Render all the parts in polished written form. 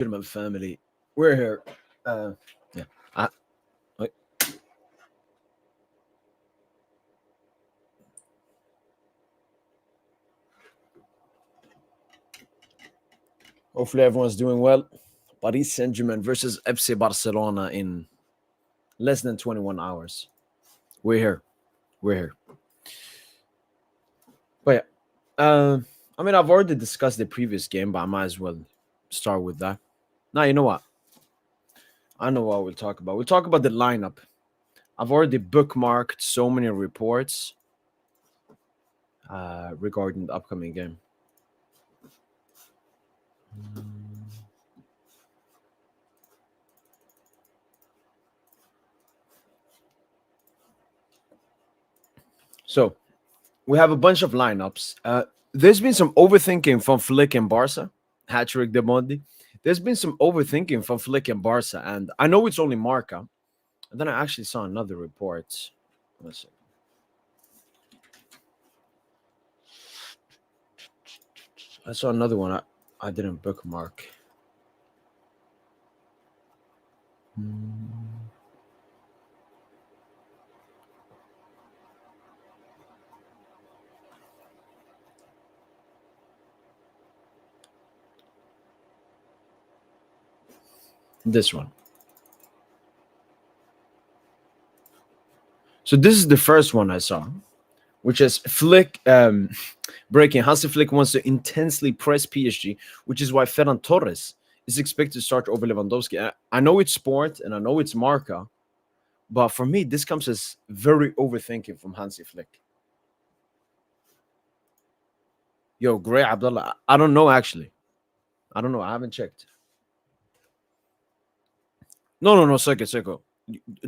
German family. We're here. Yeah. Wait. Hopefully everyone's doing well. Paris Saint-Germain versus FC Barcelona in less than 21 hours. We're here. We're here. But yeah, I mean, I've already discussed the previous game, but I might as well start with that. Now, you know what? I know what we'll talk about. We'll talk about the lineup. I've already bookmarked so many reports regarding the upcoming game. So we have a bunch of lineups. There's been some overthinking from Flick and Barca. Hat-trick de Mondi. There's been some overthinking from Flick and Barca, and I know it's only Marca. And then I actually saw another report. Let's see. I saw another one. I didn't bookmark. This one. So this is the first one I saw, which is Flick breaking. Hansi Flick wants to intensely press PSG, which is why Ferran Torres is expected to start over Lewandowski. I know it's sport and I know it's Marca, but for me, this comes as very overthinking from Hansi Flick. Yo, Gray Abdullah. I don't know actually. I don't know. I haven't checked. No, Seko.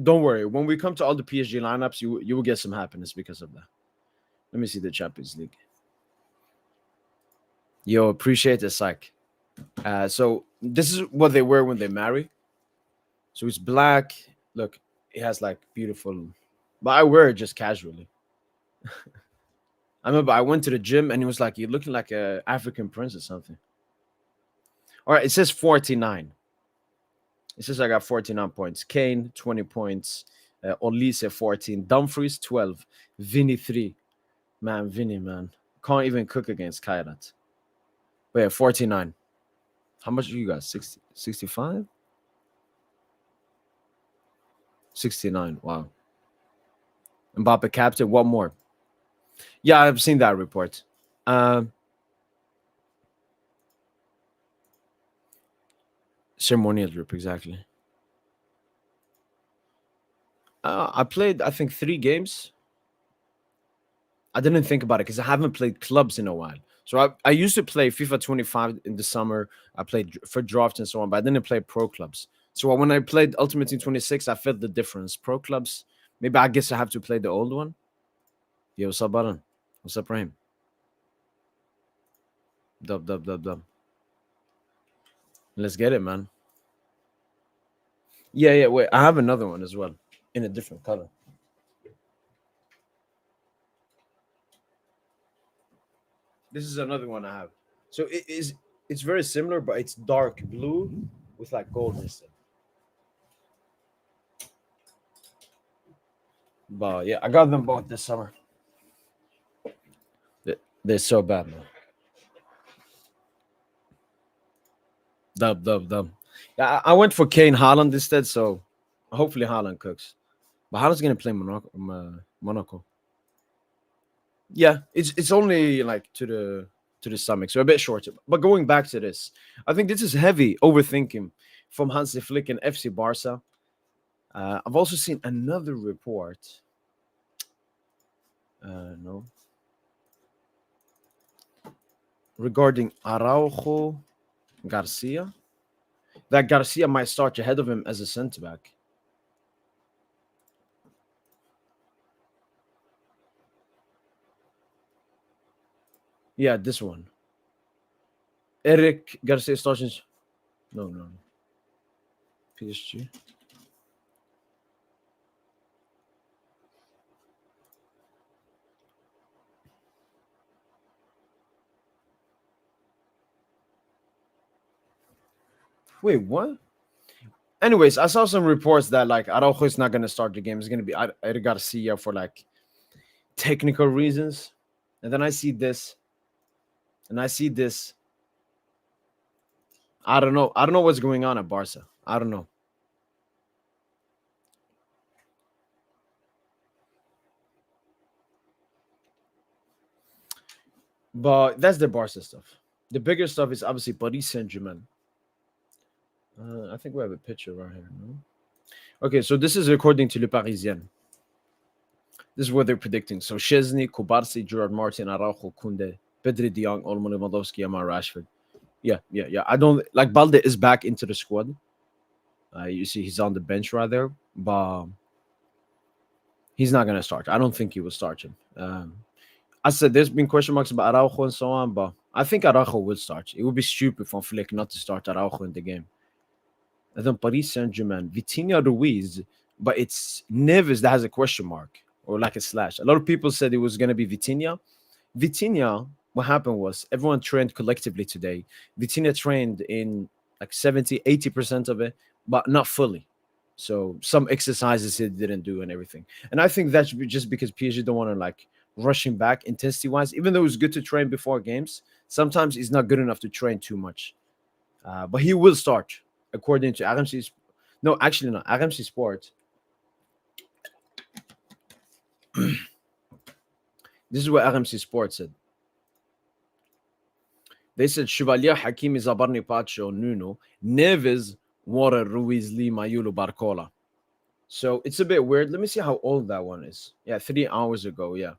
Don't worry. When we come to all the PSG lineups, you will get some happiness because of that. Let me see the Champions League. Yo, appreciate the psych. So this is what they wear when they marry. So it's black. Look, it has like beautiful, but I wear it just casually. I remember I went to the gym and he was like, "You're looking like a African prince or something." All right, it says 49. It says I got 49 points. Kane, 20 points. Olise, 14. Dumfries, 12. Vinny, 3. Man, Vinny, man. Can't even cook against Kairat. But yeah, 49. How much do you got? 60, 65? 69. Wow. Mbappe captain. What more? Yeah, I've seen that report. Ceremonial drip, exactly. I played, I think, 3 games. I didn't think about it because I haven't played clubs in a while. So I used to play FIFA 25 in the summer. I played for draft and so on, but I didn't play pro clubs. So when I played Ultimate Team 26, I felt the difference. Pro clubs, maybe I guess I have to play the old one. Yo, what's up, Baran? What's up, Rahim? Dub. Let's get it, man. Yeah. Wait, I have another one as well in a different color. This is another one I have. So it's very similar, but it's dark blue with like gold instead. But yeah, I got them both this summer. They're so bad, man. Dub. Yeah, I went for Kane Haaland instead, so hopefully Haaland cooks. But Haaland's gonna play Monaco. Yeah, it's only like to the stomach, so a bit shorter. But going back to this, I think this is heavy overthinking from Hansi Flick and FC Barca. I've also seen another report. No. Regarding Araujo Garcia, that Garcia might start ahead of him as a centre back. Yeah, this one. Eric Garcia starts. No. PSG. Wait, what? Anyways, I saw some reports that like Araujo is not gonna start the game. It's gonna be I gotta see ya for like technical reasons. And then I see this, and I see this. I don't know. I don't know what's going on at Barca. I don't know. But that's the Barca stuff. The bigger stuff is obviously Paris Saint-Germain. I think we have a picture right here. No? Okay, so this is according to Le Parisien. This is what they're predicting. So Chesney, Kubarsi, Gerard Martin, Araujo, Kunde, Pedri de Jong, Olmo Lewandowski, Amar Rashford. Yeah. I don't like Balde is back into the squad. You see, he's on the bench right there, but he's not gonna start. I don't think he will start him. I said there's been question marks about Araujo and so on, but I think Araujo will start. It would be stupid for Flick not to start Araujo in the game. And then Paris Saint-Germain, Vitinha Ruiz, but it's Neves that has a question mark or like a slash. A lot of people said it was going to be Vitinha. Vitinha, what happened was everyone trained collectively today. Vitinha trained in like 70, 80% of it, but not fully. So some exercises he didn't do and everything. And I think that's just because PSG don't want to like rush him back intensity-wise. Even though it's good to train before games, sometimes it's not good enough to train too much. But he will start, according to RMC. No, actually not. RMC Sport. This is what RMC Sport said. They said Chevalier, Hakimi, Zabarni, Pacho, Nuno, Neves, Water, Ruiz, Lima, Yulu, Barcola. So it's a bit weird. Let me see how old that one is. Yeah, 3 hours ago. Yeah.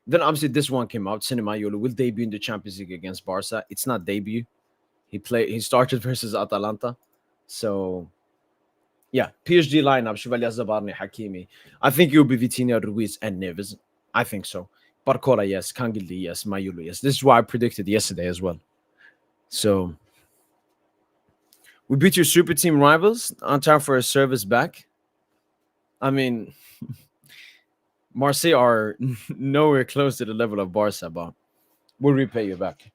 Then obviously this one came out. Cinema Yulu will debut in the Champions League against Barca. It's not debut. He started versus Atalanta. So yeah, PSG lineup, Chevalier, Zabarni, Hakimi. I think it will be Vitinha, Ruiz, and Neves. I think so. Barcola, yes. Kangili, yes. Mayulu, yes. This is what I predicted yesterday as well. So we beat your super team rivals on time for a service back. I mean, Marseille are nowhere close to the level of Barca, but we'll repay you back.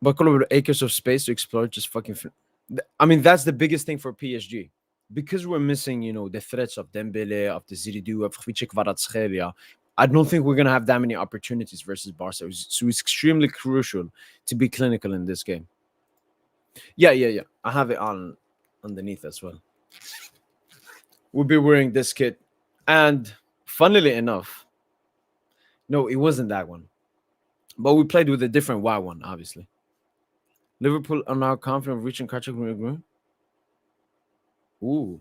But with acres of space to explore, just fucking. I mean, that's the biggest thing for PSG. Because we're missing, the threats of Dembele, of the Zidane, of Khvichik Kvaratskhelia. I don't think we're going to have that many opportunities versus Barca. So it's extremely crucial to be clinical in this game. Yeah. I have it on underneath as well. We'll be wearing this kit. And funnily enough, no, it wasn't that one. But we played with a different Y one, obviously. Liverpool are now confident of reaching contract agreement. Ooh.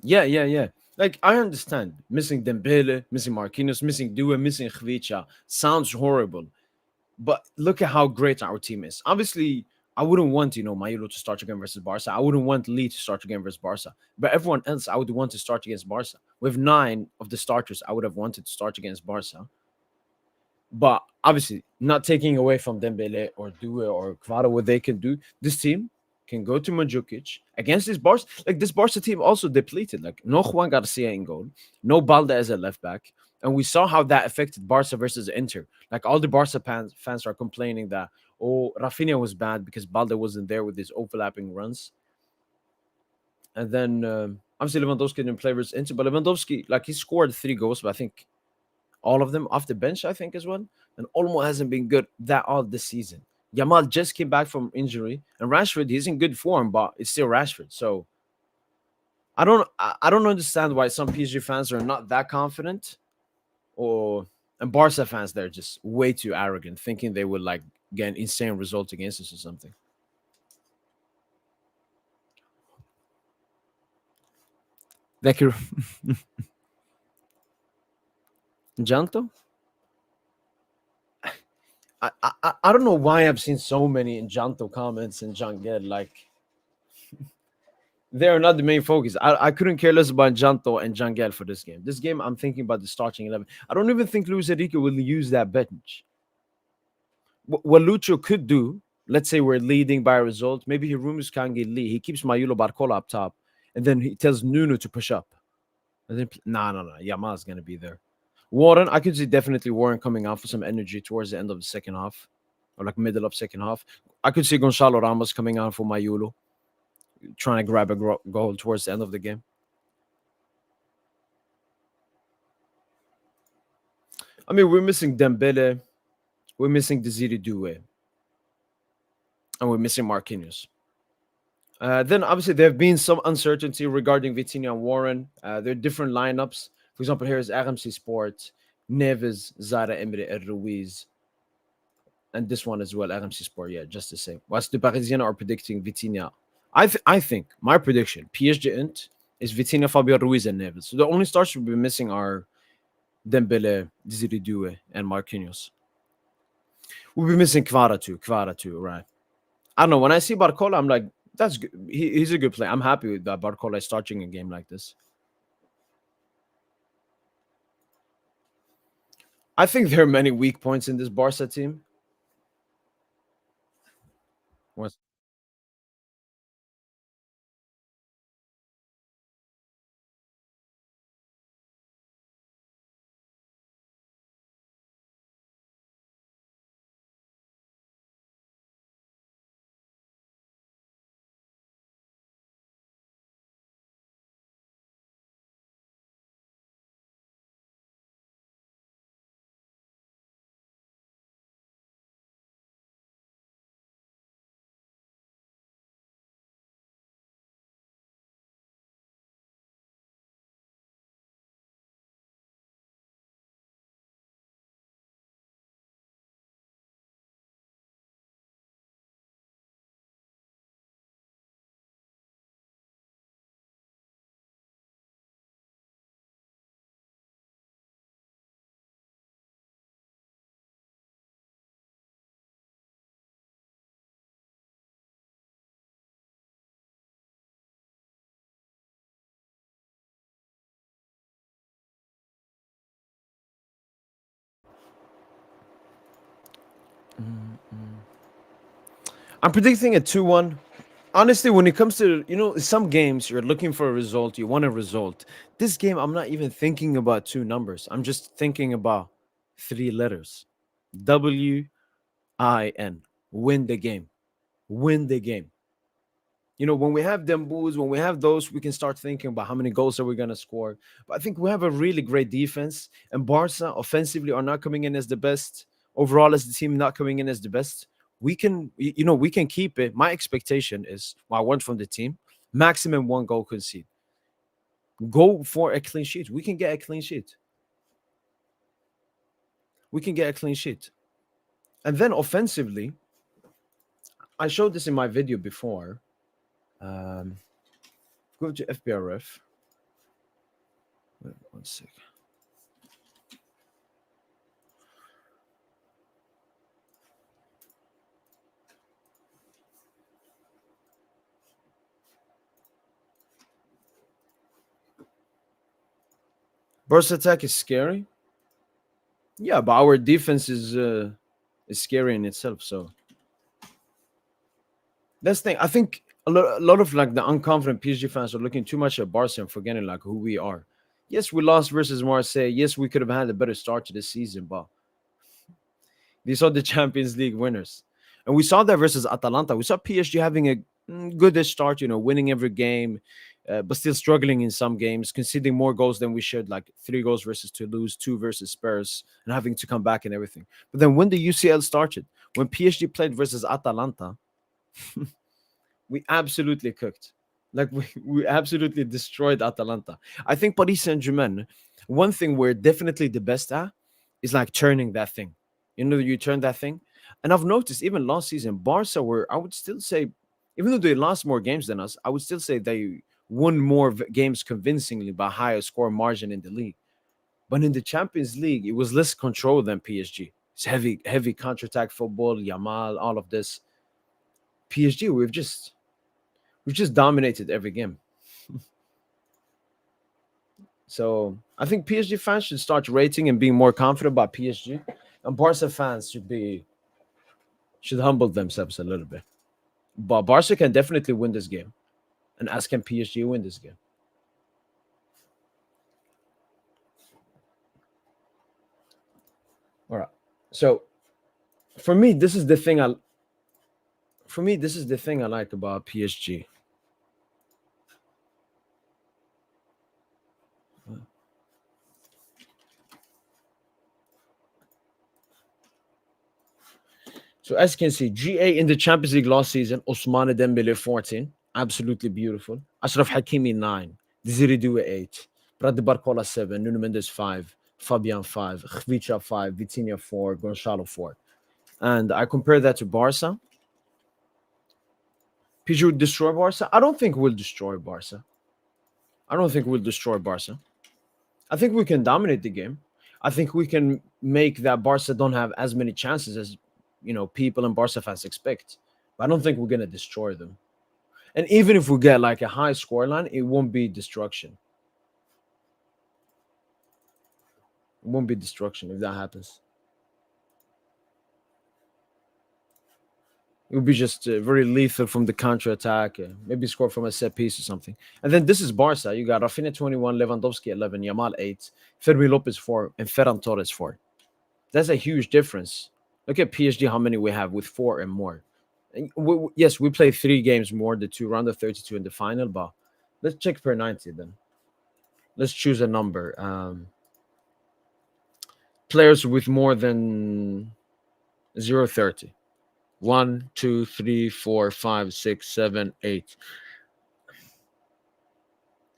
Yeah. Like, I understand. Missing Dembele, missing Marquinhos, missing Due, missing Khvicha. Sounds horrible. But look at how great our team is. Obviously, I wouldn't want, Mayulo to start again versus Barca. I wouldn't want Lee to start again versus Barca. But everyone else, I would want to start against Barca. With 9 of the starters, I would have wanted to start against Barca. But obviously, not taking away from Dembele or Due or Kvara what they can do. This team can go to Mandzukic against this Barca. Like, this Barca team also depleted. Like, no Juan Garcia in goal. No Balde as a left back. And we saw how that affected Barca versus Inter. Like, all the Barca fans are complaining that, Rafinha was bad because Balde wasn't there with his overlapping runs. And then, obviously, Lewandowski didn't play versus Inter. But Lewandowski, like, he scored 3 goals, but I think all of them off the bench, I think, as well. And Olmo hasn't been good that all this season. Yamal just came back from injury. And Rashford, he's in good form, but it's still Rashford. So I don't understand why some PSG fans are not that confident. And Barca fans, they're just way too arrogant, thinking they would like get insane results against us or something. Like Janto? I don't know why I've seen so many Janto comments and Jangel. Like, they're not the main focus. I couldn't care less about Janto and Jangel for this game. This game, I'm thinking about the starting 11. I don't even think Luis Enrique will use that bench. What Lucho could do, let's say we're leading by a result, maybe he removes Kangi Lee. He keeps Mayulo Barcola up top, and then he tells Nuno to push up. And then, no. Yamal's going to be there. Warren, I could see definitely Warren coming out for some energy towards the end of the second half, or like middle of second half. I could see Gonzalo Ramos coming out for Mayulu, trying to grab a goal towards the end of the game. I mean, we're missing Dembele, we're missing Desire Doué, and we're missing Marquinhos. Then obviously there have been some uncertainty regarding Vitinha and Warren. There are different lineups. For example, here is RMC Sport, Neves, Zara Emre, and Ruiz, and this one as well, RMC Sport. Yeah, just the same. Whilst the Parisian are predicting Vitinha, I think my prediction PSG int is Vitinha, Fabio Ruiz, and Neves. So the only stars we'll be missing are Dembele, Desire Doué, and Marquinhos. We'll be missing Kvara too, right? I don't know. When I see Barcola, I'm like, that's good. He's a good player. I'm happy with that Barcola starting a game like this. I think there are many weak points in this Barca team. What's- I'm predicting a 2-1. Honestly, when it comes to, some games, you're looking for a result, you want a result. This game, I'm not even thinking about two numbers. I'm just thinking about three letters. WIN. Win the game. Win the game. When we have them bulls, when we have those, we can start thinking about how many goals are we going to score. But I think we have a really great defense, and Barca offensively are not coming in as the best. Overall, as the team, not coming in as the best. We can keep it. My expectation is, what I want from the team, maximum one goal concede. Go for a clean sheet. We can get a clean sheet. We can get a clean sheet. And then offensively, I showed this in my video before. Um, Go to FBRF. Wait, one sec. Burst attack is scary. Yeah, but our defense is scary in itself. So that's the thing. I think a lot of like the unconfident PSG fans are looking too much at Barca and forgetting like who we are. Yes, we lost versus Marseille. Yes, we could have had a better start to the season, but these are the Champions League winners. And we saw that versus Atalanta. We saw PSG having a goodish start, winning every game, but still struggling in some games, conceding more goals than we should, like 3 goals versus Toulouse, 2 versus Spurs, and having to come back and everything. But then when the UCL started, when PSG played versus Atalanta, we absolutely cooked. Like we absolutely destroyed Atalanta. I think Paris Saint-Germain, one thing we're definitely the best at is like turning that thing. You turn that thing. And I've noticed even last season, Barca were, I would still say, even though they lost more games than us, I would still say they won more games convincingly by higher score margin in the league. But in the Champions League, it was less control than PSG. It's heavy counter-attack football, Yamal, all of this. PSG, we've just dominated every game. So I think PSG fans should start rating and being more confident about PSG, and Barca fans should humble themselves a little bit. But Barca can definitely win this game, and as can PSG win this game. So for me, this is the thing I for me this is the thing I like about PSG. So as you can see, GA in the Champions League last season, Ousmane Dembele 14, absolutely beautiful. Ashraf Hakimi 9, Desiree Doué 8, Brad Barcola 7, Nuno Mendes 5, Fabian 5, Khvicha 5, Vitinha 4, Gonçalo 4. And I compare that to Barca. PSG would destroy Barca. I don't think we'll destroy Barca. I don't think we'll destroy Barca. I think we can dominate the game. I think we can make that Barca don't have as many chances as people and Barca fans expect. But I don't think we're gonna destroy them. And even if we get like a high scoreline, it won't be destruction. It won't be destruction if that happens. It would be just very lethal from the counter attack. Maybe score from a set piece or something. And then this is Barca. You got Rafinha 21, Lewandowski 11, Yamal 8, Fermi Lopez 4, and Ferran Torres 4. That's a huge difference. Look at PSG, how many we have with 4 and more. And yes, we play 3 games more, the 2 round of 32 in the final, but let's check per 90 then. Let's choose a number. Players with more than 0.30. 1, 2, 3, 4, 5, 6, 7, 8.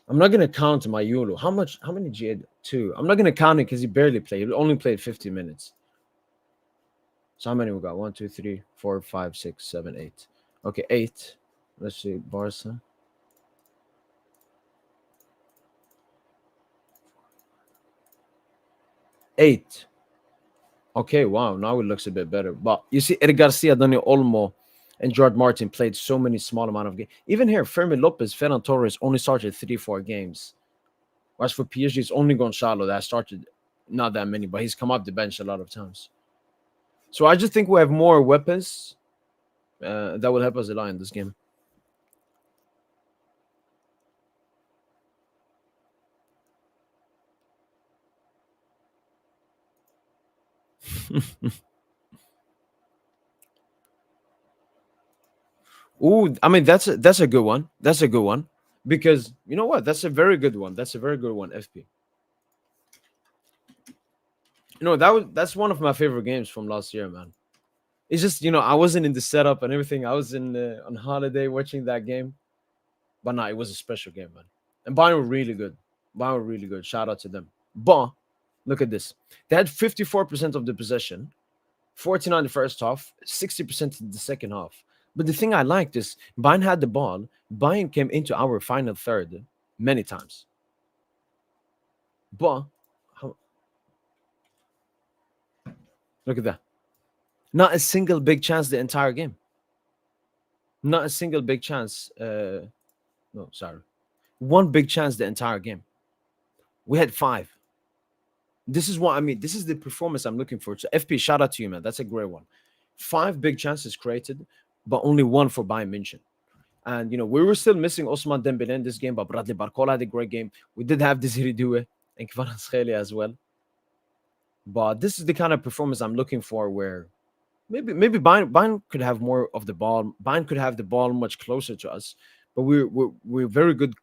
I'm not gonna count my Yulu. How many G had 2? I'm not gonna count it because he barely played. He only played 50 minutes. So how many we got? 1, 2, 3, 4, 5, 6, 7, 8. Okay, 8. Let's see, Barca. 8. Okay, wow. Now it looks a bit better. But you see, Eric Garcia, Dani Olmo, and Gerard Martin played so many small amount of games. Even here, Fermin Lopez, Ferran Torres only started 3-4 games. Whereas for PSG, it's only Gonçalo that started not that many, but he's come off the bench a lot of times. So I just think we have more weapons that will help us a lot in this game. Ooh, I mean that's a good one. That's a good one because you know what? That's a very good one. That's a very good one. FP. That's one of my favorite games from last year, man. It's just I wasn't in the setup and everything. I was in on holiday watching that game, but no, it was a special game, man. And Bayern were really good. Bayern were really good. Shout out to them. But look at this. They had 54% of the possession, 49 the first half, 60% in the second half. But the thing I liked is Bayern had the ball. Bayern came into our final third many times. But look at that. Not a single big chance the entire game. Not a single big chance. No, sorry. One big chance the entire game. We had 5. This is what I mean. This is the performance I'm looking for. So FP, shout out to you, man. That's a great one. 5 big chances created, but only 1 for Bayern München. And we were still missing Osman Dembele in this game, but Bradley Barcola had a great game. We did have Desiree Doué and Kvaratskhelia as well. But this is the kind of performance I'm looking for, where maybe Bayern could have more of the ball. Bayern could have the ball much closer to us, but we're very good,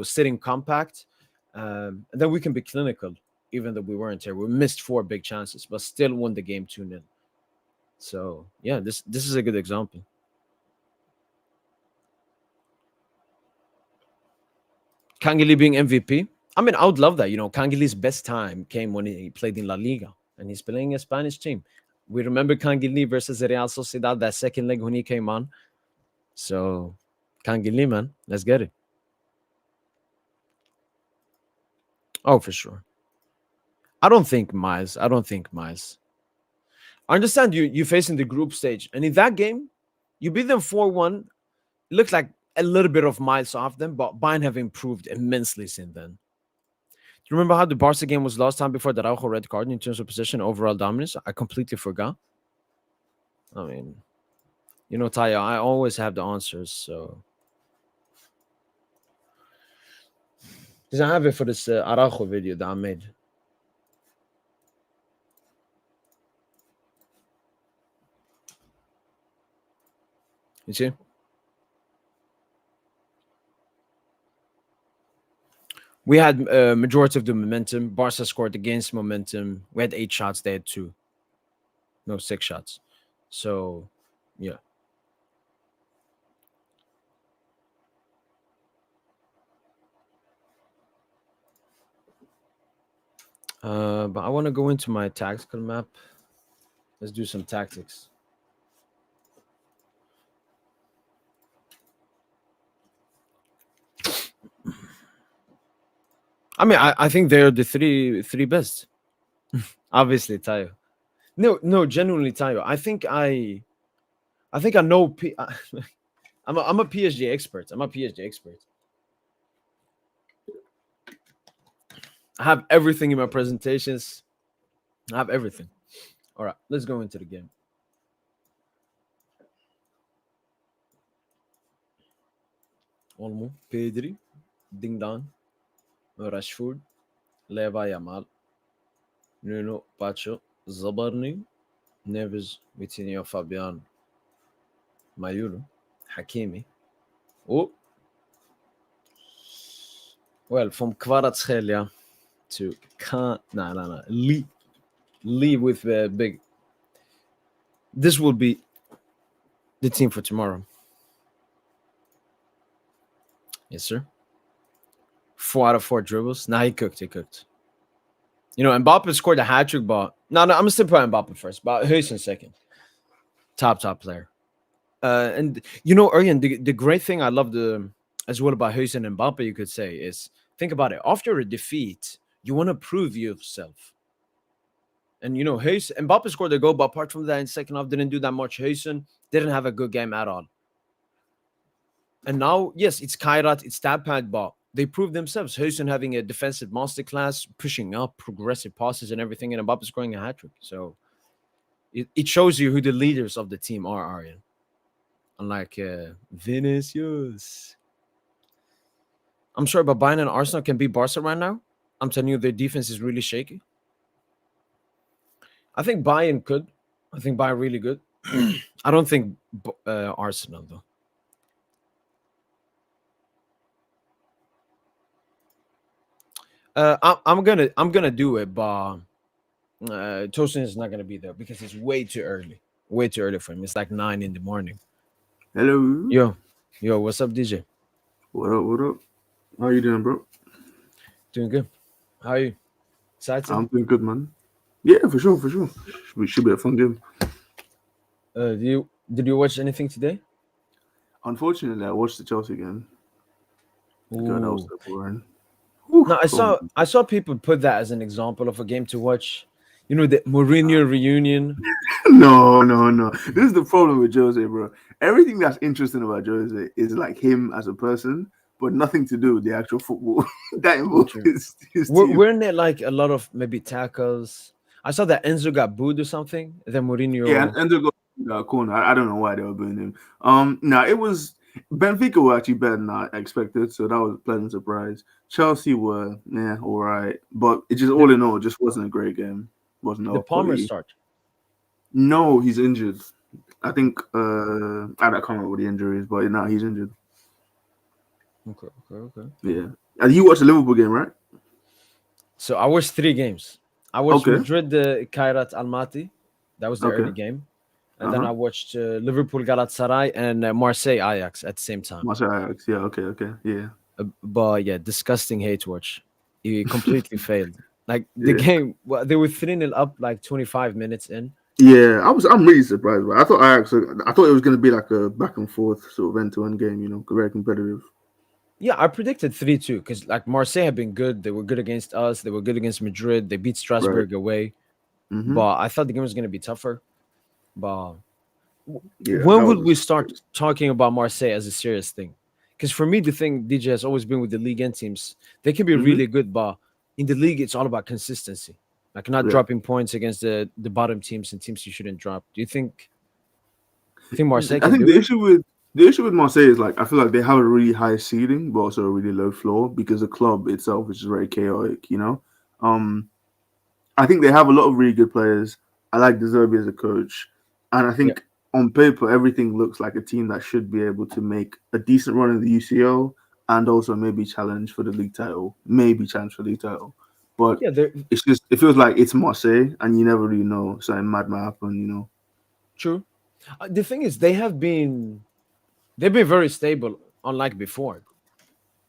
sitting compact, and then we can be clinical. Even though we weren't here, we missed 4 big chances, but still won the game 2-0. So yeah, this is a good example. Kangeli being MVP. I mean, I would love that. Kangeli's best time came when he played in La Liga, and he's playing a Spanish team. We remember Kangeli versus Real Sociedad, that second leg when he came on. So, Kangeli, man, let's get it. Oh, for sure. I don't think Miles. I don't think Miles. I understand you facing the group stage, and in that game, you beat them 4-1. It looked like a little bit of Miles off them, but Bayern have improved immensely since then. Do you remember how the Barca game was last time before the Araujo red card in terms of possession, overall dominance? I completely forgot. I mean, Taya, I always have the answers, so. Because I have it for this Araujo video that I made. You see? We had majority of the momentum. Barca scored against momentum. We had 8 shots. They had 2. No, 6 shots. So, yeah. But I want to go into my tactical map. Let's do some tactics. I mean, I think they're the three best. Obviously, Tayo. No, genuinely, Tayo. I think I know. I'm a PSG expert. I'm a PSG expert. I have everything in my presentations. I have everything. All right, let's go into the game. Olmo, Pedri, Ding Dong, Rashford, Leva Yamal, Nuno, Pacho, Zabarni, Neves, Vitinho, Fabian, Mayuru, Hakimi. Oh, well, from Kvaratskhelia to no. Lee with the big. This will be the team for tomorrow. Yes, sir. 4 out of 4 dribbles. Nah, he cooked. You know, Mbappe scored a hat trick, but no, I'm gonna still put Mbappe first, but Huijsen second. Top player. And you know, Aryan, the great thing I love as well about Huijsen and Mbappe, you could say, is think about it. After a defeat, you want to prove yourself. And you know, Mbappe scored a goal, but apart from that, in second half, didn't do that much. Huijsen didn't have a good game at all. And now, yes, it's Kairat, it's Tapad, but they proved themselves. Huijsen having a defensive masterclass, pushing up, progressive passes and everything, and Mbappe scoring a hat-trick. So it shows you who the leaders of the team are, Aryan. Unlike Vinicius. I'm sorry, but Bayern and Arsenal can beat Barca right now. I'm telling you, their defense is really shaky. I think Bayern could. I think Bayern really good. I don't think Arsenal though. I'm gonna do it, but Tosin is not gonna be there because it's way too early. Way too early for him. It's like 9 in the morning. Hello. Yo, what's up, DJ? What up? How you doing, bro? Doing good. How are you? Excited? I'm doing good, man. Yeah, for sure. Should be a fun game. Did you watch anything today? Unfortunately, I watched the Chelsea game. God, that was so boring. No, I saw people put that as an example of a game to watch. You know, the Mourinho reunion. No. This is the problem with Jose, bro. Everything that's interesting about Jose is like him as a person, but nothing to do with the actual football that involves his team. Weren't there like a lot of maybe tackles? I saw that Enzo got booed or something. Then Mourinho. Yeah, Enzo got corner. I don't know why they were booing him. No, it was Benfica were actually better than I expected, so that was a pleasant surprise. Chelsea were all right, but it just all in all just wasn't a great game. Wasn't the Palmer start? No, he's injured. I think I can't remember what the injury is, but now he's injured. Okay. Yeah, and you watched the Liverpool game, right? So I watched 3 games. I watched Madrid, Kairat Almaty. That was the early game. And then I watched Liverpool Galatasaray and Marseille Ajax at the same time. Marseille Ajax, yeah, okay, yeah. But yeah, disgusting hate watch. He completely failed. Like the game, they were 3-0 up like 25 minutes in. Yeah, I'm really surprised. But I thought it was going to be like a back and forth sort of end-to-end game. You know, very competitive. Yeah, I predicted 3-2 because like Marseille have been good. They were good against us. They were good against Madrid. They beat Strasbourg away. Mm-hmm. But I thought the game was going to be tougher. But when would we start talking about Marseille as a serious thing? Because for me, the thing DJ has always been with the league and teams, they can be really good, but in the league, it's all about consistency. Like not dropping points against the bottom teams and teams you shouldn't drop. Do you think Marseille can I think do the issue with Marseille is like I feel like they have a really high ceiling, but also a really low floor because the club itself is just very chaotic. You know, I think they have a lot of really good players. I like De Zerbi as a coach, and I think on paper, everything looks like a team that should be able to make a decent run in the UCL and also maybe challenge for the league title. Maybe challenge for the league title. But Yeah, they're it's just it feels like it's Marseille and you never really know something mad might happen, true. The thing is, they've been very stable, unlike before.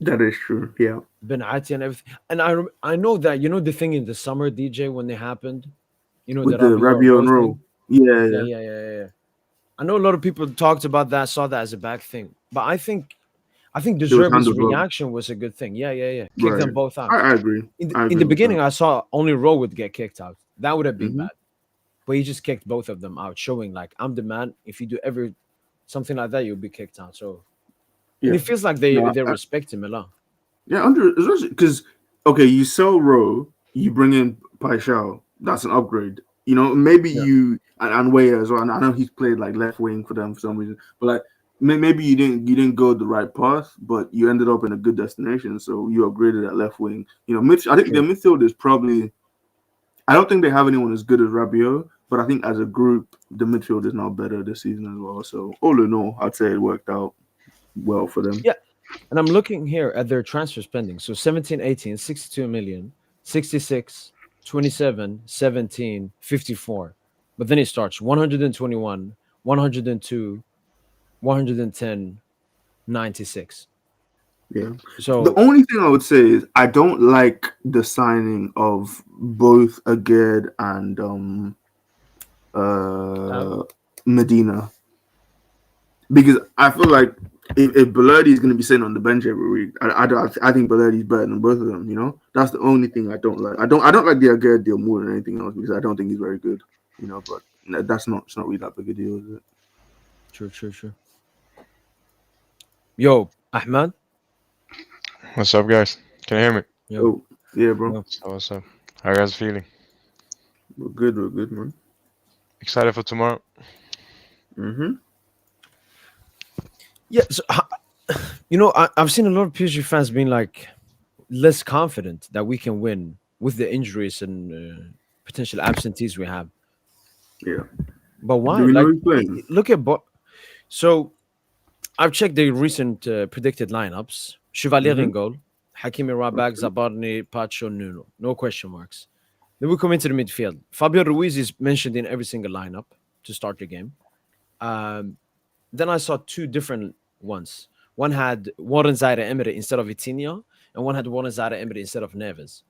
That is true. Yeah. Benati and everything. And I know that the thing in the summer, DJ, when they happened, the With the Rabiot Rabiot Rowe and Roll. thing. Yeah, Yeah, yeah. yeah, yeah, yeah. I know a lot of people talked about that, saw that as a bad thing, but I think It was Deserby's handled well. reaction was a good thing. Yeah, yeah, yeah. Kick them Right. both out. I agree. I In agree the with that. beginning, I saw only Rowe would get kicked out. That would have been Hmm. bad, but he just kicked both of them out, showing like I'm the man. If you do ever something like that, you'll be kicked out. So, and Yeah. it feels like they No, they respect him a lot. yeah, under because okay, you sell Rowe, you bring in Paixão. That's an upgrade. Maybe Yeah, you and Weah as well. And I know he's played like left wing for them for some reason, but like maybe you didn't go the right path, but you ended up in a good destination. So you upgraded at left wing. I think their true. midfield is probably. I don't think they have anyone as good as Rabiot, but I think as a group, the midfield is now better this season as well. So all in all, I'd say it worked out well for them. Yeah, and I'm looking here at their transfer spending. So 17, 18, 62 million, 66, 27, 17, 54. But then it starts 121, 102, 110, 96. Yeah. The So only thing I would say is I don't like the signing of both Aged and um, uh Medina because I feel like if Bellardi is going to be sitting on the bench every week, I think Bellardi is better than both of them. That's the only thing I don't like. I don't like the Aged deal more than anything else because I don't think he's very good. But that's not it's not really that big a deal, is it? true, true, true. Yo, Ahmad. What's up, guys? Can you hear me? Yo, Oh yeah, bro, yo. So what's up? How you guys feeling? we're good, man. Excited for tomorrow? Mm-hmm. Yeah, so, I've seen a lot of PSG fans being like less confident that we can win with the injuries and potential absentees we have. Yeah. But Do why? we know Like, who's playing? look at so I've checked the recent predicted lineups. Chevalier Mm-hmm. in goal, Hakimi, Rabag, Okay. Zabarni, Pacho, Nuno. No question marks. Then we come into the midfield. Fabio Ruiz is mentioned in every single lineup to start the game. Um, then I saw two different ones. One had Warren Zaire Emery instead of Vitinha, and one had Warren Zaire Emery instead of Neves.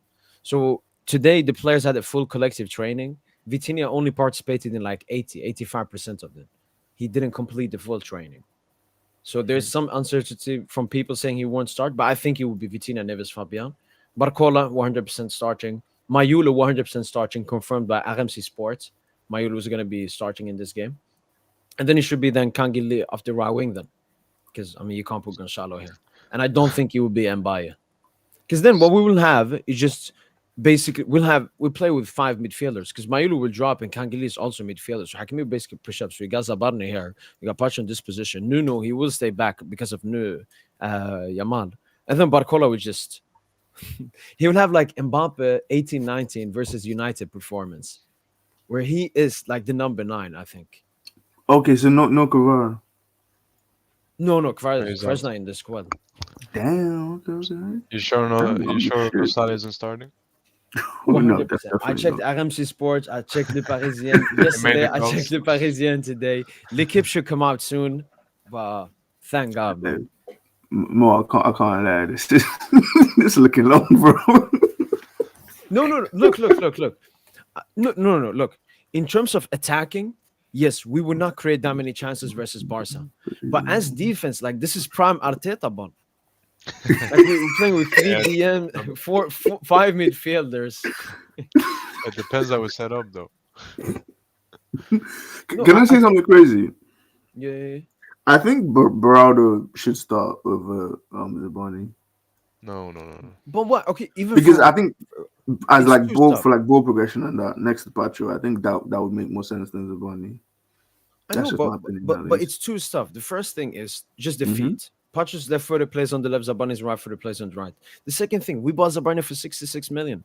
So today the players had a full collective training. Vitinha only participated in like 85% of it. He didn't complete the full training. So there's some uncertainty from people saying he won't start, but I think it will be Vitinha, Neves, Fabian. Barcola 100% starting. Mayulu 100% starting, confirmed by RMC Sports. Mayulu is going to be starting in this game. And then it should be then Kangili off the right wing then. Because, I mean, you can't put Gonzalo here. And I don't think it will be Mbaye. Because then what we will have is just basically, we'll play with five midfielders. Because Mayulu will drop and Kangili is also midfielder. So Hakimi will basically push up. So you got Zabarni here. You got Pacho in this position. Nuno, he will stay back because of Yamal. And then Barcola will just, he will have like Mbappe 18-19 versus United performance. Where he is like the number 9, I think. Okay, so no Cavara. No, no, Where's Kvarat's that? not in the squad. Damn. Okay. You sure no? Damn, You sure shit. Gonzalez isn't starting? Oh, no, that's 100%. I definitely checked not. RMC Sports. I checked Le Parisien He made yesterday. the I checked calls. Le Parisien today. L'équipe should come out soon. But thank God, Uh, bro. More, I can't lie. This is this looking long, bro. No, no, no. Look. No, no, no. Look, in terms of attacking, yes, we would not create that many chances versus Barca. But as defense, like this is prime Arteta ball. Like we're playing with three Yeah, DM, five midfielders. it depends how we set up though. No, Can I say I think something crazy? yeah. I think Beraldo should start over Zabani No. But what? Okay, even because I for think as it's like two ball stuff. for like ball progression and that next to Pacho, I think that would make more sense than Zabani. I That's know, just but my opinion, but at but least. it's two stuff. The first thing is just the Mm-hmm. feet. Pacho's left footed plays on the left, Zabani's right footed plays on the right. The second thing, we bought Zabani for 66 million.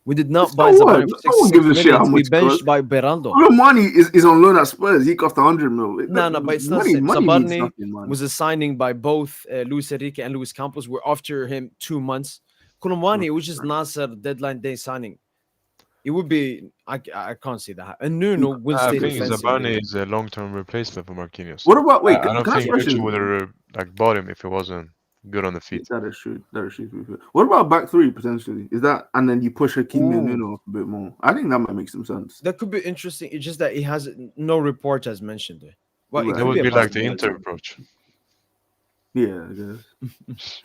We did not So buy what? Zabarni for No one 66 gives a shit how million to be much it benched costs. by Beraldo. Money is on loan at Spurs. He cost 100 mil. No, no, but it's not the Money, same. money means Zabarni nothing, man. was a signing by both Luis Enrique and Luis Campos. We're after him 2 months. Kolomwani, it was just Nasser deadline day signing. It would be, I can't see that. And Nuno will I stay think defensively. Zabani is a long-term replacement for Marquinhos. What about wait? I don't Can I ask think a Fixture question? would have like bought him if it wasn't good on the feet. That is true. That is true. What about back three potentially? Is that and then you push Hakimi and Ooh. Nuno up a bit more? I think that might make some sense. That could be interesting. It's just that it has no report has mentioned it. Well, it Right. That could would be a be like the possibility. Inter approach. Yeah, I guess.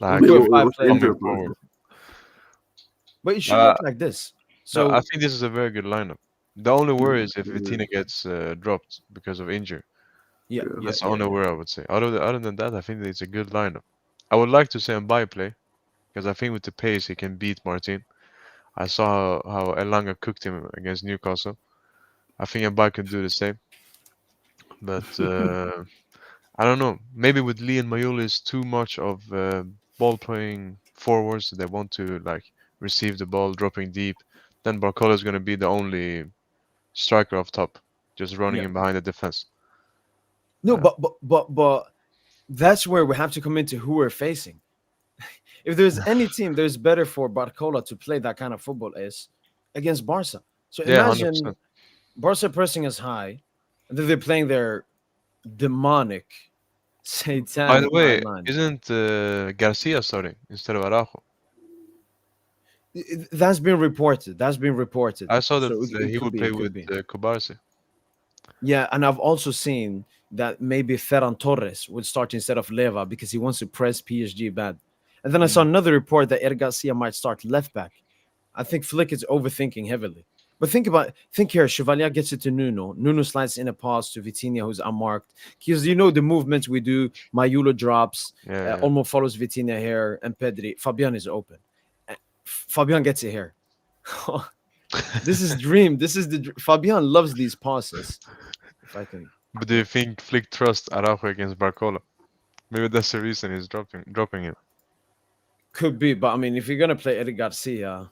Like Wait, What's five the players. Inter coming forward. But it should Uh, look like this. no, I So think this is a very good lineup. The only worry is if Yeah. Vitina gets dropped because of injury. yeah, Yeah. yeah, That's the yeah, only yeah. worry I would say. Other than that, I think that it's a good lineup. I would like to say on by play because I think with the pace he can beat Martin. I saw how Elanga cooked him against Newcastle. I think Mbappe can do the same. But I don't know. Maybe with Lee and Mayula is too much of ball playing forwards. They want to like receive the ball, dropping deep. Then Barcola is going to be the only striker off top, just running Yeah. in behind the defense. No, Uh, but that's where we have to come into who we're facing. If there's any team there's better for Barcola to play that kind of football is against Barca. So yeah, 100%. imagine Barca pressing us high, and then they're playing their demonic, By the satanic high way, line. isn't Garcia starting instead of Araujo? That's been reported. That's been reported. I saw that So it he could would be. play It could with be. Kubarsi. Yeah, and I've also seen that maybe Ferran Torres would start instead of Leva because he wants to press PSG bad. And then I saw another report that Garcia might start left back. I think Flick is overthinking heavily. But think here, Chevalier gets it to Nuno. Nuno slides in a pass to Vitinha, who's unmarked. Because you know the movements we do. Mayula drops, Yeah, yeah. Olmo follows Vitinha here, and Pedri. Fabian is open. Fabian gets it here. This is dream. This is Fabian loves these passes. If I can. But do you think Flick trusts Araujo against Barcola? Maybe that's the reason he's dropping him. Could be, but I mean, if you're gonna play Eric Garcia,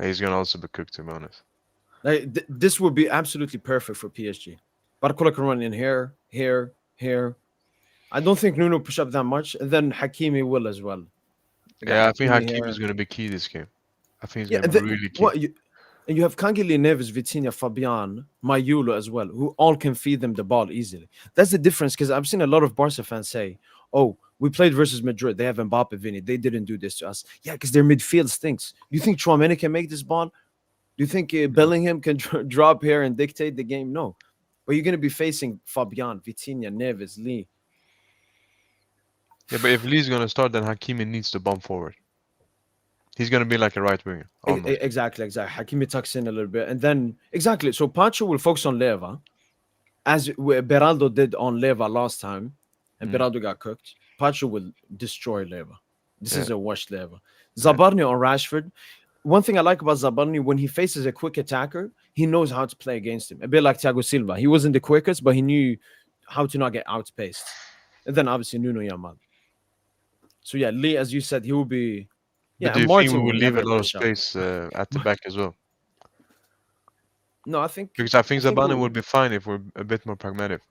He's gonna also be cooked, to be honest. like, this would be absolutely perfect for PSG. Barcola can run in here, here, here. I don't think Nuno push up that much, and then Hakimi will as well. You got Yeah, I think Hakimi Hakim here. is gonna be key this game. I think he's Yeah, gonna and be then, really key. what and you have Kangeli, Neves, Vitinha, Fabian, Mayulo as well, who all can feed them the ball easily. That's the difference because I've seen a lot of Barca fans say, "Oh, we played versus Madrid. They have Mbappe, Vini. They didn't do this to us." Yeah, because their midfield stinks. Do you think Tchouameni can make this ball? Do you think Bellingham can drop here and dictate the game? No. But you're going to be facing Fabian, Vitinha, Neves, Lee. Yeah, but if Lee's gonna start, then Hakimi needs to bump forward. He's gonna be like a right winger, almost. Exactly. Hakimi tucks in a little bit. And then, exactly. So Pacho will focus on Leva, as Beraldo did on Leva last time, and Beraldo got cooked. Pacho will destroy Leva. This is a washed Leva. Zabarni on Rashford. One thing I like about Zabarni, when he faces a quick attacker, he knows how to play against him. A bit like Thiago Silva. He wasn't the quickest, but he knew how to not get outpaced. And then obviously Nuno Yamal. So yeah, Lee, as you said, he will be. Yeah, But do and you think we Martin will will leave a never lot of push up. space at the back as well? No, I think Because I think Zabani we'll- will be fine if we're a bit more pragmatic.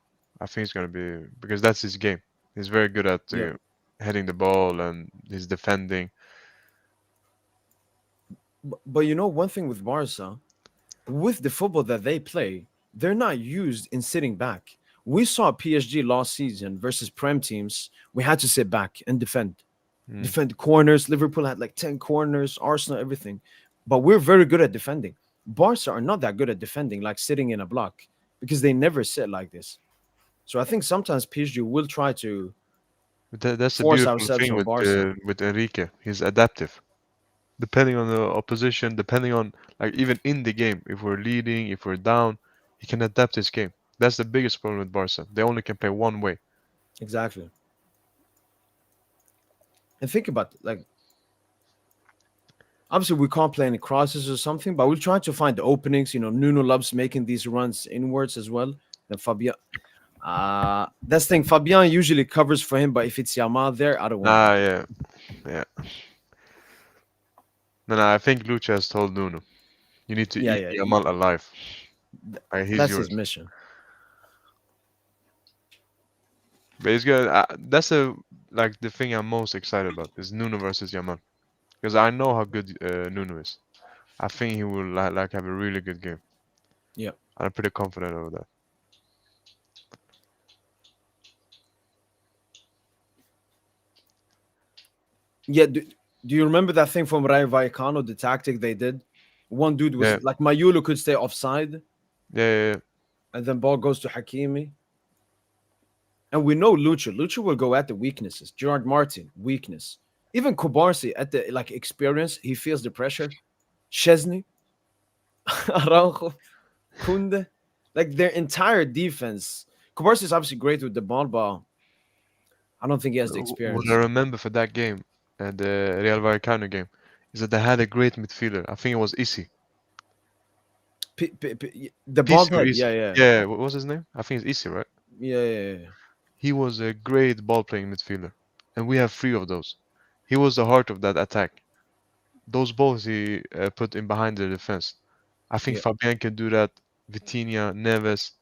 I think it's gonna be because that's his game. He's very good at Yeah. heading the ball and his defending. But you know, one thing with Barca, with the football that they play, they're not used in sitting back. We saw PSG last season versus Prem teams. We had to sit back and defend. Defend corners. Liverpool had like 10 corners, Arsenal, everything. But we're very good at defending. Barca are not that good at defending, like sitting in a block, because they never sit like this. So I think sometimes PSG will try to But that's the force beautiful ourselves thing on Barca. with Enrique. He's adaptive. Depending on the opposition, depending on like even in the game, if we're leading, if we're down, he can adapt his game. That's the biggest problem with Barca. They only can play one way. Exactly. And think about it, like obviously we can't play any crosses or something, but we'll try to find the openings. You know, Nuno loves making these runs inwards as well. Then Fabian, that's the thing. Fabian usually covers for him, but if it's Yamal there, I don't want. Yeah. No, No, I think Lucha has told Nuno, you need to Yeah, eat yeah. Yamal alive. He's That's his yours. mission. But he's good. That's the thing I'm most excited about is Nuno versus Yamal because I know how good Nuno is. I think he will like have a really good game. Yeah. I'm pretty confident over that. Yeah. Do you remember that thing from Rayo Vallecano, the tactic they did? One dude Yeah, was like Mayulu could stay offside, yeah. and then ball goes to Hakimi. And we know Lucha. Lucha will go at the weaknesses. Gerard Martin, weakness. Even Kubarsi at the like experience, he feels the pressure. Chesney, Araujo, Kunde, like their entire defense. Kubarsi is obviously great with the ball, but I don't think he has the What I experience. remember for that game, the Real Vallecano game, is that they had a great midfielder. I think it was Isi. The bald PC or head, Isi. yeah, yeah, Yeah, what was his name? I think it's Isi, right? yeah, yeah, yeah. He was a great ball playing midfielder. And we have three of those. He was the heart of that attack. Those balls he put in behind the defense. I think Yeah. Fabian can do that. Vitinha, Neves.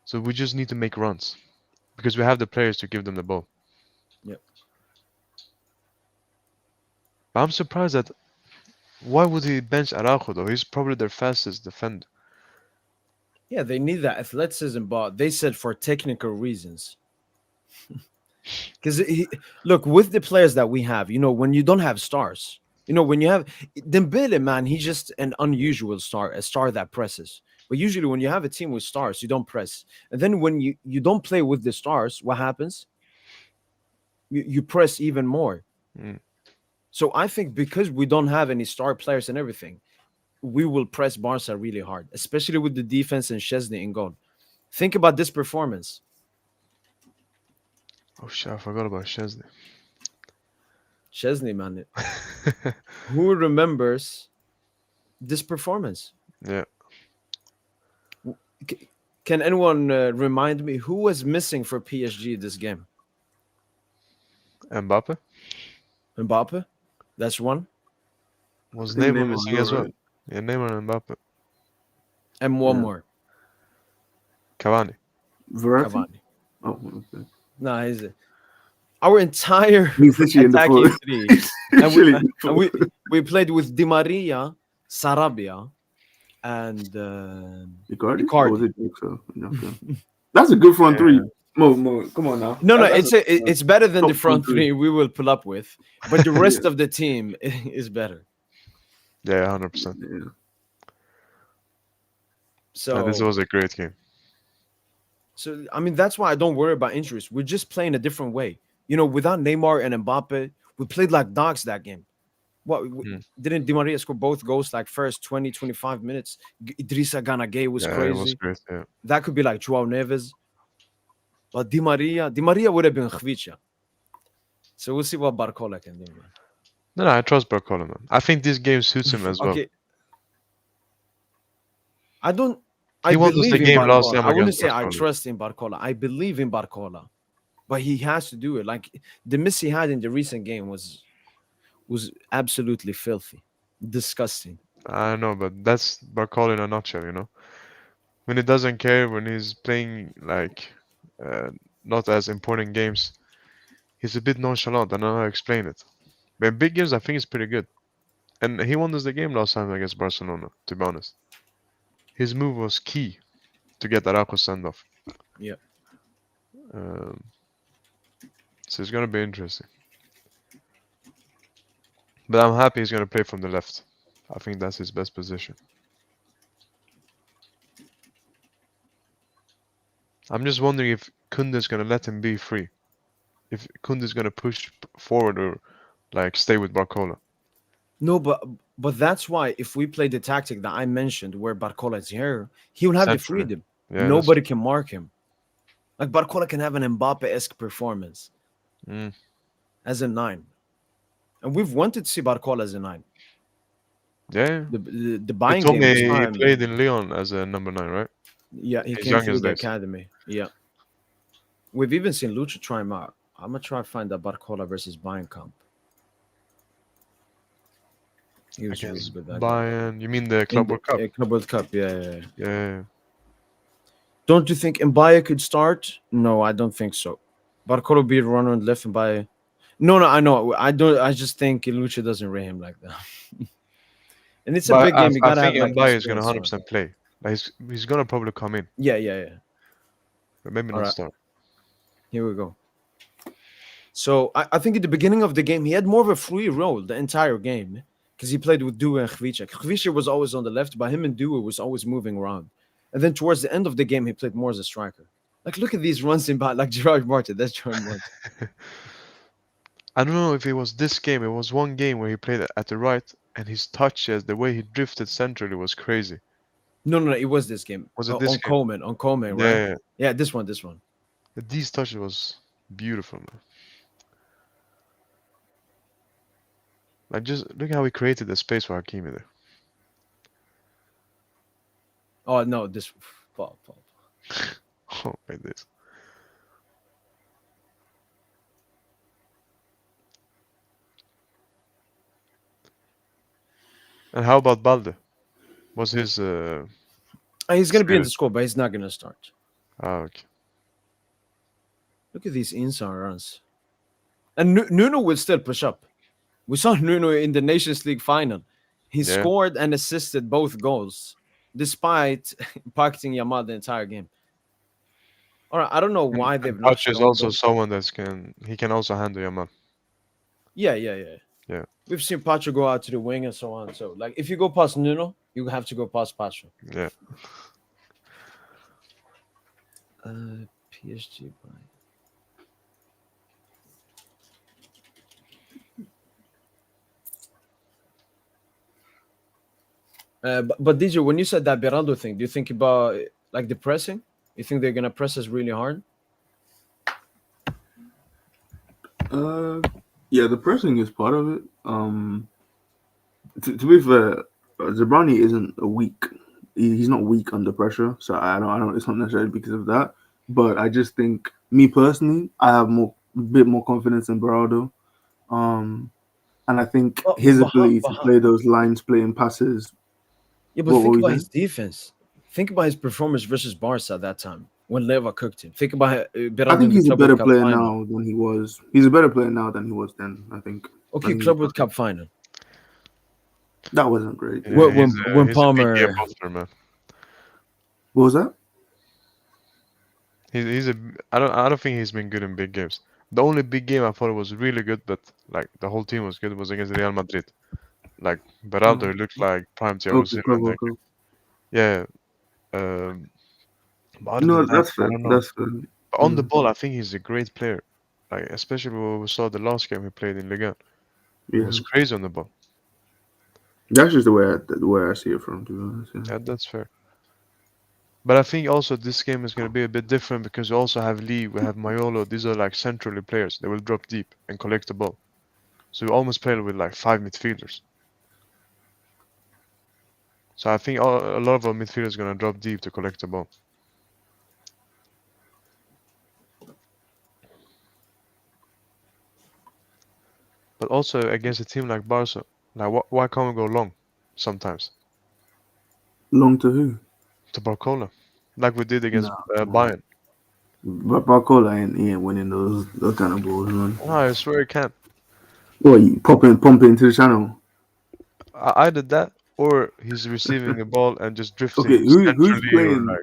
So we just need to make runs because we have the players to give them the ball. Yeah. But I'm surprised that why would he bench Araujo though? He's probably their fastest defender. Yeah, they need that athleticism, but they said for technical reasons. Because look, with the players that we have, when you don't have stars, when you have Dembele, man, he's just an unusual star, a star that presses. But usually, when you have a team with stars, you don't press. And then when you don't play with the stars, what happens? You press even more. Mm. So I think because we don't have any star players and everything, we will press Barca really hard, especially with the defense and Chesney in goal. Think about this performance. Oh shit, I forgot about Chesney. Chesney, man. Who remembers this performance? Yeah, Can anyone remind me who was missing for PSG this game? Mbappe Mbappe? That's one. was I think Neymar Neymar was missing as well. alright. Yeah, Neymar and Mbappe. And one Yeah. more. Cavani. Verratti? Cavani. Oh, okay. No, our entire He's literally in the attacking foot. three. He's And literally in the we foot. we played with Di Maria, Sarabia, and Icardi? Icardi. Or was it Jigsaw? Okay. That's a good front three. Mo, come on now. No, That's it's better than the top front three. three we will pull up with, but the rest of the team is better. Yeah, 100%. Yeah. And this So, was a great game. I mean, that's why I don't worry about injuries. We're just playing a different way. Without Neymar and Mbappe, we played like dogs that game. What Mm. didn't Di Maria score both goals like first 20, 25 minutes? Idrissa Gana Gueye was Yeah, it was crazy. great. Yeah. That could be like Joao Neves. But Di Maria would have been Khvicha. So we'll see what Barcola can do, man. No, I trust Barcola, man. I think this game suits him as well. Okay. I don't. He I won us the believe in game last Barcola. time I wouldn't against say I Barcelona. trust in Barcola. I believe in Barcola, but he has to do it. Like the miss he had in the recent game was absolutely filthy, disgusting. I know, but that's Barcola in a nutshell. When he doesn't care, when he's playing like not as important games, he's a bit nonchalant. I don't know how to explain it. But in big games, I think he's pretty good. And he won us the game last time against Barcelona, to be honest. His move was key to get Araujo send off. Yeah. Um, so it's going to be interesting. But I'm happy he's going to play from the left. I think that's his best position. I'm just wondering if Kunde's going to let him be free. If Kunde's going to push forward or like stay with Barcola. No, but that's why if we play the tactic that I mentioned, where Barcola is here, he will have the Centrally. freedom. Yeah, Nobody can mark him. Like Barcola can have an Mbappe-esque performance as a 9, and we've wanted to see Barcola as a 9. Yeah. The He buying told game me was he time. played in Lyon as a number 9, right? Yeah, he his came through youngest the days. academy. Yeah, we've even seen Lucha try him out. I'm gonna try to find that Barcola versus Bayern comp. He was really against good that game. Bayern. You mean the In Club the World Cup? Club World Cup, yeah. Yeah. Don't you think Mbaye could start? No, I don't think so. Barcolo be runner on left and Mbaye. No, I know. I don't. I just think Lucha doesn't rate him like that. And it's a But big game. You I gotta think have like Mbaye is gonna experience on. 100% play. Like he's gonna probably come in, Yeah. but maybe All not right, start. here we go. So I think at the beginning of the game he had more of a free role the entire game because he played with Due and Khvicha. Khvicha was always on the left, but him and Due was always moving around. And then towards the end of the game he played more as a striker. Like look at these runs in by like Gerard Martin. That's Gerard Martin. I don't know if it was this game. It was one game where he played at the right, and his touches, the way he drifted centrally was crazy. No. It was this game Was it this game? On Coleman, right? Yeah, Yeah, this one. these touches was beautiful, man. Like just look how he created the space for Hakimi there. Oh no, this. Fall. Oh, like this. And how about Balde? Was his He's gonna be in the spirit? squad, but he's not gonna start. Okay. Look at these inside runs. And Nuno will still push up. We saw Nuno in the Nations League final. He Yeah. scored and assisted both goals, despite impacting Yamal the entire game. All right, I don't know why they've not Pacho is shown also them. someone he can also handle Yamal. Yeah. Yeah. We've seen Pacho go out to the wing and so on. So, like, if you go past Nuno, you have to go past Pacho. Yeah. PSG. But DJ, when you said that Beraldo thing, do you think about like the pressing? You think they're gonna press us really hard? Yeah, the pressing is part of it. To be fair, Zabrani isn't a weak. He's not weak under pressure, so I don't. It's not necessarily because of that, but I just think, me personally, I have a bit more confidence in Beraldo. And I think his ability to play those line splitting passes. Yeah, but What think were you about saying? his defense. Think about his performance versus Barca at that time when Leva cooked him. Think about I Beraldo think in the he's a Club better World Cup player final. now than he was. He's a better player now than he was then. I think. Okay, Club World Cup final. That wasn't great. Yeah, When he's a big Palmer. game buffer, man. What was that? He's a. I don't think he's been good in big games. The only big game I thought was really good, but like the whole team was good, was against Real Madrid. Like Beraldo, he looked like prime Thiago Okay, Silva Club in that World game. Cup. Yeah. But other No, than that, that's I fair. don't know. That's fair. But on the ball, I think he's a great player. Like especially when we saw the last game he played in Liga. He Yeah, was crazy on the ball. that's just the way I see it from. To be honest, yeah. Yeah, that's fair. But I think also this game is going to be a bit different because we also have Lee, we have Mayolo. These are like centrally players. They will drop deep and collect the ball. So we almost play with like 5 midfielders. So I think a lot of our midfielders are going to drop deep to collect the ball. But also against a team like Barca, like why can't we go long sometimes Long to who? to Barcola, like we did against No. Bayern? But Barcola ain't winning those kind of balls, man. No, I swear he can. What, you pump it into the channel? Either that or he's receiving the ball and just Okay, drifting who's centrally or playing? like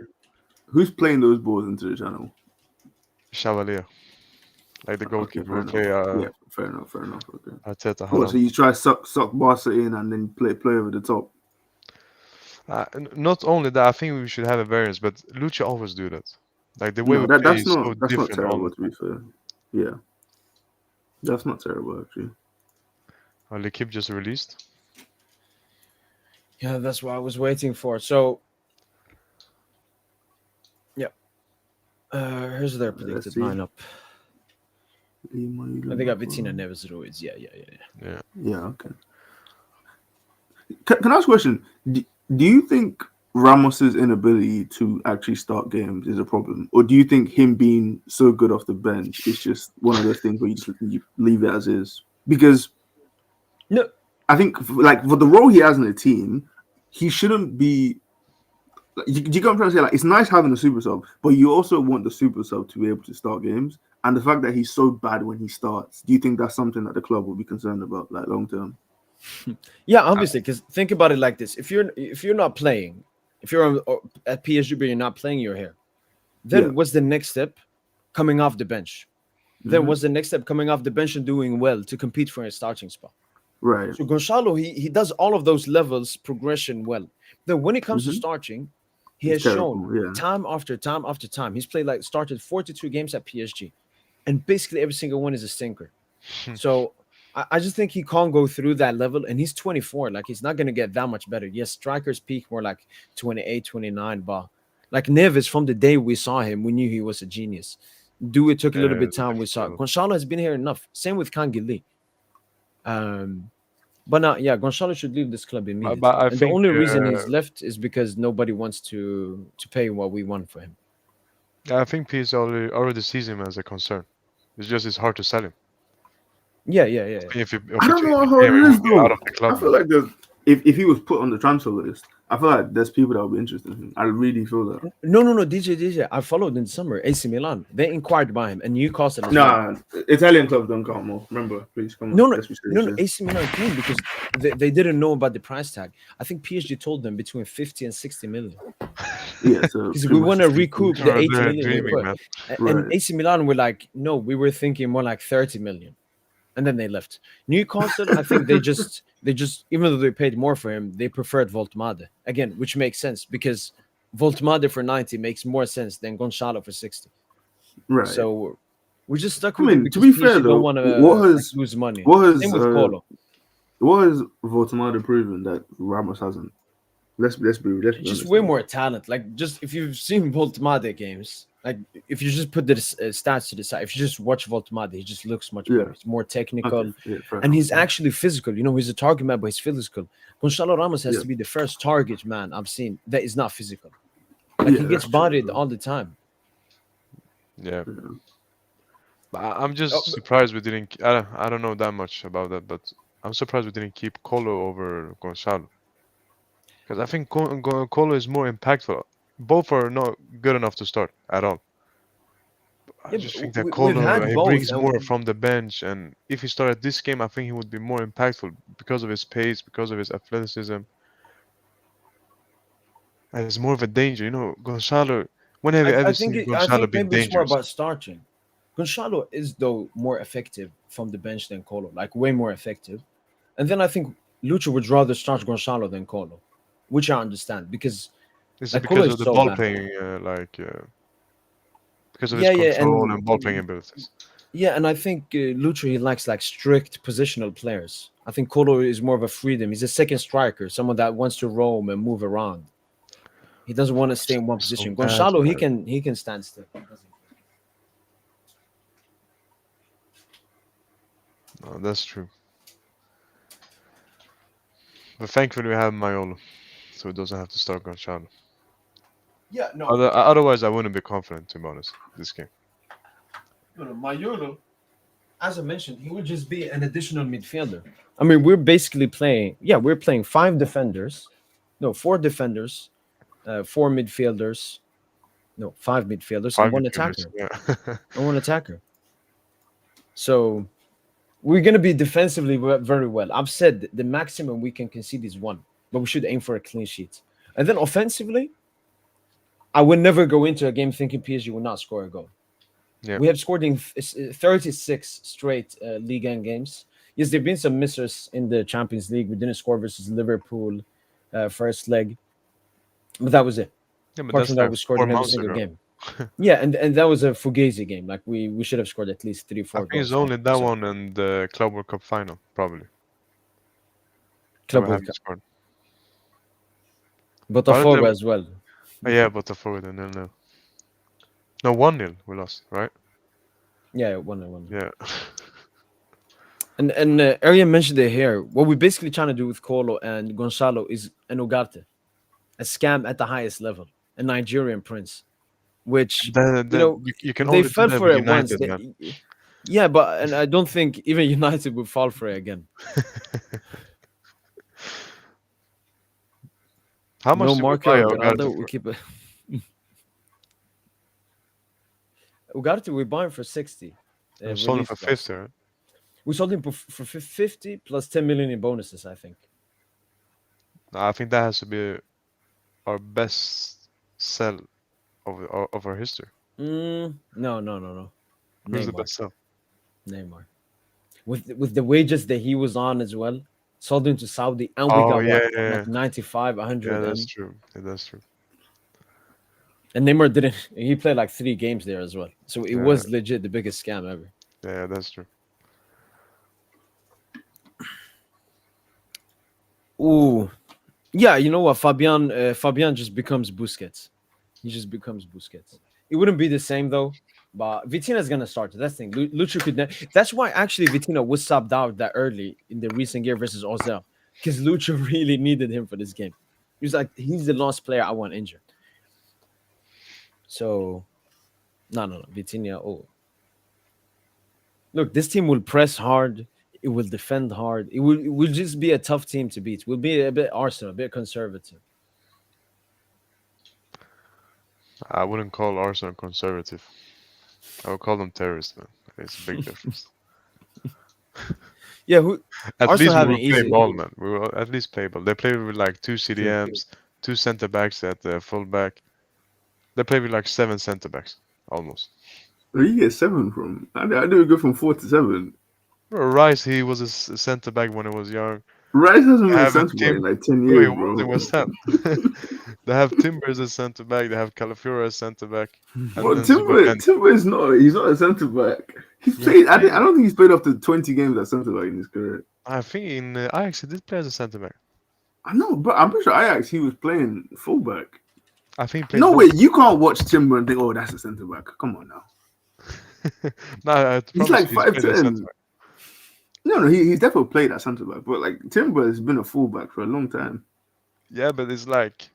Who's playing those balls into the channel? Chevalier, like the Okay, goalkeeper fair will enough. play Yeah, fair enough. Okay. Arteta What? So Haaland. you try to suck Barca in and then play over the top? Not only that, I think we should have a variance, but Lucha always do that. Like the way No, we play that's is so not different all terrible, the to be fair. Yeah, that's not terrible actually. time. L'Equipe just released. Yeah, that's what I was waiting for. So, yeah. Here's their predicted see. lineup. They got Vitina, Neves, Ruiz. Yeah. Yeah. Okay. Can I ask a question? Do you think Ramos's inability to actually start games is a problem, or do you think him being so good off the bench is just one of those things where you leave it as is? Because No, I think like for the role he has in the team, he shouldn't be. You get what I'm trying to say? Like, it's nice having a super sub, but you also want the super sub to be able to start games. And the fact that he's so bad when he starts, do you think that's something that the club will be concerned about, like long term? Yeah, obviously, because think about it like this: if you're not playing, if you're at PSG but you're not playing, you're here. Then Yeah. what's the next step? Coming off the bench. Then Mhm. what's the next step? Coming off the bench and doing well to compete for a starting spot. Right. So Gonzalo, he does all of those levels progression well. Then when it comes to Mhm. starting, he It's has shown terrible. Yeah. time after time after time. He's played like started 42 games at PSG, and basically every single one is a stinker. So I just think he can't go through that level, and he's 24. Like he's not gonna get that much better. Yes, strikers peak more like 28, 29, but like Neves, from the day we saw him, we knew he was a genius. Do it took a little Yeah, bit the time. We next saw level. Gonzalo has been here enough. Same with Kangili. Um, but now, yeah, Gonzalo should leave this club But immediately. I And the think only reason he's left is because nobody wants to pay what we want for him. PSG already sees him as a concern. It's just it's hard to sell him. Yeah, yeah, yeah, yeah. If I don't know opportunity how came, he it is would be out though. of the club I feel now. like there's if he was put on the transfer list, I feel like there's people that would be interested in him. I really feel that. No, no, no, DJ. I followed in summer AC Milan. They inquired by him and Newcastle as well. Nah, Italian clubs don't count more. Remember, please come on. No, no, Let's be no, serious no. here. AC Milan came because they didn't know about the price tag. I think PSG told them between 50 and 60 million Yeah, so because we pretty much want the to same thing. recoup the 80 They're million they dreaming, put. man. And Right. AC Milan were like, no, we were thinking more like 30 million. And then they left. Newcastle, I think they just even though they paid more for him, they preferred Voltmade again, which makes sense because Voltmade for 90 makes more sense than Gonzalo for 60. Right. So we're just stuck I with it mean, to because be PSG fair don't though, want what to has lose money. what Same has with Colo. what has Votamada proven that Ramos hasn't? Let's be Just honest way here. more talent. Like just if you've seen Voltmade games, like if you just put the stats to the side, if you just watch Voltmade, he just looks much Yeah. better. He's more Okay. technical, Yeah. Fair and enough. he's actually physical. You know, he's a target man, but he's physical. Gonzalo Ramos has Yeah. to be the first target man I've seen that is not physical. Like he Yeah, gets that's true as bodied well. all the time. Yeah. Yeah. But I'm Oh, just surprised we didn't. I don't know that much about that, but I'm surprised we didn't keep Colo over Gonzalo. Because I think Colo is more impactful. Both are not good enough to start at all. I yeah, just think that we've Colo had he both, brings and more from the bench, and if he started this game, I think he would be more impactful because of his pace, because of his athleticism, and it's more of a danger. You know, Gonzalo. When have you I ever think seen I Gonzalo think been maybe it's more dangerous? about starting. Gonzalo is though more effective from the bench than Colo, like way more effective. And then I think Lucho would rather start Gonzalo than Colo, which I understand because Is it like Colo because is of the so ball bad. playing, because of his Yeah, yeah, control and ball playing abilities? and I think Lucho he likes like strict positional players. I think Colo is more of a freedom. He's a second striker, someone that wants to roam and move around. He doesn't want to stay in one So position. bad, Gonzalo man. he can stand still. No, that's true. But thankfully we have Maiolo, so he doesn't have to start Gonzalo. Yeah, no, Otherwise, I wouldn't be confident, to be honest, this game. no, Mayolo, as I mentioned, he would just be an additional midfielder. I mean, we're basically playing. Yeah, we're playing five defenders, no, four defenders, four midfielders, no, five midfielders, and Five one midfielders, attacker, yeah. and one attacker. So we're gonna be defensively very well. I've said the maximum we can concede is one, but we should aim for a clean sheet. And then offensively, I would never go into a game thinking PSG will not score a goal. Yeah. We have scored in 36 straight league end games. Yes, there have been some missers in the Champions League. We didn't score versus Liverpool first leg, but that was it. Yeah, but Apart that's from that, like we scored four in every months single ago. game. Yeah, and that was a Fugazi game. Like we should have scored at least three, I four think it's goals. only that So one and the Club World Cup final, probably, that Club we World haven't Cup, scored. But other Botafogo than, as well. yeah, Botafogo, then no. No, 1-0 we lost, right? Yeah, 1-1. Yeah. And Arian mentioned it here. What we're basically trying to do with Colo and Gonzalo is an Ugarte, a scam at the highest level, a Nigerian prince, which You can they only do fell that for with it once. United, man. Yeah, but and I don't think even United would fall for it again. How No much did we Marco buy Ugarte Ronaldo. We for? keep it. Ugarte, we buy him for 60. We sold him Release for clause. 50, right? We sold him for 50 plus 10 million in bonuses, I think. I think that has to be our best sell of our history. No, no, no, no. Who's the Neymar. best sell? Neymar. With the wages that he was on as well. Sold him to Saudi, and we Oh got yeah, what? yeah, Like yeah. 95, Yeah, 100 that's M. true. Yeah, that's true. And Neymar didn't. He played like 3 games there as well. So it Yeah, was legit the biggest scam ever. yeah, that's true. Ooh. Yeah, you know what? Fabian just becomes Busquets. He just becomes Busquets. It wouldn't be the same though. But Vitinha's gonna start. That's the thing. Lucho could. That's why actually Vitinha was subbed out that early in the recent year versus Ozil, because Lucho really needed him for this game. He was like, he's the last player I want injured. So, no. Vitinha. Oh, look, this team will press hard. It will defend hard. It will just be a tough team to beat. We'll be a bit Arsenal, a bit conservative. I wouldn't call Arsenal conservative. I would call them terrorists, man. It's a big difference. Yeah, who At Arsenal least we have an will play easy. ball, man. We will at least play ball. They play with like two CDMs, two center backs at the full back. They play with like 7 center backs, almost. Where you get 7 from? I do go from 4 to 7. Bro, Rice, he was a center back when he was young. Rice hasn't They been a have a centre back Tim. in like 10 Bro, he years, was in bro. West Ham. They have Timber as a center back. They have Calafiora as center back, and But then Timber, Zubimendi. Timber is not. He's not a centre back. He's Yeah, played. I don't think he's played up to 20 games at centre back in his career. I think in Ajax he did play as a center back. I know, but I'm pretty sure Ajax he was playing fullback. I think he played No both. way, you can't watch Timber and think, "Oh, that's a centre back." Come on now. No, I He's promise like you, he's played as center 5'10". back. No, he's definitely played at centre back. But like Timber has been a fullback for a long time. Yeah, but it's like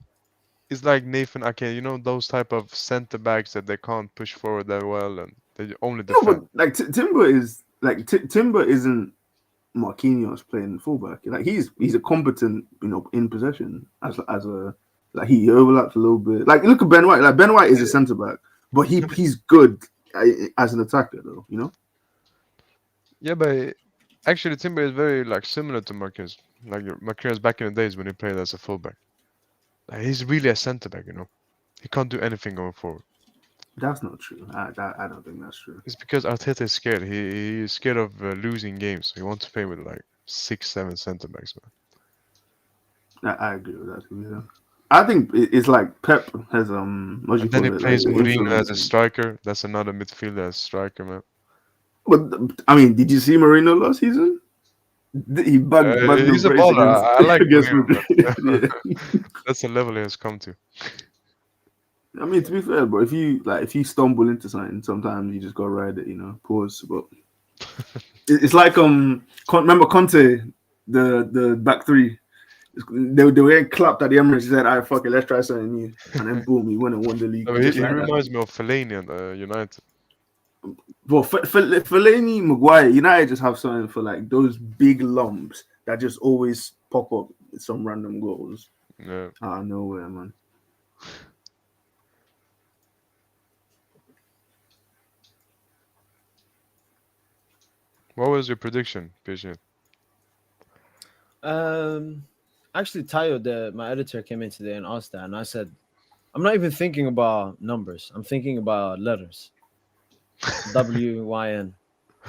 Nathan Ake, you know those type of center backs that they can't push forward that well and they only No, but defend. like Timber is like Timber isn't Marquinhos playing fullback. Like he's a competent, in possession as a like he overlaps a little bit. Like look at Ben White. Like Ben White is a centre back, but he's good as an attacker though. Yeah, but actually Timber is very like similar to Marquez. Like Marquez back in the days when he played as a fullback. Like, he's really a center back. He can't do anything going forward. That's not true. I don't think that's true. It's because Arteta is scared. He's scared of losing games. He wants to play with like 6, 7 center backs, man. I agree with that. To be fair. I think it's like Pep has what do you And then call he it? plays Like, Mourinho as a influence. striker. That's another midfielder as striker, man. But I mean, did you see Marino last season? He bugged the He's a brace baller. against I like against Mourinho, Madrid. but that's the level he has come to. I mean, to be fair, bro, if you stumble into something, sometimes you just gotta ride it. Pause. But it's like remember Conte, the back three. They were getting clapped at the Emirates. He said, "All right, fuck it, let's try something new," and then boom, he went and won the league. No, he Just like that. reminds me of Fellaini and United. Well, Fellaini, Maguire, United just have something for like those big lumps that just always pop up with some random goals Yeah. out of nowhere, man. What was your prediction, PSG? Actually, Tayo, my editor, came in today and asked that, and I said, I'm not even thinking about numbers. I'm thinking about letters. WYN.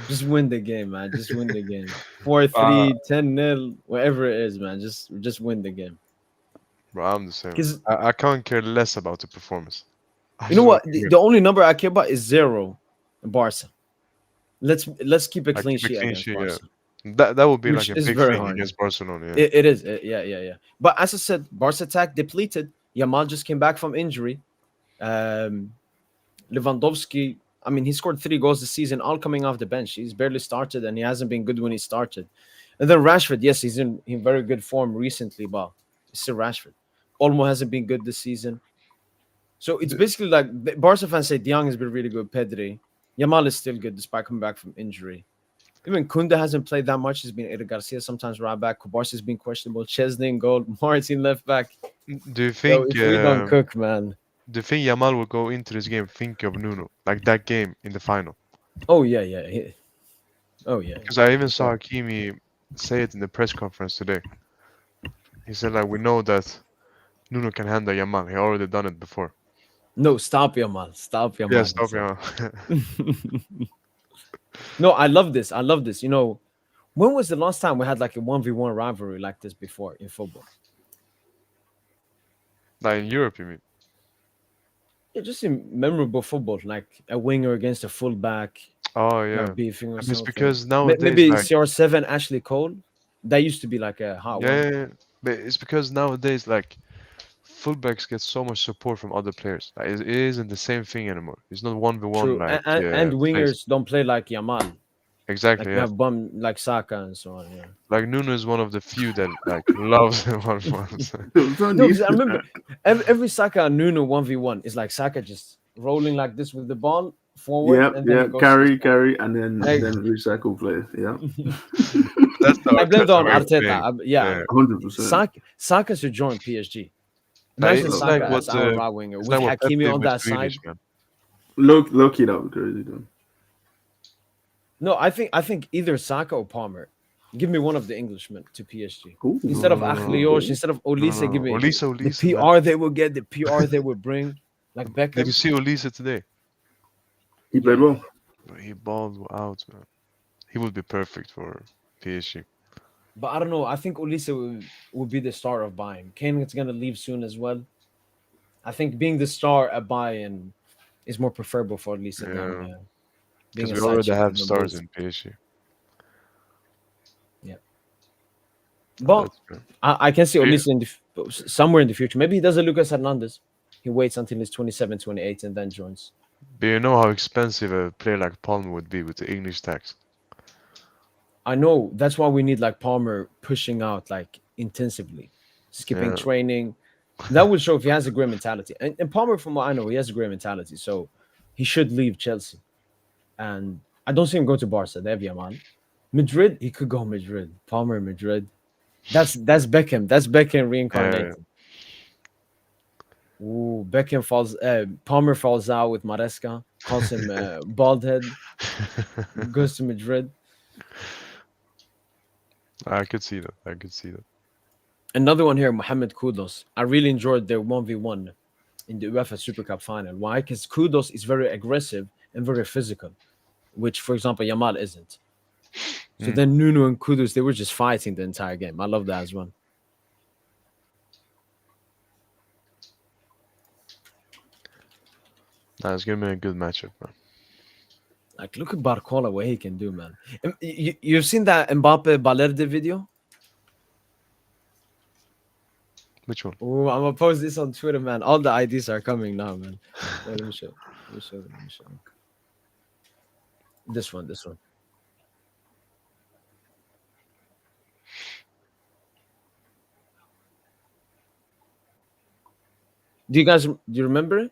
Just win the game, man. Just win the game. 4-3, 10-0, whatever it is, man. Just win the game. Bro, I'm the same. 'Cause I can't care less about the performance. you know what? The only number I care about is 0 in Barca. Let's keep a clean sheet against Barca. That would be Which like a is big very thing hard. against Barcelona. Yeah. It is. Yeah. But as I said, Barca attack depleted. Yamal just came back from injury. Lewandowski, I mean, he scored 3 goals this season, all coming off the bench. He's barely started, and he hasn't been good when he started. And then Rashford, yes, he's in very good form recently, but it's still Rashford. Olmo hasn't been good this season. So it's basically like Barca fans say De Jong has been really good, Pedri. Yamal is still good despite coming back from injury. Even Kunda hasn't played that much. He's been Eder Garcia sometimes right back. Kubarsi has been questionable. Chesney in goal. Martin left back. Do you Yo, think if we don't cook, man. do you think Yamal will go into this game thinking of Nuno like that game in the final? Oh yeah. Oh yeah. Because I even saw Sure. Hakimi say it in the press conference today. He said like we know that Nuno can handle Yamal. He already done it before. No, stop Yamal. Stop Yeah, Yamal. stop Yamal. No, I love this. I love this. You know, when was the last time we had like a 1v1 rivalry like this before in football? Like in Europe, you mean? Yeah, just in memorable football, like a winger against a fullback, Oh yeah. like beefing or And it's something. because nowadays Maybe like CR7 Ashley Cole. That used to be like a hot yeah, one. yeah, yeah. But it's because nowadays like fullbacks get so much support from other players. Like it isn't the same thing anymore. It's not 1v1 True. like And place. wingers don't play like Yamal. Like Exactly, we yeah. have bum like Saka and so on. Yeah. Like Nuno is one of the few that like loves the 1v1s. No, because I remember every Saka and Nuno 1v1 is like Saka just rolling like this with the ball forward Yeah, and then yeah. he goes Carry, and then like, recycle play. Yeah, That's the I blamed Arteta on way of Arteta. playing. Yeah. 100%. Saka should join PSG. Like, Imagine it's Oh, like Saka what as our right winger it's with like what Pep Hakimi did on with that side. Grealish, man. low key, that would be crazy though. No, I think either Saka or Palmer. Give me one of the Englishmen to PSG. Ooh, Instead of No, no, no, Akhliosh, instead of no, Olise, no, give no. me the Olise, man. PR they will get, the PR they will bring. Like Did you Beckham. see Olise today? he played Yeah. well. Bro, he balled out, man. He would be perfect for PSG. But I don't know. I think Olise will be the star of Bayern. Kane is going to leave soon as well. I think being the star at Bayern is more preferable for Olise than Yeah, being because a we side already chick have in the stars Bulls. in PSG. Yeah. Oh, But that's good. I can see Do you, Olise in somewhere in the future. Maybe he does a Lucas Hernandez. He waits until he's 27, 28 and then joins. do you know how expensive a player like Palmer would be with the English tax? I know that's why we need like Palmer pushing out like intensively, skipping Yeah. training. That would show if he has a great mentality. And Palmer, from what I know, he has a great mentality. So he should leave Chelsea. And I don't see him go to Barca. They have Yamal. Madrid, he could go Madrid. Palmer, Madrid. That's Beckham. That's Beckham Yeah. reincarnated. Ooh, Beckham falls. Palmer falls out with Maresca. Calls him bald head. Goes to Madrid. I could see that. I could see that. Another one here, Mohamed Kudus. I really enjoyed their 1v1 in the UEFA Super Cup final. Why? Because Kudus is very aggressive and very physical, which, for example, Yamal isn't. So Mm. then Nuno and Kudus, they were just fighting the entire game. I love that as well. Nah, it's gonna be a good matchup, man. Like, look at Barcola, what he can do, man. You've seen that Mbappe Balerde video? Which one? Oh, I'm gonna post this on Twitter, man. All the IDs are coming now, man. Wait, let me show. Let me show. Let me show. This one. This one. Do you remember it?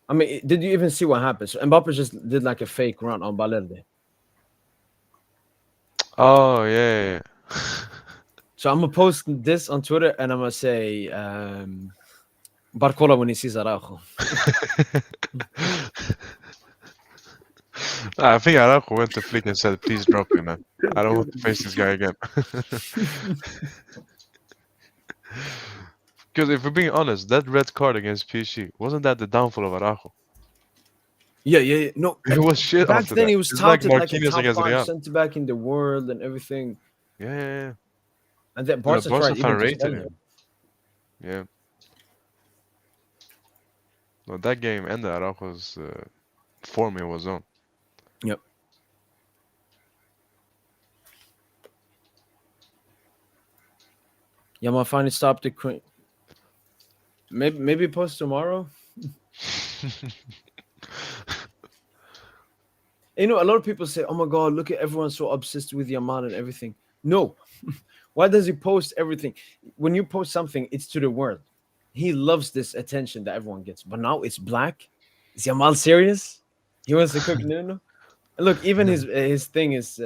I mean, did you even see what happened? So Mbappe just did like a fake run on Balerde. Oh yeah. So I'm gonna post this on Twitter and I'm gonna say Barcola when he sees Araujo. I think Araujo went to Flick and said, "Please drop me, man. I don't want to face this guy again." Because if we're being honest, that red card against PSG wasn't that the downfall of Araujo? Yeah. No, It was shit back after then that. he was It's like touted like a Marquinhos top against 5 Real. centre back in the world and everything. Yeah. And then The Barca Barca tried fan even to rated sell him. him. Yeah. No, that game ended Araujo's form he was on. Yep. Yamal finally stopped the queen. Maybe post tomorrow. You know, a lot of people say, "Oh my God, look at everyone so obsessed with Yamal and everything." No, why does he post everything? When you post something, it's to the world. He loves this attention that everyone gets. But now it's black. Is Yamal serious? He wants to cook Nuno. And look, even his thing is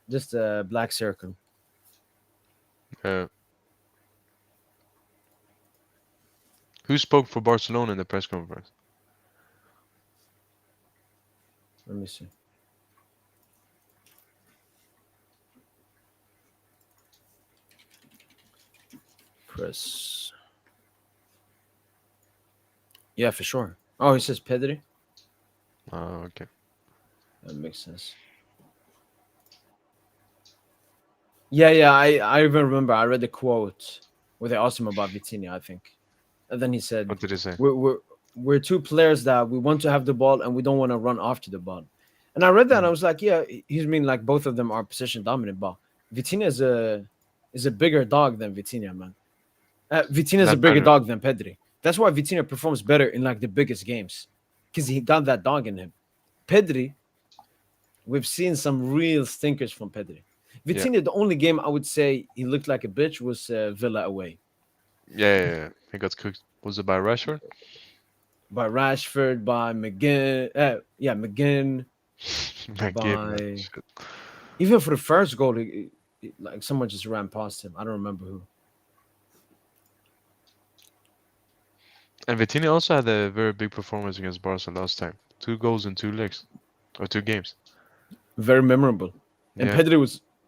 just a black circle. Uh, who spoke for Barcelona in the press conference? Let me see. Press. Yeah, for sure. Oh, he says Pedri. Oh, okay. That makes sense. Yeah. I even remember. I read the quote where they asked him about Vitinha, I think, and then he said, What did he say? "We're two players that we want to have the ball and we don't want to run after the ball." And I read that and I was like, "Yeah, he's mean like both of them are position dominant, but Vitinha is a bigger dog than Vitinha, man. Vitinha is a Not bigger better. dog than Pedri. That's why Vitinha performs better in like the biggest games because he got that dog in him. Pedri, we've seen some real stinkers from Pedri. Yeah. Vitinha, the only game I would say he looked like a bitch was Villa away Yeah. He got cooked. Was it by Rashford? by Rashford, by McGinn. McGinn. McGinn, man. By Shit. even for the first goal, like someone just ran past him. I don't remember who. And Vitinha also had a very big performance against Barca last time. 2 goals in 2 legs. Or 2 games. Very memorable. And Yeah.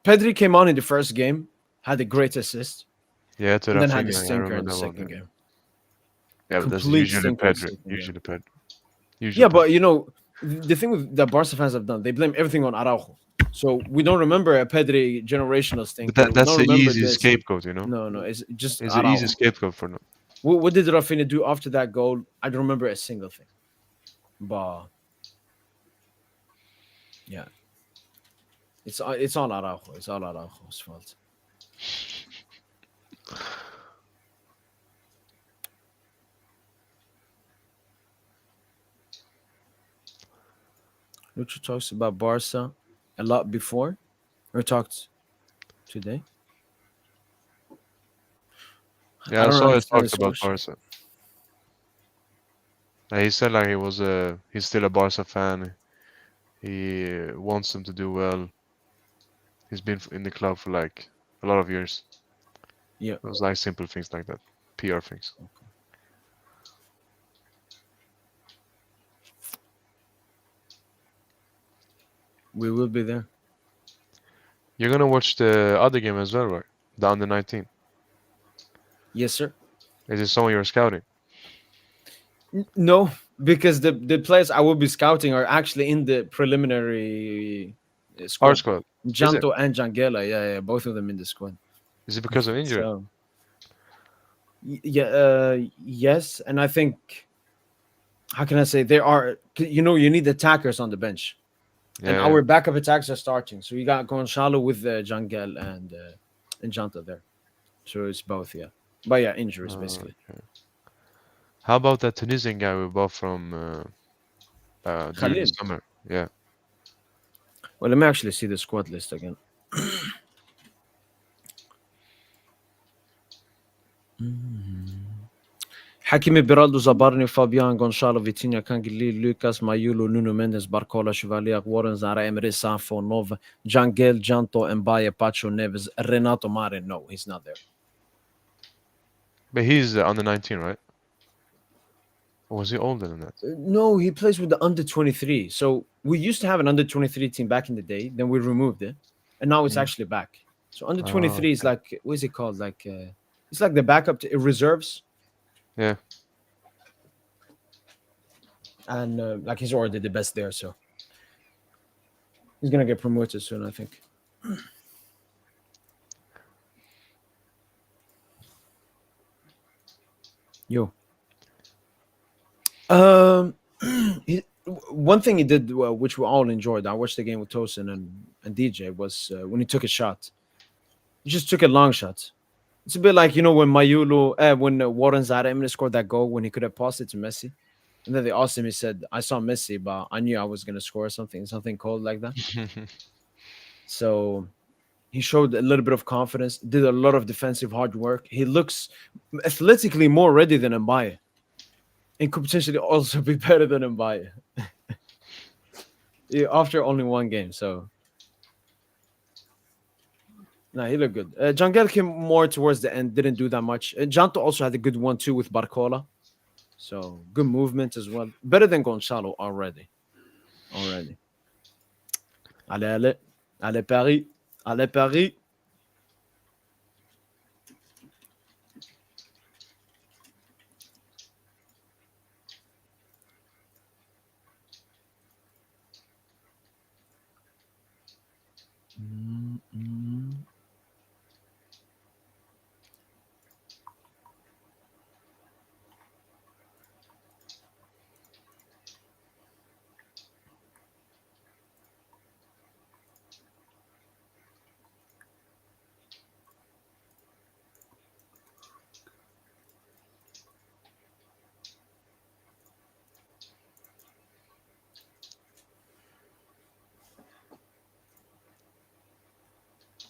Pedri came on in the first game, had a great assist, Yeah, to and then had Rafinha. the I stinker in remember the that one. second Yeah, game. yeah, but that's Complete usually stinker in the Pedri. second game. Usually Pedri. Usually Yeah, Pedri. but you know, the thing with the Barca fans have done, they blame everything on Araujo. So we don't remember a Pedri generational But stinker. We that's don't the remember easy this. scapegoat, you know? No, it's just It's an easy Araujo. scapegoat for them. What did Rafinha do after that goal? I don't remember a single thing. But yeah, it's all Araujo. It's all Araujo's fault. Lucho talks about Barca a lot before, or talked today. Yeah, I I don't saw it understand talked this about question. Barca. He said like he's still a Barca fan. He wants them to do well. He's been in the club for like a lot of years. Yeah, It was like simple things like that, PR things. we will be there. You're gonna watch the other game as well, right? The under 19. Yes, sir. Is it someone you're scouting? No, because the players I will be scouting are actually in the preliminary Our squad. squad. Is it? Janto and Jangela, yeah, both of them in the squad. Is it because of injury? So yes, and I think how can I say there are you need attackers on the bench, and Yeah. our backup attacks are starting. So you got Gonzalo with Jangel and Janto there. So it's both, yeah. But yeah, injuries basically. Okay. How about that Tunisian guy we bought from during the Khalil. summer? Yeah. Well, let me actually see the squad list again. Hakimi, Beraldo, Zabarni, Fabian, Gonçalo, Vitinha, Kangili, Lucas, Mayulo, Nuno Mendes, Barcola, Chevalier, Warren, Zara, Emre, Safo, Nova, Jangel, Janto, Mbaye, Pacho, Neves, Renato Mare. No, he's not there. But he's under 19, right? Or was he older than that? No, he plays with the under 23. So we used to have an under 23 team back in the day. Then we removed it, and now it's actually back. So under 23 is like what is it called? Like it's like the backup to reserves. Yeah. And like he's already the best there, so he's gonna get promoted soon, I think. Yo, um, one thing he did, which we all enjoyed. I watched the game with Tosin and DJ was when he took a shot. He just took a long shot. It's a bit like when Warren Zaire scored that goal when he could have passed it to Messi. And then they asked him, he said, I saw Messi, but I knew I was going to score something cold like that. So he showed a little bit of confidence, did a lot of defensive hard work. He looks athletically more ready than Mbaye and could potentially also be better than Mbaye. Yeah, after only one game. So no, he looked good. Jangel came more towards the end, didn't do that much. Janto also had a good one too with Barcola. So good movement as well. Better than Gonzalo already. Already. Allez, allez. Allez, Paris. Allez, Paris.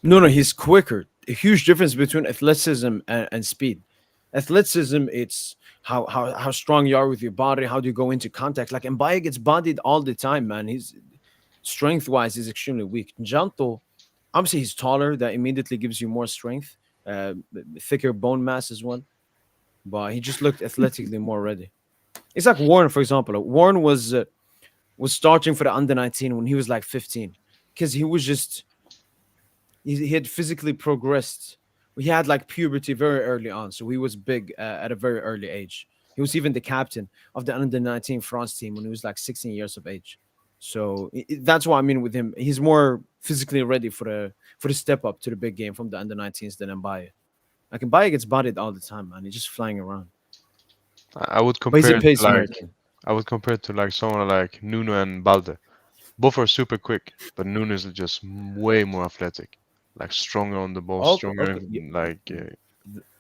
No, no, he's quicker. A huge difference between athleticism and speed. Athleticism, it's how strong you are with your body, how do you go into contact. Like Mbaye gets bodied all the time, man. He's strength wise, he's extremely weak. Janto, obviously, he's taller. That immediately gives you more strength, thicker bone mass as well. But he just looked athletically more ready. It's like Warren, for example. Warren was starting for the under 19 when he was like 15, because he was just he had physically progressed. He had like puberty very early on, so he was big at a very early age. He was even the captain of the under 19 France team when he was like 16 years of age. So that's what I mean with him. He's more physically ready for the step up to the big game from the under 19s than Mbaye. Like Mbaye gets bodied all the time, man. He's just flying around. I would But he's a compare it to pace like American. I would compare it to like someone like Nuno and Balde. Both are super quick, but Nuno is just way more athletic, like stronger on the ball, Oh, stronger okay. Yeah, like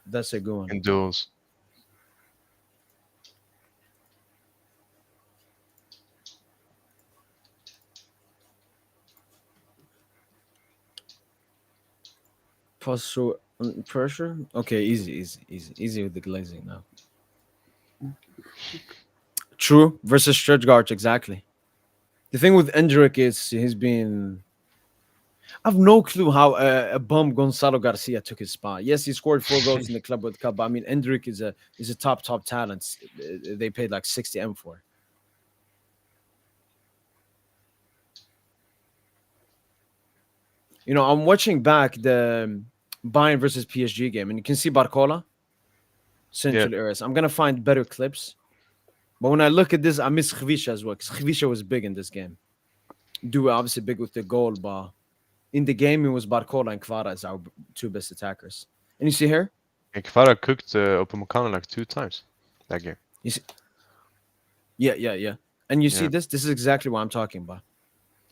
that's a good one. in duels. Pass through pressure. Okay, easy, easy, easy, easy with the glazing now. True versus Stuttgart, exactly. The thing with Endrick is he's been. I've no clue how a bum Gonzalo Garcia took his spot. Yes, he scored 4 goals in the Club World Cup. But I mean, Endrick is a top talent. They paid like 60 M for. You know, I'm watching back the Bayern versus PSG game, and you can see Barcola Yeah, central areas. I'm gonna find better clips, but when I look at this, I miss Khvisha as well because Khvisha was big in this game. Do obviously big with the goal, but in the game it was Barcola and Kvara as our two best attackers. And you see here, and Kvara cooked Upamecano like 2 times that game. you see, yeah, yeah, yeah. And you see Yeah, this. This is exactly what I'm talking about.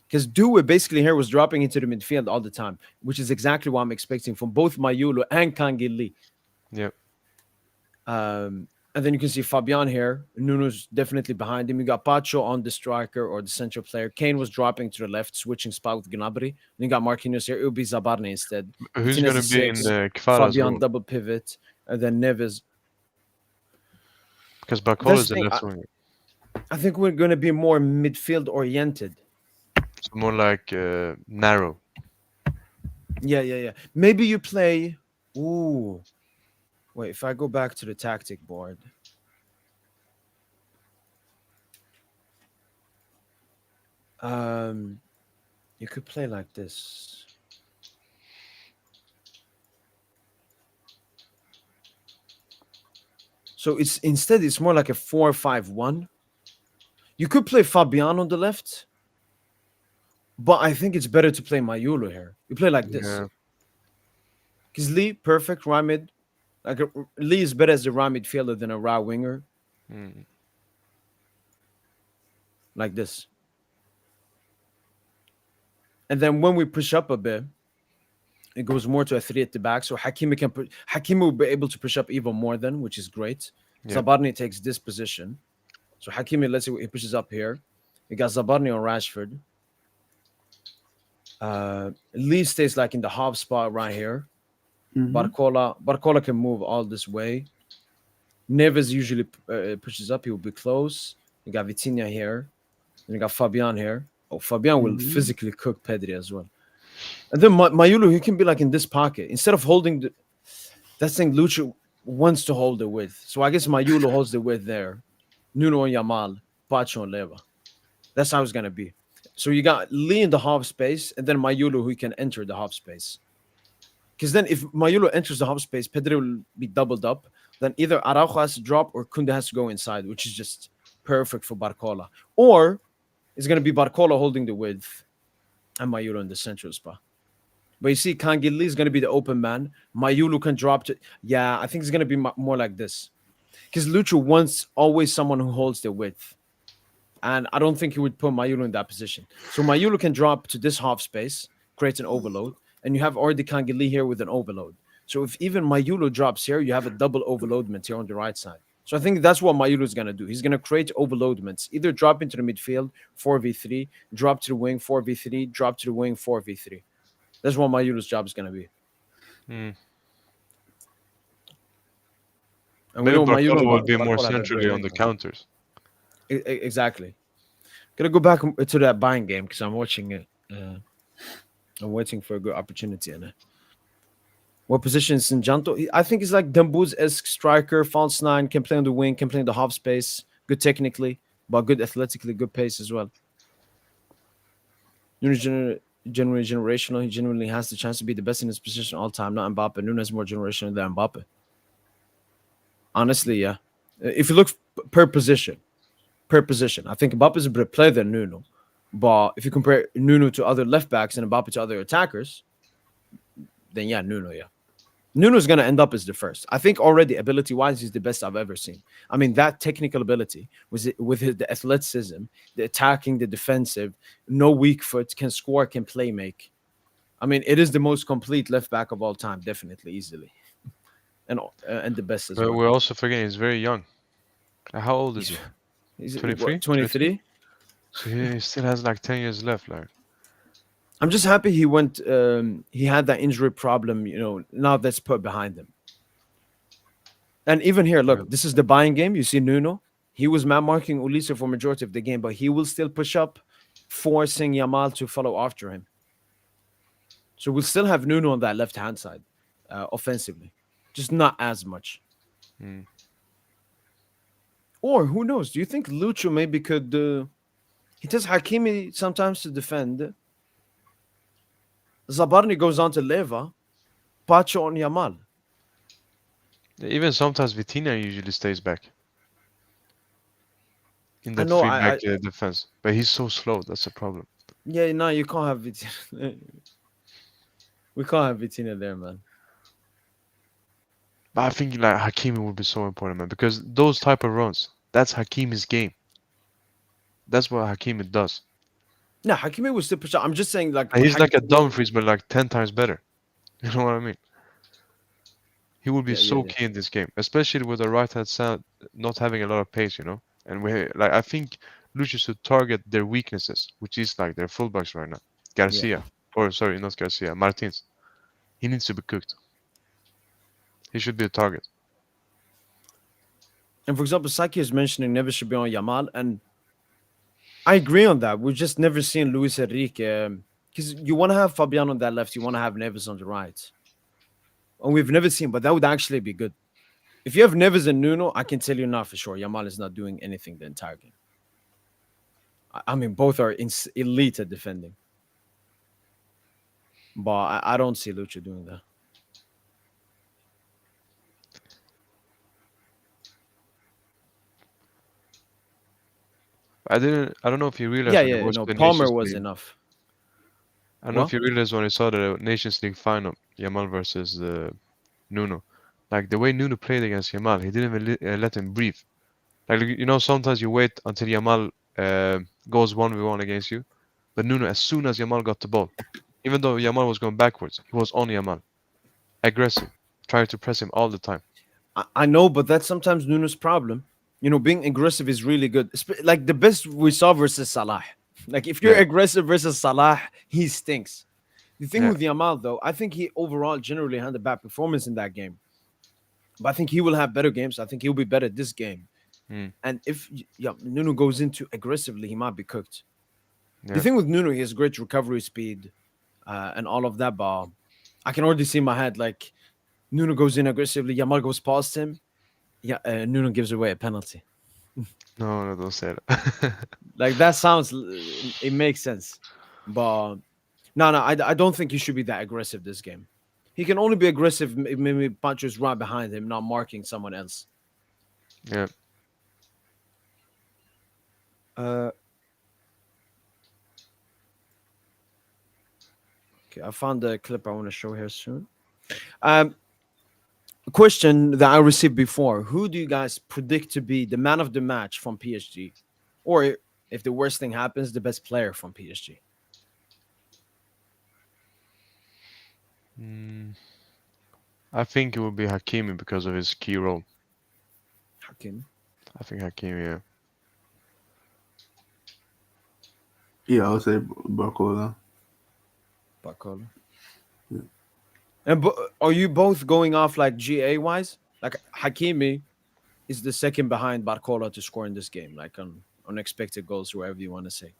Because Due basically here was dropping into the midfield all the time, which is exactly what I'm expecting from both Mayulu and Kangin Lee. yeah. And then you can see Fabian here. Nuno's definitely behind him. You got Pacho on the striker or the central player. Kane was dropping to the left, switching spot with Gnabry. And you got Marquinhos here. It would be Zabarne instead. Who's Vitinha's gonna a be in six. Kvara's Fabian role? double pivot. And then Neves. Because Barcola That's is the the thing. left winger, I think we're going to be more midfield oriented. so more like narrow. Yeah, yeah, yeah. Maybe you play. Ooh. Wait, if I go back to the tactic board. Um, you could play like this. So it's more like a 4-5-1. You could play Fabian on the left, but I think it's better to play Mayulo here. You play like this. Yeah, Because Lee, perfect, right mid. Lee is better as a right midfielder than a right winger, mm. like this. And then when we push up a bit, it goes more to a three at the back. So Hakimi will be able to push up even more then, which is great. Yeah. Zabarni takes this position. So Hakimi, let's see, he pushes up here. You got Zabarni on Rashford. Lee stays like in the half spot right here. Barcola can move all this way. Neves usually pushes up. He will be close. You got Vitinha here. And you got Fabian here. Oh, Fabian will Mhm. physically cook Pedri as well. And then Mayulu, he can be like in this pocket instead of holding the. That's thing Lucho wants to hold the width. So I guess Mayulu holds the width there. Nuno and Yamal, Pacho and Leva. That's how it's gonna be. So you got Lee in the half space, and then Mayulu who can enter the half space. Because then if Mayulu enters the half space, Pedri will be doubled up. Then either Araujo has to drop or Kunde has to go inside, which is just perfect for Barcola. Or it's gonna be Barcola holding the width and Mayulu in the central spot. But you see, Kangili is going to be the open man. Mayulu can drop to. Yeah, I think it's going to be more like this. Because Lucho wants always someone who holds the width. And I don't think he would put Mayulu in that position. So Mayulu can drop to this half space, create an overload. And you have already Kangili here with an overload. So if even Mayulu drops here, you have a double overloadment here on the right side. So I think that's what Mayulu is going to do. He's going to create overloadments. Either drop into the midfield, 4v3, drop to the wing, 4v3, drop to the wing, 4v3. That's what Mayulu's job is going to be. Mm. And we Maybe know Mayulu Barcola and will be more Barcola have a centrally great on link. the counters. Exactly. Gonna go back to that Bayern game because I'm watching it. I'm waiting for a good opportunity in it. What position is Sinjanto? I think he's like Dembuz-esque striker, false nine, can play on the wing, can play in the half space, good technically, but good athletically, good pace as well. Nuno generally generational. He genuinely has the chance to be the best in his position all time, not Mbappe. Nuno is more generational than Mbappe. Honestly, yeah. If you look per position, I think Mbappe is a better player than Nuno. But if you compare Nuno to other left backs and Mbappe to other attackers, then yeah, Nuno, yeah. Nuno's going to end up as the first. I think already ability-wise, he's the best I've ever seen. I mean, that technical ability with the athleticism, the attacking, the defensive, no weak foot, can score, can play make. I mean, it is the most complete left back of all time, definitely, easily, and the best as But well. we're also forgetting he's very young. How old is he? He's what, 23? 22? 23? So he still has like 10 years left. Like, I'm just happy he went. He had that injury problem. Now that's put behind him. And even here, yeah. look, this is the buying game. You see Nuno. He was man marking Ulisa for majority of the game, but he will still push up, forcing Yamal to follow after him. So we'll still have Nuno on that left hand side, offensively, just not as much. Mm. Or who knows? Do you think Lucho maybe could? He tells Hakimi sometimes to defend. Zabarni goes on to Leva, Pacho on Yamal. Even sometimes Vitinha usually stays back in I that know. three back defense, but he's so slow. That's the problem. Yeah, no, you can't have Vitinha. We can't have Vitinha there, man. But I think like Hakimi would be so important, man, because those type of runs, that's Hakimi's game. That's what Hakimi does. No, Hakimi was still push up. I'm just saying, like, And he's like a Dumfries, but like 10 times better. You know what I mean? He would be so yeah. key in this game, especially with the right hand side not having a lot of pace, you know. And we like I think Lucius should target their weaknesses, which is like their fullbacks right now. Garcia, or sorry, not Garcia, Martins. He needs to be cooked. He should be a target. And for example, Saki is mentioning never should be on Yamal, and I agree on that. We've just never seen Luis Enrique because you want to have Fabian on that left, you want to have Neves on the right, and we've never seen. But that would actually be good. If you have Neves and Nuno, I can tell you now for sure, Yamal is not doing anything the entire game. I mean, both are elite at defending, but I don't see Lucha doing that. I don't know if you realized when you Yeah. watched No, the Palmer Nations was League. enough. I don't know What? if you realized when you saw the Nations League final, Yamal versus Nuno. Like the way Nuno played against Yamal, he didn't even let him breathe. Like you know, sometimes you wait until Yamal goes 1v1 against you, but Nuno, as soon as Yamal got the ball, even though Yamal was going backwards, he was on Yamal, aggressive, trying to press him all the time. I know, but that's sometimes Nuno's problem. Being aggressive is really good. Like the best we saw versus Salah. Like if you're Yeah, aggressive versus Salah, he stinks. The thing yeah. with Yamal, though, I think he overall generally had a bad performance in that game. But I think he will have better games. I think he'll be better this game. Mm. And if Nuno goes into aggressively, he might be cooked. The Yeah. thing with Nuno, he has great recovery speed and all of that, but I can already see in my head like Nuno goes in aggressively, Yamal goes past him, yeah, Nuno gives away a penalty. No, no, don't say that. Like that sounds, it makes sense, but no, I don't think he should be that aggressive this game. He can only be aggressive if maybe punches right behind him, not marking someone else. Yeah. Uh, okay, I found the clip I want to show here soon. Um, a question that I received before: who do you guys predict to be the man of the match from PSG, or if the worst thing happens, the best player from PSG? Mm, I think it would be Hakimi because of his key role. Hakim, I think Hakimi, yeah. Yeah, I would say Barcola. Bakol. Yeah. And are you both going off like GA wise? Like Hakimi is the second behind Barcola to score in this game, like on unexpected goals, whatever you want to say.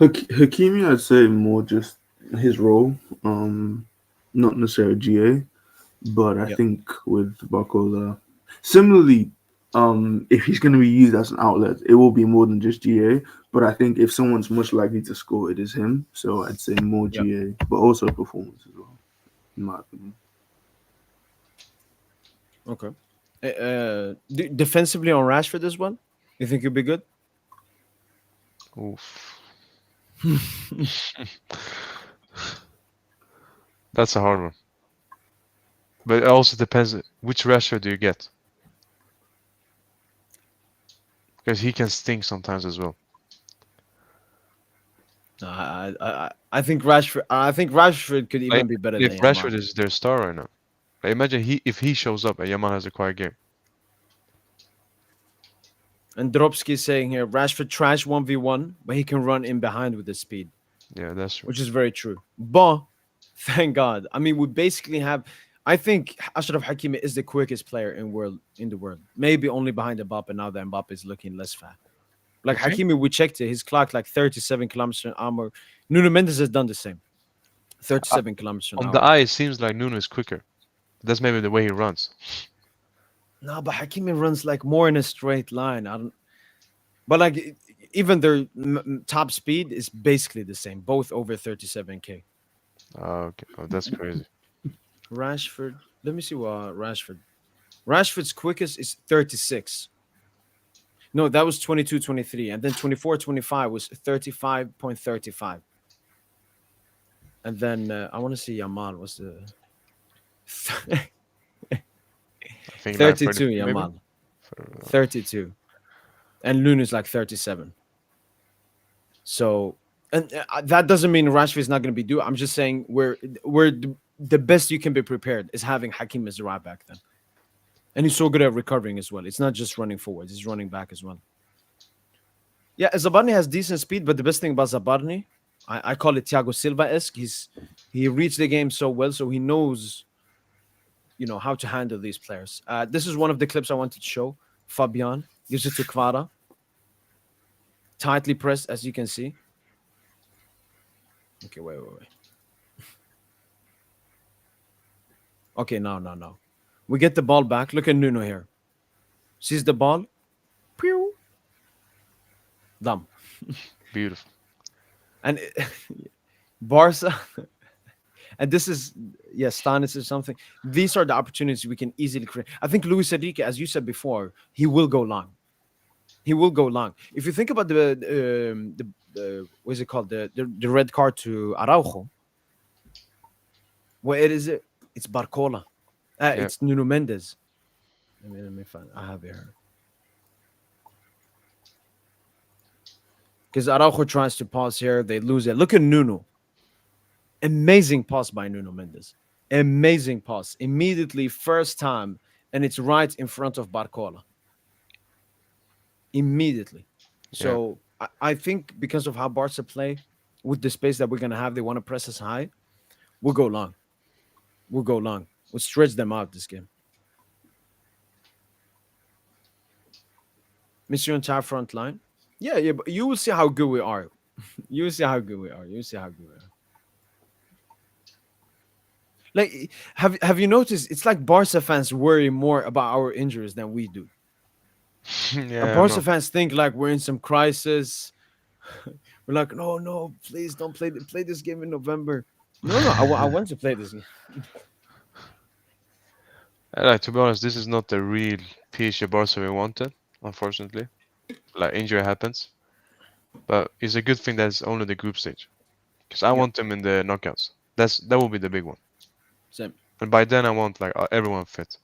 Hakimi, I'd say more just his role, not necessarily GA, but I Yep. think with Barcola, similarly, if he's going to be used as an outlet, it will be more than just GA. But I think if someone's much likely to score, it is him. So I'd say more Yep. GA, but also performance as well, in my opinion. Okay. Defensively on Rashford as well, you think he'll be good? Oof. That's a hard one. But it also depends which Rashford do you get. Because he can stink sometimes as well. No, I think Rashford. I think Rashford could Like, even be better if than Rashford Yamal. is their star right now. Like, imagine if he shows up and Yamal has a quiet game. And Dropsky is saying here, Rashford trash 1v1, but he can run in behind with his speed, Yeah, that's true. which is very true. But thank God. I mean, we basically have. I think Ashraf Hakimi is the quickest player in the world. Maybe only behind Mbappe now that Mbappe is looking less fat. You Like think? Hakimi, we checked it. His clock like 37 kilometers an hour. Nuno Mendes has done the same. Uh, 37 kilometers an on the hour. eye, it seems like Nuno is quicker. That's maybe the way he runs. No, but Hakimi runs like more in a straight line. I don't. But like even their top speed is basically the same, both over 37k. Oh, okay. Oh, that's crazy. Rashford. Let me see what Rashford. Rashford's quickest is 36. No, that was 22, 23, and then 24, 25 was 35.35. And then I want to see Yamal was the I think like 32 33 maybe. Yamal. 32. And Luna's like 37. So, and that doesn't mean Rashford is not going to be due. I'm just saying we're the best you can be prepared is having Hakim as the right back then. And he's so good at recovering as well. It's not just running forwards, he's running back as well. Yeah, Zabarni has decent speed, but the best thing about Zabarni, I call it Thiago Silva-esque. He reads the game so well, so he knows, how to handle these players. This is one of the clips I wanted to show. Fabian gives it to Kvara. Tightly pressed, as you can see. Okay, wait. Okay, no. We get the ball back. Look at Nuno here. Sees the ball. Pew. Dumb. Beautiful. And Barca, and this is, Stanis or something. These are the opportunities we can easily create. I think Luis Enrique, as you said before, he will go long. He will go long. If you think about the what is it called? The red card to Araujo. What is it? It's Barcola. Yeah. It's Nuno Mendes. Let me find. I have it here. Because Araujo tries to pass here, they lose it. Look at Nuno. Amazing pass by Nuno Mendes. Amazing pass. Immediately, first time, and it's right in front of Barcola. Immediately. Yeah. So I think because of how Barca play, with the space that we're gonna have, they want to press us high. We'll go long. We'll stretch them out this game. Monsieur entire front line. Yeah, but you will see how good we are. You see how good we are. You see how good we are. Like, have you noticed? It's like Barca fans worry more about our injuries than we do. Yeah, I Barca know. fans think like we're in some crisis. We're like, no, no, please don't play this game in November. No, no, I want to play this game. Like, to be honest, this is not the real PSG Barca we wanted, unfortunately. Like, injury happens. But it's a good thing that it's only the group stage. Because I Yep, want them in the knockouts. That will be the big one. same. And by then I want like everyone fit.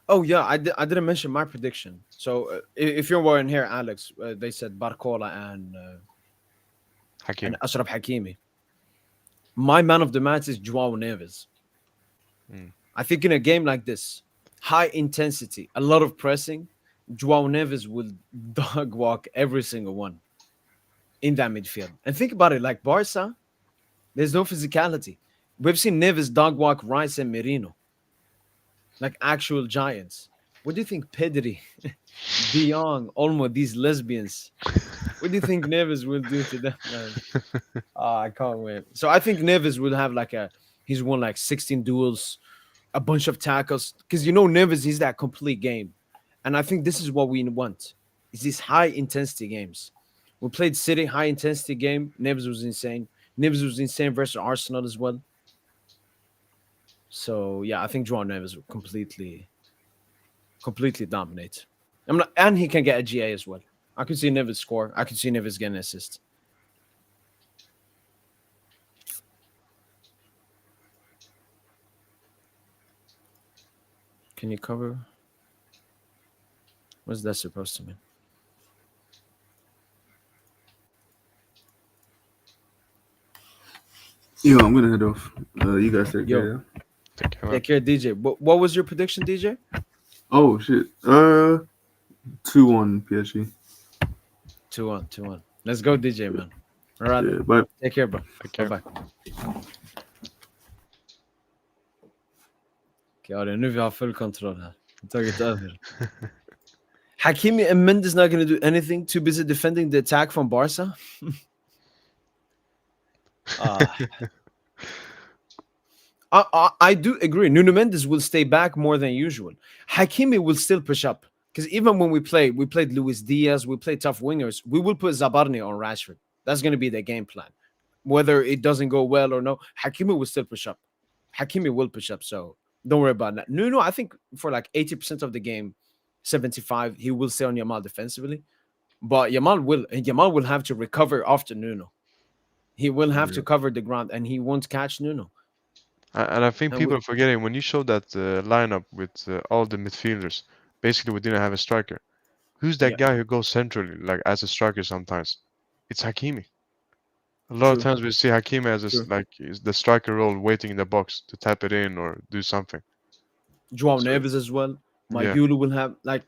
Oh yeah, I didn't mention my prediction. So if you're wearing here, Alex, they said Barcola and Hakim. Ashraf Hakimi. My man of the match is Joao Neves. Mm. I think in a game like this, high intensity, a lot of pressing, Joao Neves will dog walk every single one in that midfield. And think about it, like Barca, there's no physicality. We've seen Neves dog walk Rice and Merino, like actual giants. What do you think Pedri, De Jong, Olmo, these lesbians, what do you think Neves will do to them, man? Oh, I can't wait. So I think Neves will have like he's won like 16 duels, a bunch of tackles. Because Neves, he's that complete game. And I think this is what we want. Is these high intensity games. We played City, high intensity game. Neves was insane. Neves was insane versus Arsenal as well. So yeah, I think Joao Neves will completely dominate. And he can get a GA as well. I could see Neves score. I could see Neves get an assist. Can you cover? What's that supposed to mean? Yo, I'm gonna head off. You guys take Yo, care. Yeah? Take care, man. take care, DJ. What was your prediction, DJ? Oh shit. 2-1 PSG. 2-1, 2-1. Let's go, DJ, man. All right, Yeah, then. but Take care, bro. Take Bye care. bye. Okay, nu vi har full kontroll här. Tagit över. Hakimi and Mendes not going to do anything. Too busy defending the attack from Barca. Ah. I do agree. Nuno Mendes will stay back more than usual. Hakimi will still push up because even when we played Luis Diaz, we played tough wingers. We will put Zabarni on Rashford. That's going to be the game plan. Whether it doesn't go well or no, Hakimi will still push up. Hakimi will push up. So don't worry about that. Nuno, I think for like 80% of the game, 75, he will stay on Yamal defensively. But Yamal will have to recover after Nuno. He will have to cover the ground and he won't catch Nuno. And I think And people are forgetting when you showed that lineup with all the midfielders. Basically, we didn't have a striker. Who's that yeah, guy who goes centrally, like as a striker sometimes? It's Hakimi. A lot of true, times we see Hakimi as true. like is the striker role, waiting in the box to tap it in or do something. Joao So Neves as well. yeah, Mayulu will have like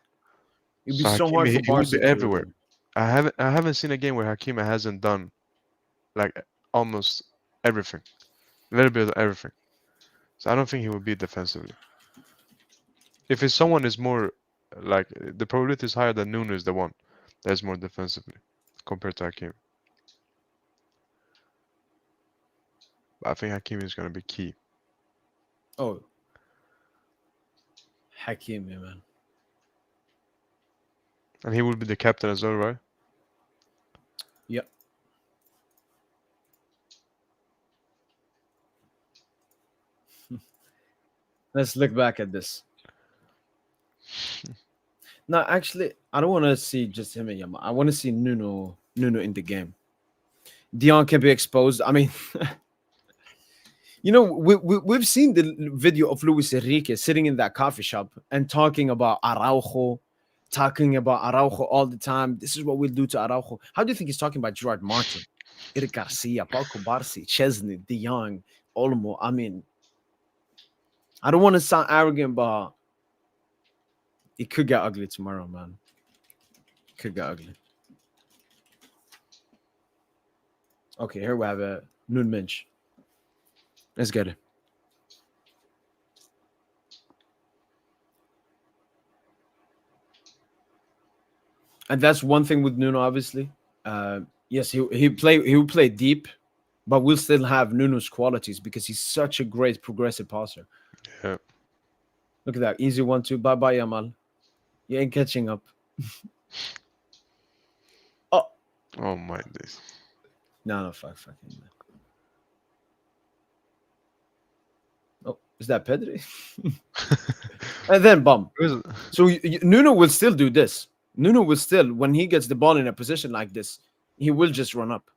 it'd be so so hard Hakimi for he will be Barca everywhere. to. I haven't seen a game where Hakimi hasn't done like almost everything, a little bit of everything. So I don't think he will be defensively. If it's someone is more like the probability is higher that Nuno is the one that's more defensively compared to Hakim. But I think Hakim is gonna be key. Oh, Hakimi, man. And he will be the captain as well, right? Yep. Let's look back at this. No, actually, I don't want to see just him and Yamal. I want to see Nuno in the game. Dion can be exposed. I mean, we've seen the video of Luis Enrique sitting in that coffee shop and talking about Araujo all the time. This is what we'll do to Araujo. How do you think he's talking about Gerard Martin, Eric Garcia, Paco Barsi, Chesney, De Jong, Olmo? I mean, I don't want to sound arrogant, but it could get ugly tomorrow, man. It could get ugly. Okay, here we have a Noon Minch. Let's get it. And that's one thing with Nuno. Obviously, yes, he will play deep, but we'll still have Nuno's qualities because he's such a great progressive passer. Yeah. Look at that easy 1-2. Bye bye, Yamal. You ain't catching up. Oh Oh my days. no, no, fucking. Oh, is that Pedri? And then bomb. It was- So Nuno will still do this. Nuno will still, when he gets the ball in a position like this, he will just run up.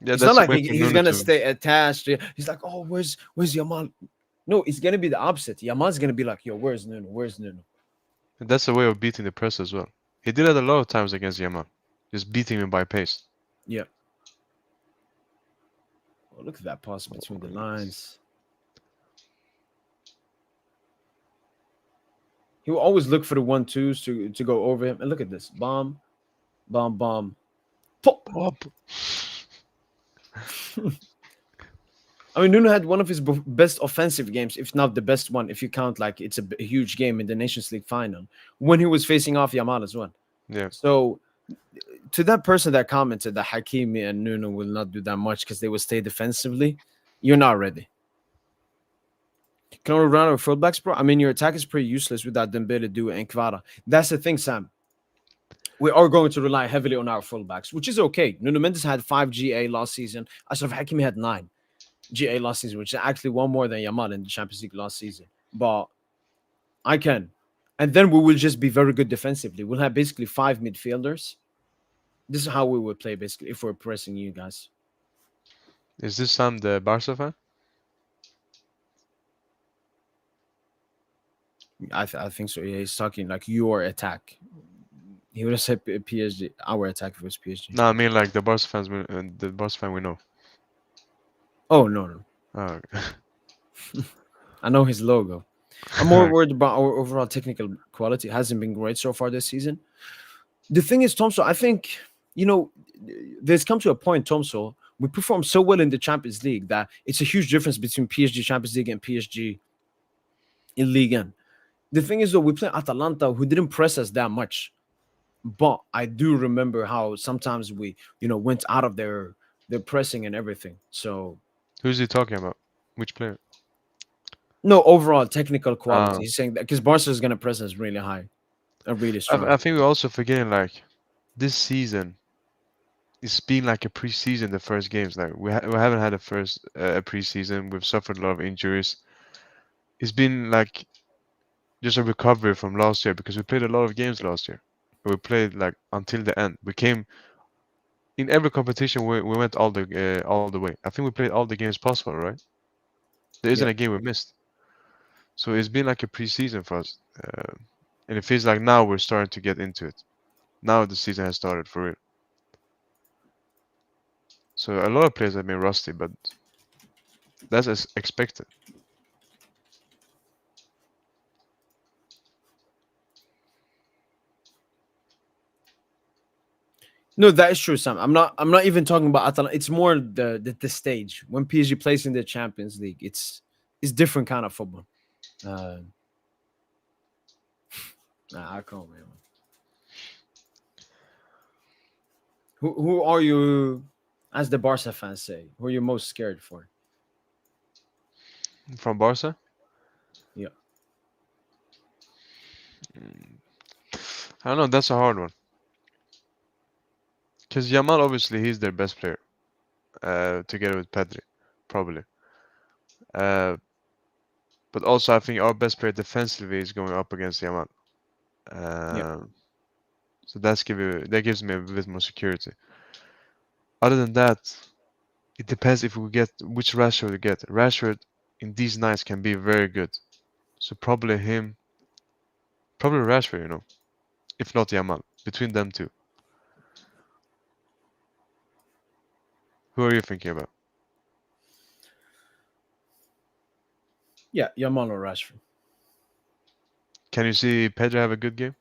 yeah, It's not that's a like way for he's Nuno gonna to. stay attached. He's like, oh, where's Yamal? No, it's gonna be the opposite. Yamal's gonna be like, yo, where's Nuno? Where's Nuno? That's a way of beating the press as well. He did it a lot of times against Yamal, just beating him by pace. Yeah. Oh, look at that pass between the lines. He will always look for the 1-2s to go over him. And look at this. Bomb, bomb, bomb. Pop. Pop. I mean, Nuno had one of his best offensive games, if not the best one, if you count like it's a huge game in the Nations League final, when he was facing off Yamal as well. Yeah. So, to that person that commented that Hakimi and Nuno will not do that much because they will stay defensively, you're not ready. Can we run our fullbacks, bro? I mean, your attack is pretty useless without Dembele, Due, and Kvara. That's the thing, Sam. We are going to rely heavily on our fullbacks, which is okay. Nuno Mendes had 5 GA last season. Ashraf Hakimi had 9 GA last season, which is actually one more than Yamal in the Champions League last season. But I can. And then we will just be very good defensively. We'll have basically 5 midfielders. This is how we would play, basically, if we're pressing you guys. Is this Sam the Barca fan? I think so. Yeah, he's talking like your attack. He would have said PSG, our attack if it was PSG. No, I mean like the Barca fans, the Barca fan we know. Oh, no. Oh, I know his logo. I'm more worried about our overall technical quality. It hasn't been great so far this season. The thing is, Tomso, I think, there's come to a point, Tomso, we perform so well in the Champions League that it's a huge difference between PSG Champions League and PSG in Ligue 1. The thing is, though, we play Atalanta, who didn't press us that much. But I do remember how sometimes we, went out of their pressing and everything. So, who's he talking about? Which player? no, overall technical quality. Ah. He's saying that because Barca is going to press us really high and really strong. I think we're also forgetting like this season. It's been like a preseason. The first games, like we haven't had a preseason. We've suffered a lot of injuries. It's been like just a recovery from last year because we played a lot of games last year. We played like until the end. We came in every competition. We went all the way. I think we played all the games possible, right? There isn't Yeah. a game we missed. So it's been like a preseason for us, and it feels like now we're starting to get into it. Now the season has started for real. So a lot of players have been rusty, but that's as expected. No, that is true, Sam. I'm not even talking about Atalanta. It's more the stage when PSG plays in the Champions League. It's different kind of football. I can't, man. Who are you, as the Barca fans say? Who are you most scared for? From Barca? Yeah. I don't know, that's a hard one. Because Yamal, obviously, he's their best player, together with Pedri, probably. But also, I think our best player defensively is going up against Yamal. So that gives me a bit more security. Other than that, it depends if we get which Rashford we get. Rashford in these nights can be very good. So probably him, probably Rashford, if not Yamal, between them two. Who are you thinking about? Yeah, Yamal or Rashford. Can you see Pedro have a good game?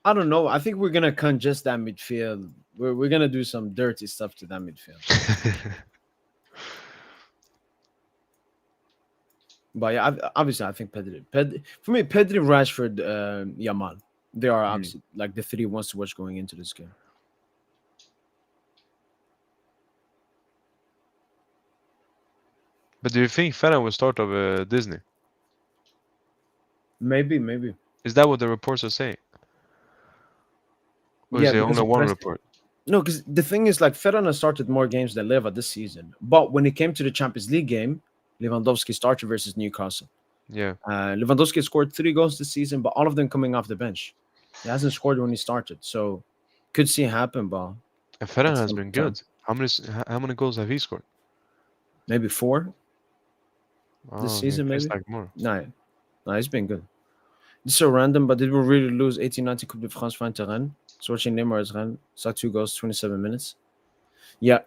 I don't know. I think we're gonna congest that midfield. We're gonna do some dirty stuff to that midfield. But yeah, obviously, I think for me, Pedri, Rashford, Yamal, they are Mm. obviously like the three ones to watch going into this game. But do you think Ferran will start over Disney? Maybe, maybe. Is that what the reports are saying? Or is Yeah, there because only of one pressing. report? No, because the thing is, like, Ferran has started more games than Leva this season. But when it came to the Champions League game, Lewandowski started versus Newcastle. Yeah. Lewandowski scored 3 goals this season, but all of them coming off the bench. He hasn't scored when he started, so could see it happen, but And at Ferran the has same been time, good. How many goals have he scored? maybe 4 this Oh, okay. season, Feels maybe. like more. No, no, he's been good. It's so random, but did we really lose 1890 Coupe de France fin terrain? So watching Neymar's run, saw 2 goals, 27 minutes. Yeah,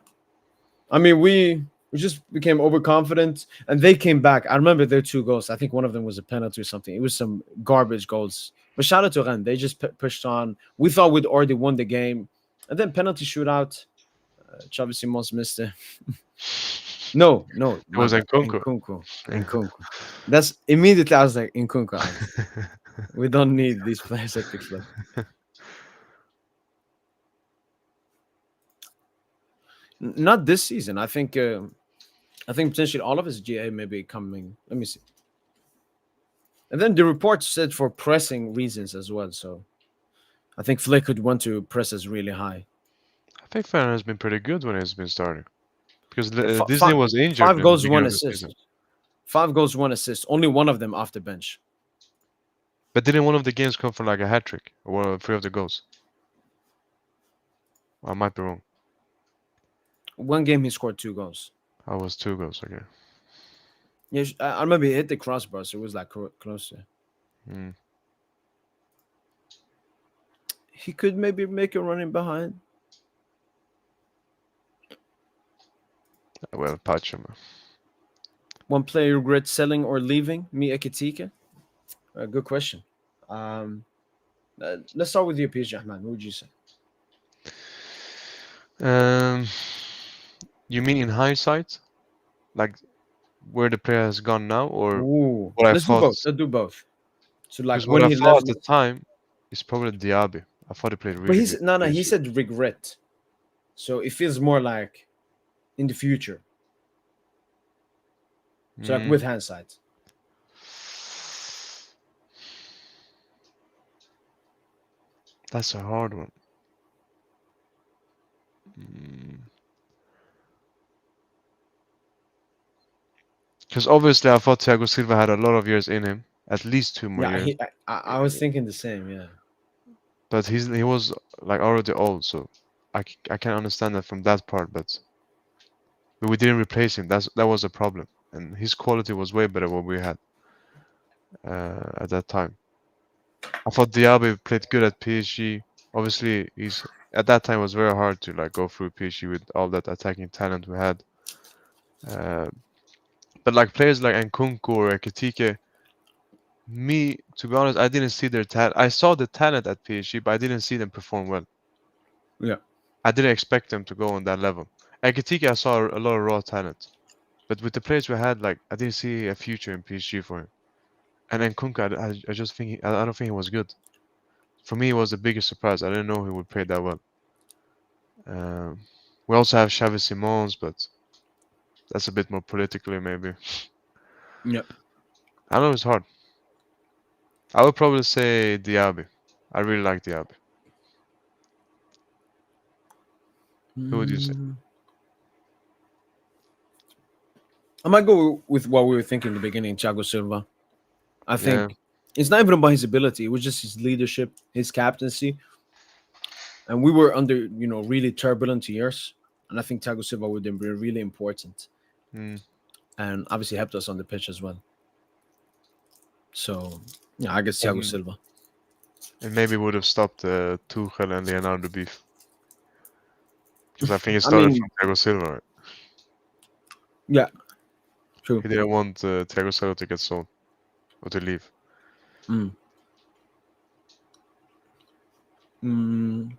I mean, we just became overconfident, and they came back. I remember their 2 goals. I think one of them was a penalty or something. It was some garbage goals. But shout out to Rennes. They just pushed on. We thought we'd already won the game, and then penalty shootout. Xavi Simons missed it. No, no, It my was bad. Nkunku. Nkunku. Nkunku. That's immediately I was like, Nkunku out. We don't need these players at the club. Not this season. I think potentially all of his GA may be coming. Let me see. And then the report said for pressing reasons as well. So I think Flick would want to press us really high. I think Ferran has been pretty good when he's been starting. Because Disney Five, was injured five in the goals, beginning one of the season. assist. 5 goals, 1 assist. Only one of them off the bench. But didn't one of the games come from like a hat trick? Or 3 of the goals? I might be wrong. One game he scored 2 goals. I was 2 goals, okay. Yeah, I remember he hit the crossbar, so it was like closer. Mm. He could maybe make a running behind. Well, Pachama. One player regrets selling or leaving. Me Ekitike. Good question. Let's start with you, PSG Ahmed. What would you say? Um, you mean in hindsight? Like where the player has gone now, or Ooh, what I let's do thought? both. Let's do both. So like Because what when I he thought left, at the time is probably Diaby. I thought he played but really good he's no, for no. He PSG. said regret, so it feels more like in the future. So like with Mm, hindsight, that's a hard one. Because obviously I thought Thiago Silva had a lot of years in him, at least 2 more yeah. years. I was thinking the same. Yeah, But he was like already old, so I can understand that from that part. But we didn't replace him. That was a problem, and his quality was way better what we had at that time. I thought Diaby played good at PSG. Obviously, he's at that time it was very hard to like go through PSG with all that attacking talent we had. Uh, but like players like Nkunku or Ekitike, me to be honest, I didn't see their talent. I saw the talent at PSG, but I didn't see them perform well. yeah. I didn't expect them to go on that level. Ekitike, I saw a lot of raw talent, but with the players we had, like I didn't see a future in PSG for him. And Nkunku, I just think I don't think he was good. For me, it was the biggest surprise. I didn't know he would play that well. Um, we also have Xavi Simons, but that's a bit more politically maybe. Yeah. I know it's hard. I would probably say Diaby. I really like Diaby. Who would you say? Mm, I might go with what we were thinking in the beginning, Thiago Silva. I Yeah. think it's not even about his ability; it was just his leadership, his captaincy, and we were under really turbulent years. And I think Thiago Silva would have been really important, Mm. and obviously helped us on the pitch as well. So yeah, I guess Thiago And, Silva. and maybe would have stopped Tuchel and Leonardo beef. Because I think it I started mean, from Thiago Silva, right? yeah, true. He didn't want Thiago Silva to get sold or to leave. Mm. Mm.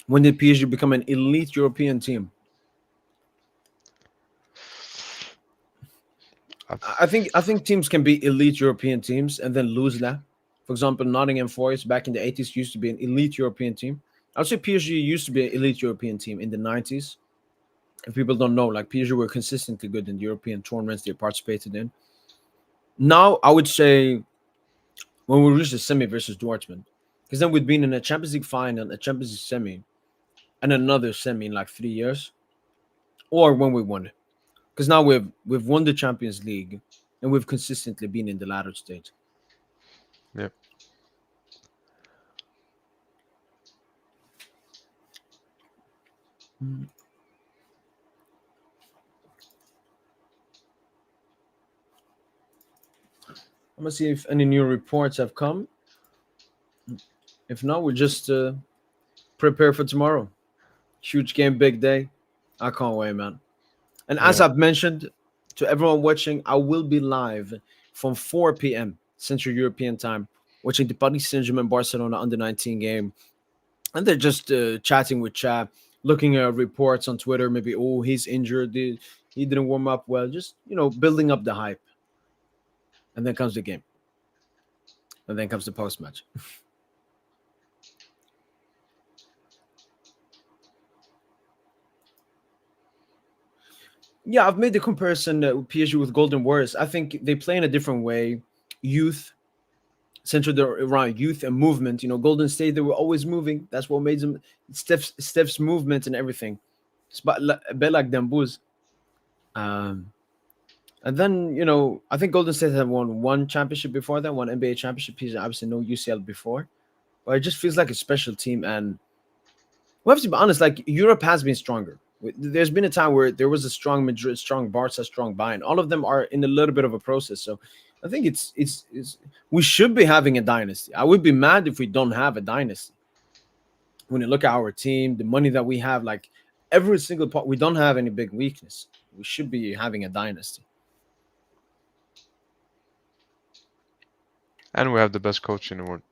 When did PSG become an elite European team? I've, I think teams can be elite European teams and then lose that. For example, Nottingham Forest back in the 80s used to be an elite European team. I would say PSG used to be an elite European team in the 90s. If people don't know, like PSG were consistently good in the European tournaments they participated in. Now, I would say when we reach the semi versus Dortmund, because then we'd been in a Champions League final, a Champions League semi, and another semi in like 3 years, or when we won it. Because now we've won the Champions League, and we've consistently been in the latter stage. yeah. Mm. I'm gonna see if any new reports have come. If not, we'll just prepare for tomorrow. Huge game, big day. I can't wait, man. And as Yeah. I've mentioned to everyone watching, I will be live from 4 p.m. Central European time, watching the Paris Saint-Germain Barcelona under 19 game. And they're just chatting with chat, looking at reports on Twitter. Maybe, oh, he's injured. He didn't warm up well. Just, building up the hype. And then comes the game. And then comes the post match. Yeah, I've made the comparison with PSG with Golden Warriors. I think they play in a different way. Youth, centered around youth and movement. Golden State, they were always moving. That's what made them Steph's movement and everything. It's a bit like Dembouz. Um, and then, I think Golden State had won one championship before that, one NBA championship. PSG obviously no UCL before. But it just feels like a special team. And we have to be honest, like Europe has been stronger. There's been a time where there was a strong Madrid, strong Barca, strong Bayern. All of them are in a little bit of a process. So I think it's we should be having a dynasty. I would be mad if we don't have a dynasty. When you look at our team, the money that we have, like every single part, we don't have any big weakness. We should be having a dynasty. And we have the best coach in the world.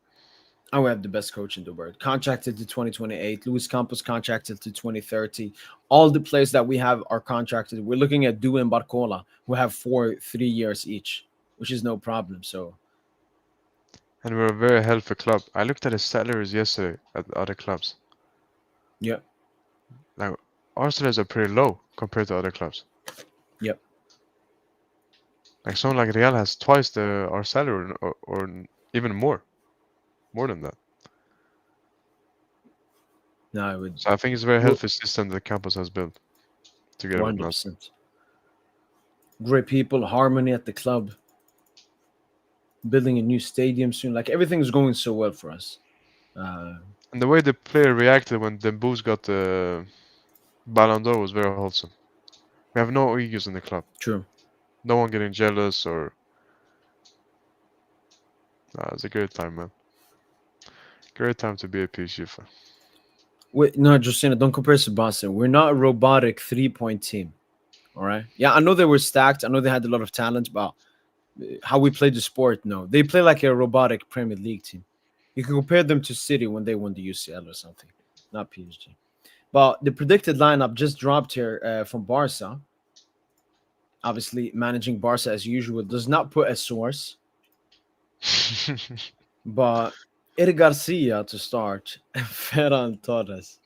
And we have the best coach in the world. Contracted to 2028. Luis Campos contracted to 2030. All the players that we have are contracted. We're looking at Du and Barcola, who have 3 years each, which is no problem. So, And we're a very healthy club. I looked at the salaries yesterday at other clubs. yeah. Like our salaries are pretty low compared to other clubs. Yep. Like someone like Real has twice our salary or even more than that. No, I would So I think it's a very healthy system that Campos has built together with Nas. 100%. Great people, harmony at the club, building a new stadium soon. Like everything's going so well for us. And the way the player reacted when Dembouz got the Ballon d'Or was very wholesome. We have no egos in the club. True. No one getting jealous or. Nah, it's a great time, man. Great time to be a PSG fan. Wait, no, Justina, don't compare us to Boston. We're not a robotic 3-point team. All right. Yeah, I know they were stacked. I know they had a lot of talent, but how we play the sport, no. They play like a robotic Premier League team. You can compare them to City when they won the UCL or something, not PSG. But the predicted lineup just dropped here from Barca. Obviously, managing Barca as usual does not put a source, but Eric Garcia to start and Ferran Torres.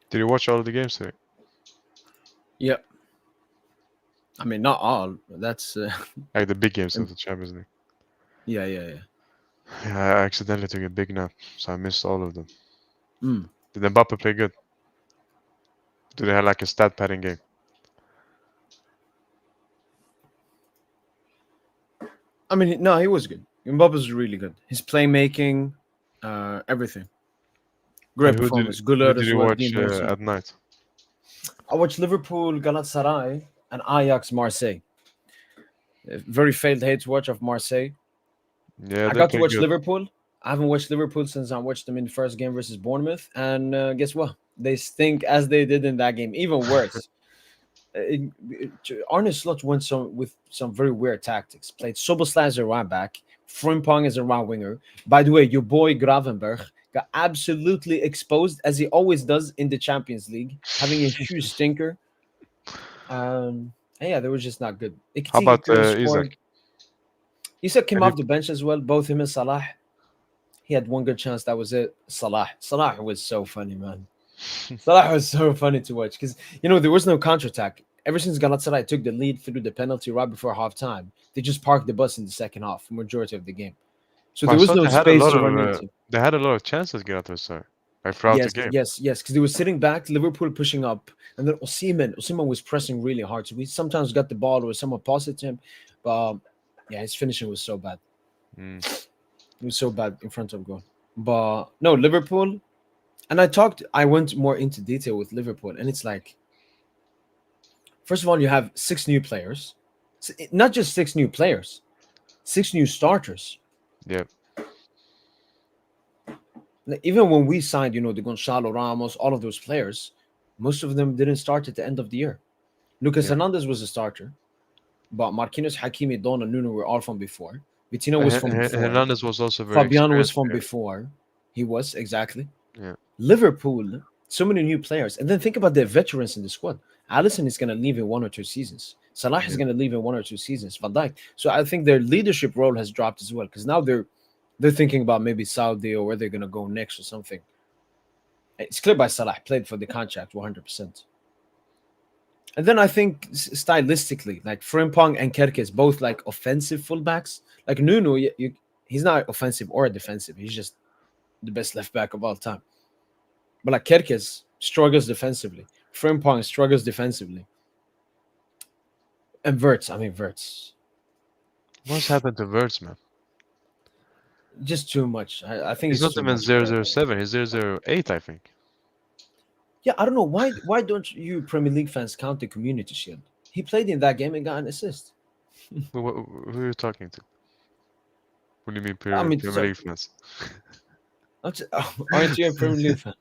Did you watch all of the games today? Yep. I mean, not all. That's Like the big games of the Champions League. yeah. Yeah, I accidentally took a big nap, so I missed all of them. Mm. Did Mbappe play good? Do they have like a stat padding game? I mean, no, he was good. Mbappe was really good. His playmaking, everything. And Great performance. who Gullit did as you well. watch Dean Henderson. at night? I watched Liverpool, Galatasaray, and Ajax Marseille. A very failed hate watch of Marseille. Yeah, I they're got to playing watch good. Liverpool. I haven't watched Liverpool since I watched them in the first game versus Bournemouth. And guess what? They stink as they did in that game. Even worse. Arne Slot went with some very weird tactics. Played Soboslai as a right back, Frimpong as a right winger. By the way, your boy Gravenberg got absolutely exposed as he always does in the Champions League, having a huge stinker. And yeah, they were just not good. How Ikitike about could have Isaac? scored. Isak came Any off the bench as well. Both him and Salah. He had one good chance. That was it. Salah was so funny, man. Salah was so funny to watch because there was no counterattack. Ever since Galatasaray took the lead through the penalty right before halftime, they just parked the bus in the second half, majority of the game. So Well, I there was saw no they had a space lot to of run into. they had a lot of chances Galatasaray, like throughout the Yes, game. yes, yes, because they were sitting back, Liverpool pushing up, and then Osimhen was pressing really hard. So we sometimes got the ball or someone passed it to him, but yeah, his finishing was so bad. Mm. It was so bad in front of goal. But no, Liverpool, and I went more into detail with Liverpool, and it's like, first of all, you have six new players, not just six new players, six new starters. Yeah, Like, even when we signed, the Gonzalo Ramos, all of those players, most of them didn't start at the end of the year. Lucas yeah. Hernandez was a starter, but Marquinhos, Hakimi, Don, and Nuno were all from before. Vitinho was from before. Hernandez was also a very Fabiano was experienced from player. before. He was, exactly. Yeah, Liverpool, so many new players. And then think about the veterans in the squad. Allison is going to leave in 1 or 2 seasons. Salah is yeah. going to leave in 1 or 2 seasons. Van Dijk. So I think their leadership role has dropped as well because now they're thinking about maybe Saudi or where they're going to go next or something. It's clear by Salah played for the contract 100%. And then I think stylistically, like Frimpong and Kerkez, both like offensive fullbacks. Like Nuno, he's not offensive or defensive. He's just the best left back of all time. But like Kerkez struggles defensively. Frimpong struggles defensively. And Verts. What's happened to Wirtz, man? Just too much. I think He's it's not too even much. 007. He's 008, I think. Yeah, I don't know. Why don't you Premier League fans count the Community Shield? He played in that game and got an assist. Who are you talking to? What do you mean, I mean, Premier so, League fans? aren't you a Premier League fan?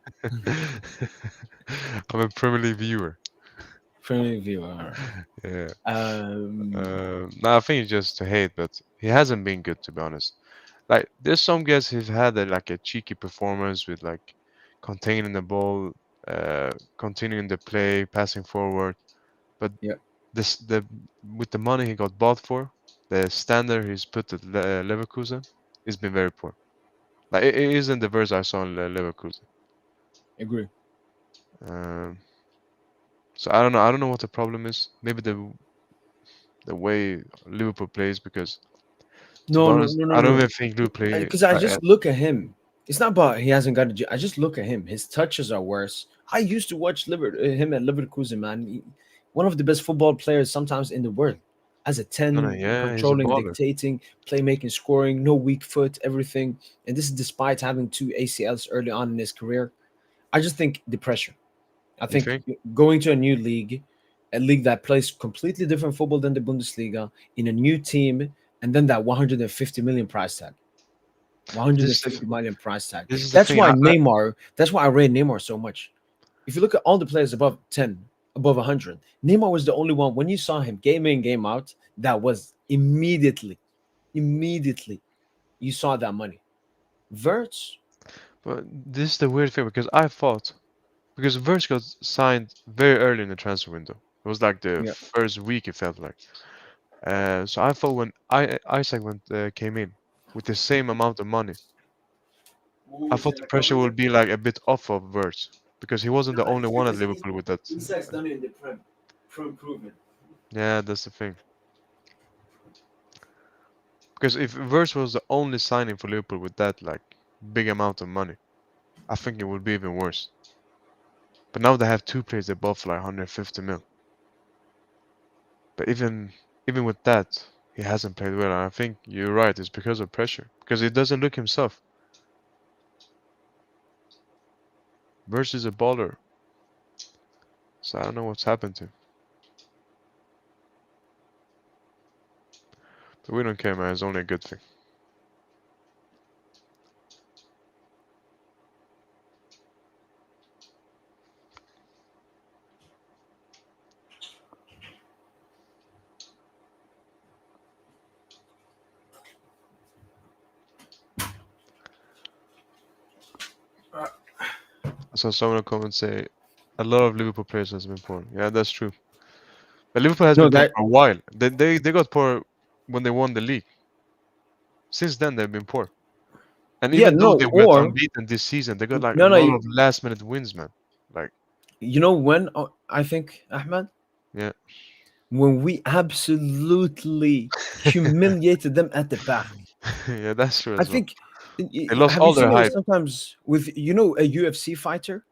I'm a Premier League viewer. Premier League viewer. All right. Yeah. Um, No, I think it's just to hate, but he hasn't been good, to be honest. Like, there's some guys who've had like a cheeky performance with like containing the ball, continuing the play, passing forward. But yeah, the with the money he got bought for, the standard he's put at Leverkusen, has been very poor. Like, it isn't the verse I saw in Leverkusen. agree. Um, so I don't know. I don't know what the problem is. Maybe the way Liverpool plays, because to be No, no, honest, no, no, I don't no. even think Liverpool play Because I like just look at him. It's not about he hasn't got I just look at him. His touches are worse. I used to watch him at Leverkusen, man. One of the best football players sometimes in the world. As a no, no, 10, yeah, he's a controlling, baller. dictating, playmaking, scoring, no weak foot, everything. And this is despite having 2 ACLs early on in his career. I just think the pressure. I You think think? going to a new league, a league that plays completely different football than the Bundesliga, in a new team, and then that 150 million price tag. This is 150 the million price tag. this is the That's thing. why Neymar, that's why I rate Neymar so much. If you look at all the players above 10, above 100, Neymar was the only one when you saw him game in, game out, that was immediately, you saw that money. Verts, But this is the weird thing, because I thought, because Verge got signed very early in the transfer window. It was like the yeah, first week, it felt like. So I thought when Isaac came in with the same amount of money, I thought the pressure would be like a bit off of Verge, because he wasn't the only one at Liverpool with that. Isak's done it in the Prem proven. Yeah, that's the thing. Because if Verge was the only signing for Liverpool with that like big amount of money, I think it would be even worse. But now they have two players that both like 150 mil. But even with that, he hasn't played well. And I think you're right. It's because of pressure. Because he doesn't look himself. versus a baller. So I don't know what's happened to him. But we don't care, man. It's only a good thing. So someone will come and say, a lot of Liverpool players has been poor. Yeah, that's true. But Liverpool has No, been poor that for a while. They got poor when they won the league. Since then, they've been poor. And yeah, even though no, they went or unbeaten this season, they got like a no, no. lot of last minute wins, man. Like, You know when I think Ahmed, yeah. when we absolutely humiliated them at the back. Yeah, that's true I as well. think. They lost Have you all their seen it hype. sometimes with a UFC fighter?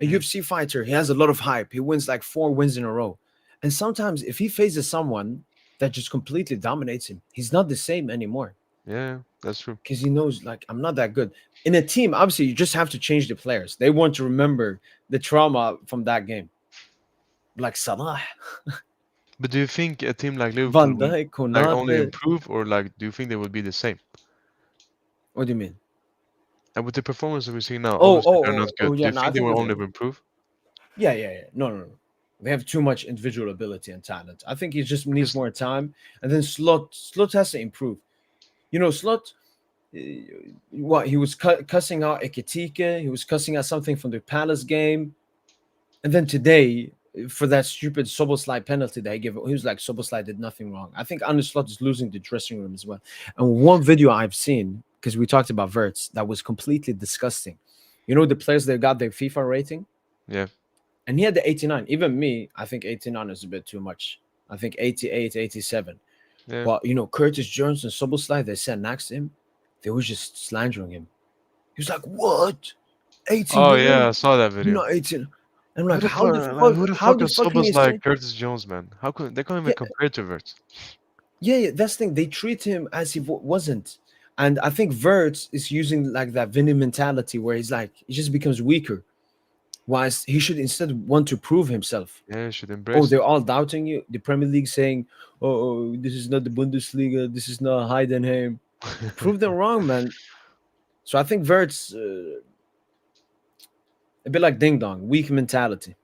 A Mm. UFC fighter, he has a lot of hype. He wins like 4 wins in a row, and sometimes if he faces someone that just completely dominates him, he's not the same anymore Yeah, that's true. because he knows like I'm not that good. In a team, obviously, you just have to change the players. They want to remember the trauma from that game, like Salah, But do you think a team like Liverpool Van will Dijk, like only Konate. improve, or like do you think they will be the same? What do you mean? And with the performance that we see now, Oh, obviously oh, they're not oh, good. Do yeah. you No, I think they think will with only the improve? yeah, yeah, yeah. No, no, no. They have too much individual ability and talent. I think he just needs Because more time, and then Slot has to improve. Slot. uh, What he was cussing out Ekitike, he was cussing out something from the Palace game, and then today for that stupid Soboslai penalty that he gave, he was like Soboslai did nothing wrong. I think Arne Slot is losing the dressing room as well. And one video I've seen because we talked about Verts that was completely disgusting. The players that got their FIFA rating, yeah, and he had the 89. Even me, I think 89 is a bit too much. I think 88, 87. yeah. But Curtis Jones and Soboslai, they sat next to him, they was just slandering him. He was like, "What? 18 Oh yeah, I million? saw that You're video. not 18." I'm Who like, the how fuck, the like, fuck? who the How fuck the is fuck can Sobos you like say? Curtis Jones, man? How could they can't even Yeah, compare to Vert? yeah, yeah. That's the thing. They treat him as he wasn't, and I think Vert is using like that Vinny mentality where he's like he just becomes weaker. Whilst he should instead want to prove himself. Yeah, you should Oh, embrace they're it. all doubting you. The Premier League saying, "Oh, this is not the Bundesliga. This is not Heidenheim." Prove them wrong, man. So I think Vert's a bit like Ding Dong, weak mentality.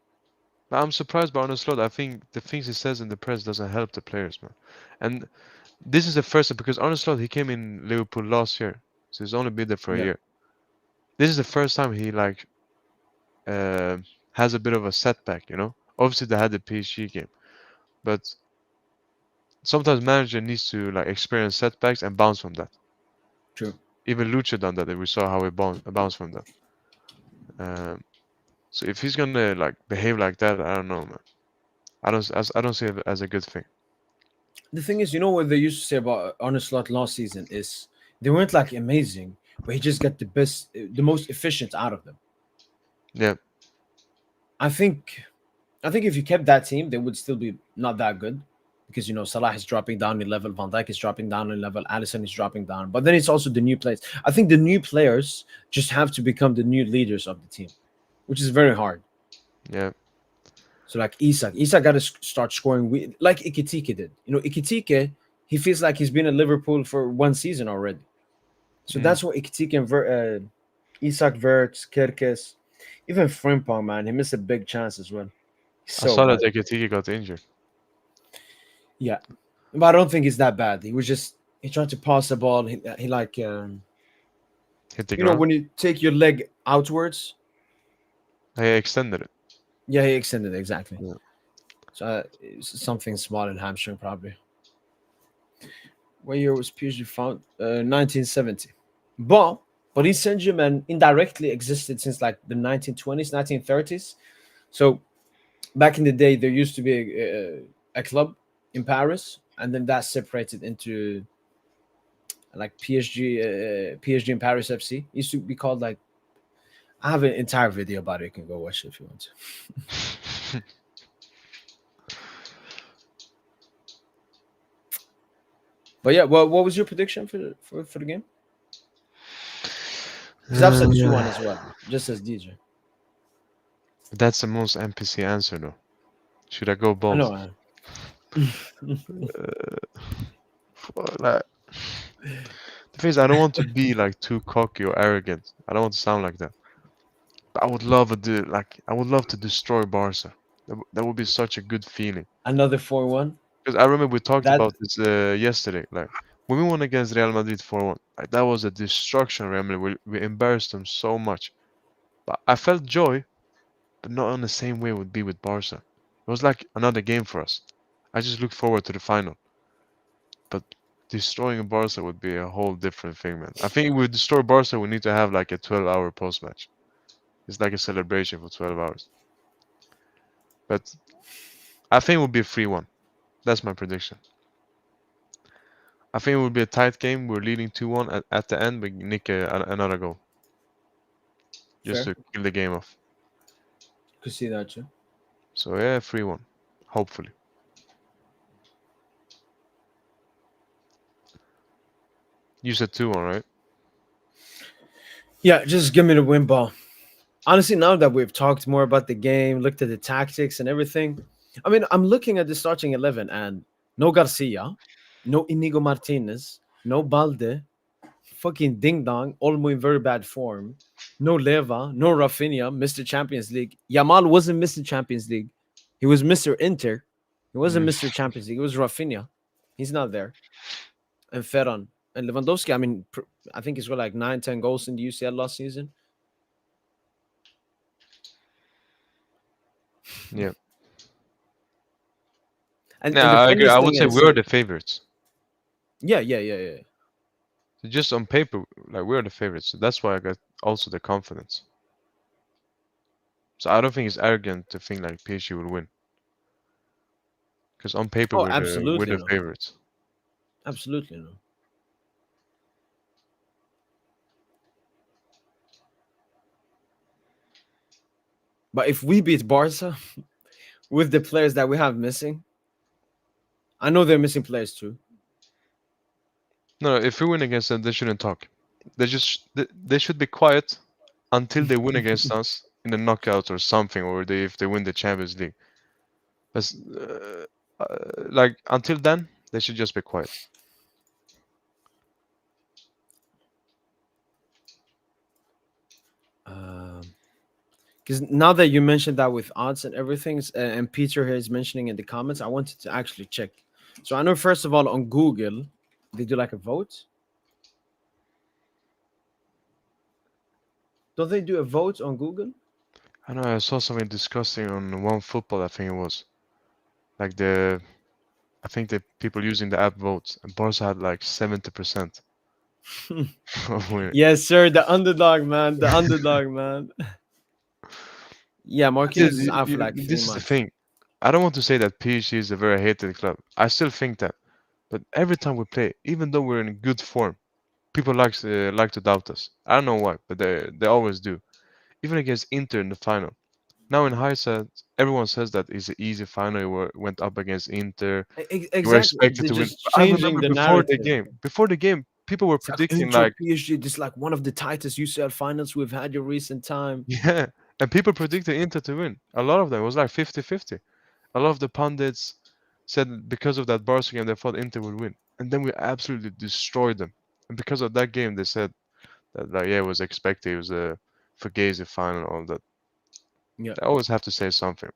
But I'm surprised by Arne Slot. I think the things he says in the press doesn't help the players, man. And this is the first time because Arne Slot he came in Liverpool last year, so he's only been there for a Yeah, year. This is the first time he like uh, has a bit of a setback, you know. Obviously they had the PSG game, but sometimes manager needs to like experience setbacks and bounce from that. true. Even Lucha done that, and we saw how he bounced from that. Um, so if he's gonna like behave like that, I don't know, man. I don't see it as a good thing. The thing is, what they used to say about Arne Slot last season is they weren't like amazing, but he just got the most efficient out of them. Yeah, I think, I think if you kept that team, they would still be not that good because Salah is dropping down in level, Van Dijk is dropping down in level, Allison is dropping down. But then it's also the new players. I think the new players just have to become the new leaders of the team, which is very hard. yeah. So like Isak got to start scoring like Ikitike did. Ikitike, he feels like he's been at Liverpool for one season already. So Mm. that's what Ikitike and Isak, Verts, Kerkes, even Frimpong, man, he missed a big chance as well. He's I so saw that bad. Ekitike got injured. Yeah, but I don't think he's that bad. He tried to pass the ball. He like Hit the ground. when you take your leg outwards. He extended it. Yeah, he extended it, exactly. Yeah. So it's something small in hamstring probably. What year was PSG found? 1970. But Paris Saint-Germain indirectly existed since like the 1920s, 1930s. So back in the day, there used to be a club in Paris, and then that separated into like PSG in Paris FC. It used to be called like I have an entire video about it. You can go watch it if you want to. But yeah, what was your prediction for the game? Because I've said 2-1 Uh, as well, just as DJ. But that's the most NPC answer, though. Should I go I bold? know, man. Like, the thing is, I don't want to be like too cocky or arrogant. I don't want to sound like that. But I would love to destroy Barca. That would be such a good feeling. Another 4-1. Because I remember we talked That about this yesterday. Like when we won against Real Madrid 4-1, like that was a destruction. Real Madrid. We embarrassed them so much. But I felt joy, but not in the same way it would be with Barca. It was like another game for us. I just look forward to the final. But destroying Barca would be a whole different thing, man. I think if we destroy Barca, we need to have like a 12-hour post-match. It's like a celebration for 12 hours. But I think it will be a 3-1. That's my prediction. I think it will be a tight game. We're leading 2-1 at the end. We nick another goal just fair. to kill the game off. Could see that too. So yeah, 3-1. Hopefully. You said 2-1, right? Yeah, just give me the win ball. Honestly, now that we've talked more about the game, looked at the tactics and everything, I mean, I'm looking at the starting 11 and no Garcia, no Inigo Martinez, no Balde, fucking Ding Dong, Olmo in very bad form, no Leva, no Rafinha, Mr. Champions League. Yamal wasn't Mr. Champions League. He was Mr. Inter. He wasn't Mm. Mr. Champions League. It was Rafinha. He's not there. And Ferran. And Lewandowski, I mean, I think he's got like 9, 10 goals in the UCL last season. Yeah. And Yeah, the I agree. funniest I would thing say is, we're the favorites. yeah. So just on paper, like we're the favorites. So that's why I got also the confidence. So I don't think it's arrogant to think like PSG will win. Because on paper Oh, we're absolutely the no. favorites. Absolutely no. But if we beat Barca with the players that we have missing, I know they're missing players too. No, if we win against them, they shouldn't talk. They should be quiet until they win against us in the knockout or something, or if they win the Champions League. But like until then, they should just be quiet. Because now that you mentioned that with odds and everything, and Peter here is mentioning in the comments, I wanted to actually check. So I know first of all on Google, they do like a vote. Don't they do a vote on Google? I know I saw something disgusting on one football. I think it was like I think the people using the app votes, and Barca had like 70% of winning. Yes, sir. The underdog, man. The underdog, man. Yeah, Marquinhos is out for like three This is the months. thing. I don't want to say that PSG is a very hated club. I still think that, but every time we play, even though we're in good form, people like to doubt us. I don't know why, but they always do. Even against Inter in the final. Now in hindsight, everyone says that it's an easy final. Went up against Inter. You were Exactly. expected They're to win. just But I changing remember the before the narrative. game, people were It's like predicting Inter like, PSG. This is like one of the tightest UCL finals we've had in recent time. yeah, and people predicted Inter to win. A lot of them it was like 50-50. A lot of the pundits said because of that Barca game, they thought Inter would win, and then we absolutely destroyed them. And because of that game, they said that like yeah, it was expected. It was a Fugazi final, all that. Yeah. They always have to say something.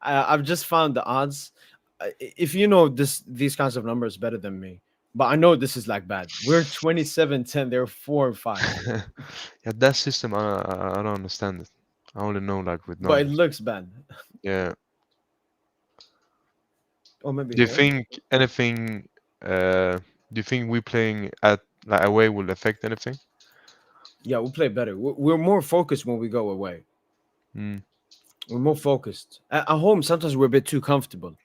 I've just found the odds. If you know these kinds of numbers better than me, but I know this is like bad. We're 27-10. They're 4-5, Yeah, that system, I don't understand it. I only know like with but it numbers. looks bad. Yeah. Or maybe Do you here. think anything? Do you think we playing at like away will affect anything? Yeah, we'll play better. We're more focused when we go away. Mm. We're more focused. At home, sometimes we're a bit too comfortable.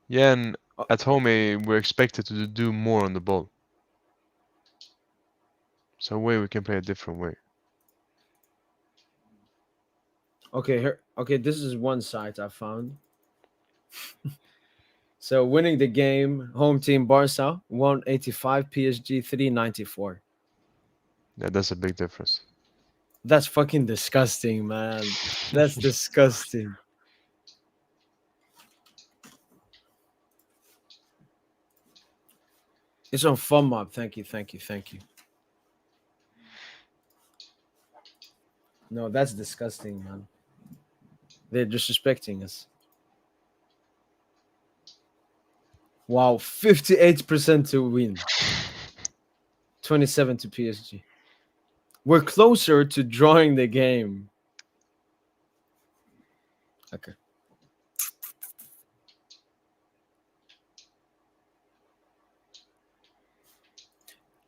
Yeah, and Uh, at home we're expected to do more on the ball. So away we can play a different way. Okay, here. Okay, this is one site I found. So winning the game, home team Barca 185, PSG 394. Yeah, that's a big difference. That's fucking disgusting, man. That's disgusting. It's on Fun Mob. Thank you, thank you, thank you. No, that's disgusting, man. They're disrespecting us. Wow, 58% to win, 27 to PSG. We're closer to drawing the game. Okay.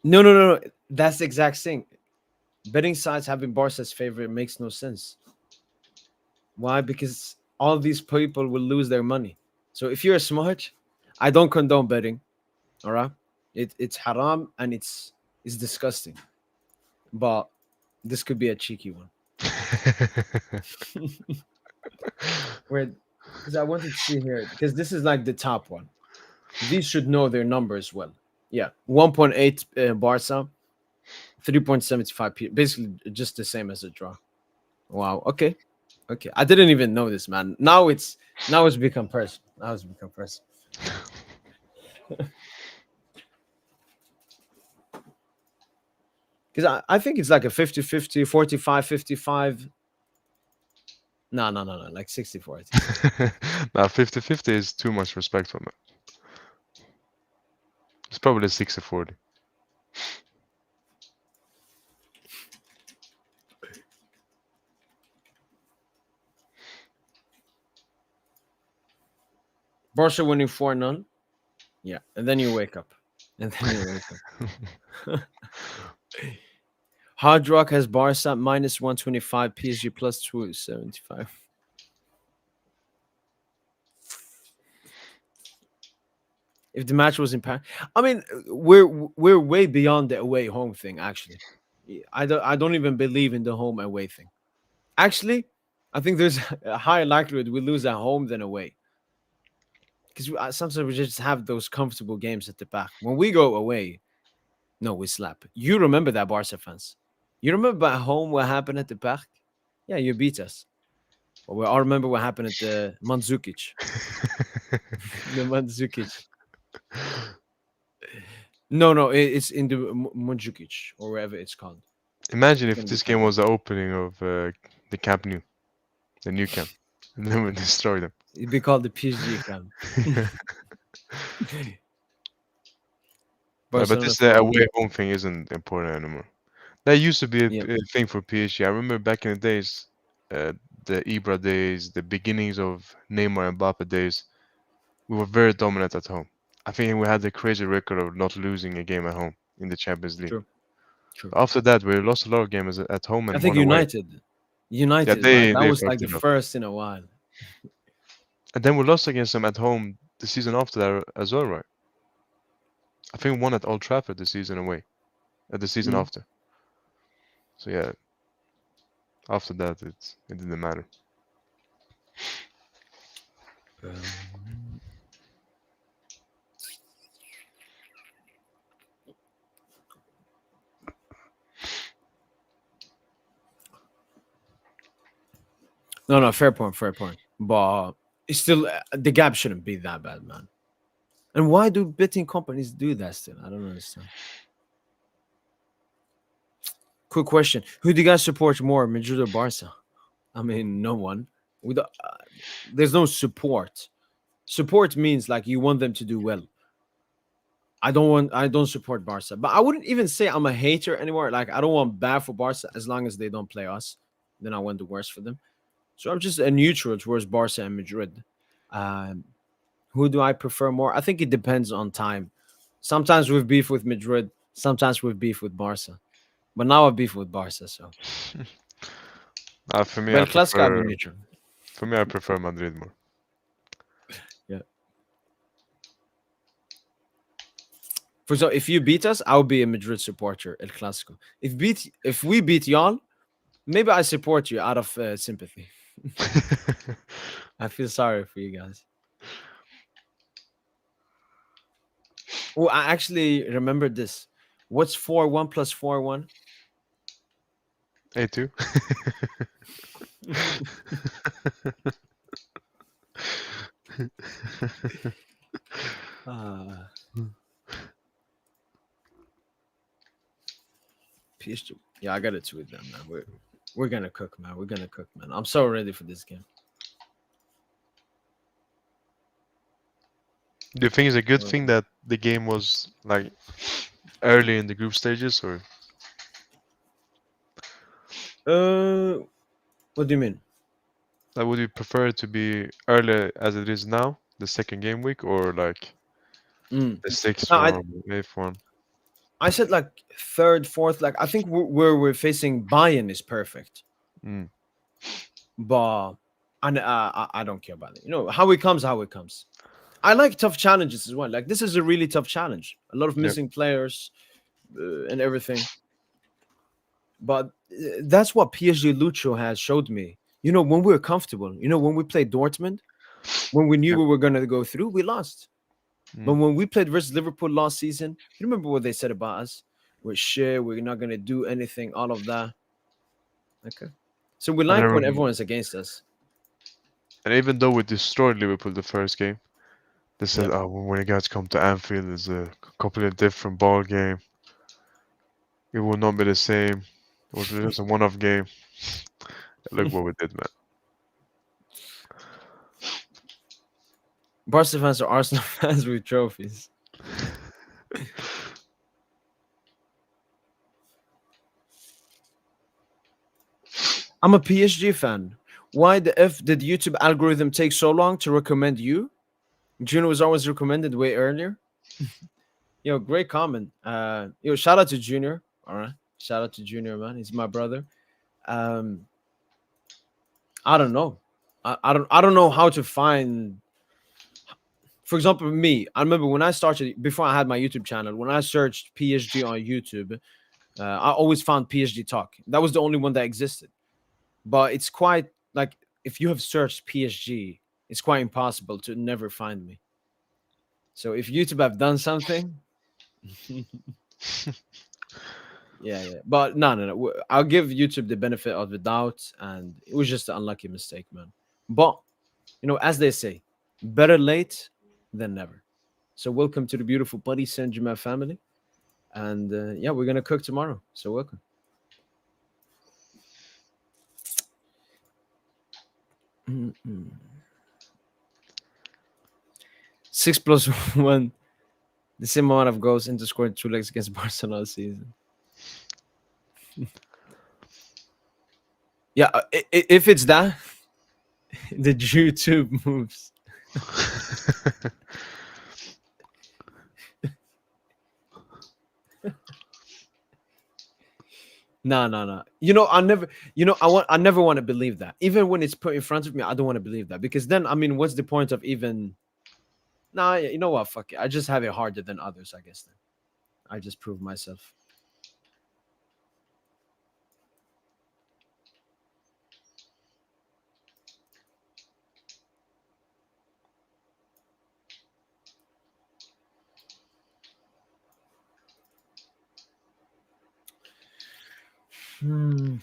No, no, no, no. That's the exact thing. Betting sides having Barca's favorite makes no sense. Why? Because all these people will lose their money. So if you're smart, I don't condone betting. All right, it's haram and it's disgusting. But this could be a cheeky one. Where because I wanted to see here because this is like the top one. These should know their numbers well. Yeah, 1.8 Barca, 3.75 basically just the same as a draw. Wow. Okay. Okay. I didn't even know this, man. Now it's become personal. Now it's become personal. Because I think it's like a 50-50, 45-55. No, no, no, no. Like 60-40. Now 50-50 is too much respect from it. It's probably 60-40. Barca winning 4-0. Yeah. And then you wake up. And then you wake up. Hard Rock has Barca minus 125, PSG plus 275. If the match was in Paris, I mean, we're way beyond the away home thing. Actually, I don't even believe in the home away thing. Actually, I think there's a higher likelihood we lose at home than away because sometimes we just have those comfortable games at the back. When we go away, no, we slap. You remember that, Barca fans? You remember at home what happened at the back? Yeah, you beat us. But we all remember what happened at the Mandzukic. The Mandzukic. No, no, it's in the Mandzukic or wherever it's called. Imagine It's if gonna be this game fun. was the opening of the Camp Nou, the new camp, and then we destroy them. It'd be called the PSG camp. But Barcelona this 4-1. away home thing isn't important anymore. That used to be a, Yeah, a thing for PSG. I remember back in the days, uh, the Ibra days, the beginnings of Neymar and Mbappe days. We were very dominant at home. I think we had the crazy record of not losing a game at home in the Champions League. true, true. After that, we lost a lot of games at home I and think one away. Yeah, United, right? they That they was like fucked the it up. first in a while. And then we lost against them at home the season after that as well, right? I think we won at Old Trafford the season away, the season Mm. after. So yeah, after that it didn't matter. No, no, fair point, fair point. But it's still the gap shouldn't be that bad, man. And why do betting companies do that still? I don't understand. Quick question: who do you guys support more, Madrid or Barca? I mean, no one. There's no support. Support means like you want them to do well. I don't support Barca, but I wouldn't even say I'm a hater anymore. Like I don't want bad for Barca as long as they don't play us. Then I want the worst for them. So I'm just a neutral towards Barca and Madrid. Um, who do I prefer more? I think it depends on time. Sometimes we've beef with Madrid, sometimes we've beef with Barca. But now I beef with Barca, so For me, but El Clasico I'd be neutral. I prefer Madrid more. Yeah. For so if you beat us, I'll be a Madrid supporter, El Clasico. If we beat y'all, maybe I support you out of sympathy. I feel sorry for you guys. Oh, I actually remember this. What's 4-1 plus 4-1? A2. Ah, PSG. Yeah, I got it with them, man. We're gonna cook, man. We're gonna cook, man. I'm so ready for this game. Do you think it's a good Well, thing that the game was like early in the group stages, or Uh, what do you mean? like would you prefer it to be early as it is now, the second game week, or like Mm. the sixth No, one or the eighth one? I said like third, fourth. Like I think where we're facing Bayern is perfect, Mm, but I don't care about it. You know how it comes, how it comes. I like tough challenges as well. Like this is a really tough challenge. A lot of yeah. missing players and everything. But that's what PSG Lucho has showed me. You know, when we were comfortable, you know, when we played Dortmund, when we knew Yeah. we were going to go through, we lost. But Mm. when we played versus Liverpool last season, you remember what they said about us? We're shit. We're not going to do anything. All of that. Okay. So we And I like when remember, everyone is against us. and even though we destroyed Liverpool the first game, they said, Yep. "Oh, when you guys come to Anfield, it's a completely different ball game. It will not be the same. It was just a one-off game." Look what we did, man. Barca fans are Arsenal fans with trophies. I'm a PSG fan. Why the F did YouTube algorithm take so long to recommend you? Juno was always recommended way earlier. Yo, great comment. Yo, shout out to Junior. All right, shout out to Junior, man. He's my brother. Um, I don't know. I don't know how to find. For example, me. I remember when I started before I had my YouTube channel. When I searched PSG on YouTube, I always found PSG Talk. That was the only one that existed. But it's quite like if you have searched PSG, it's quite impossible to never find me. So if YouTube have done something, yeah. But no. I'll give YouTube the benefit of the doubt, and it was just an unlucky mistake, man. But you know, as they say, better late than never. So welcome to the beautiful buddy Saint-Germain family, and yeah, we're gonna cook tomorrow. So welcome. Mm-mm. 6+1, the same amount of goals into scored 2 legs against Barcelona last season. Yeah, if it's that, the YouTube moves. No. You know, I never. You know, I never want to believe that. Even when it's put in front of me, I don't want to believe that because then, I mean, what's the point of even? Nah, you know what? Fuck it. I just have it harder than others. I guess then I just prove myself. Hmm.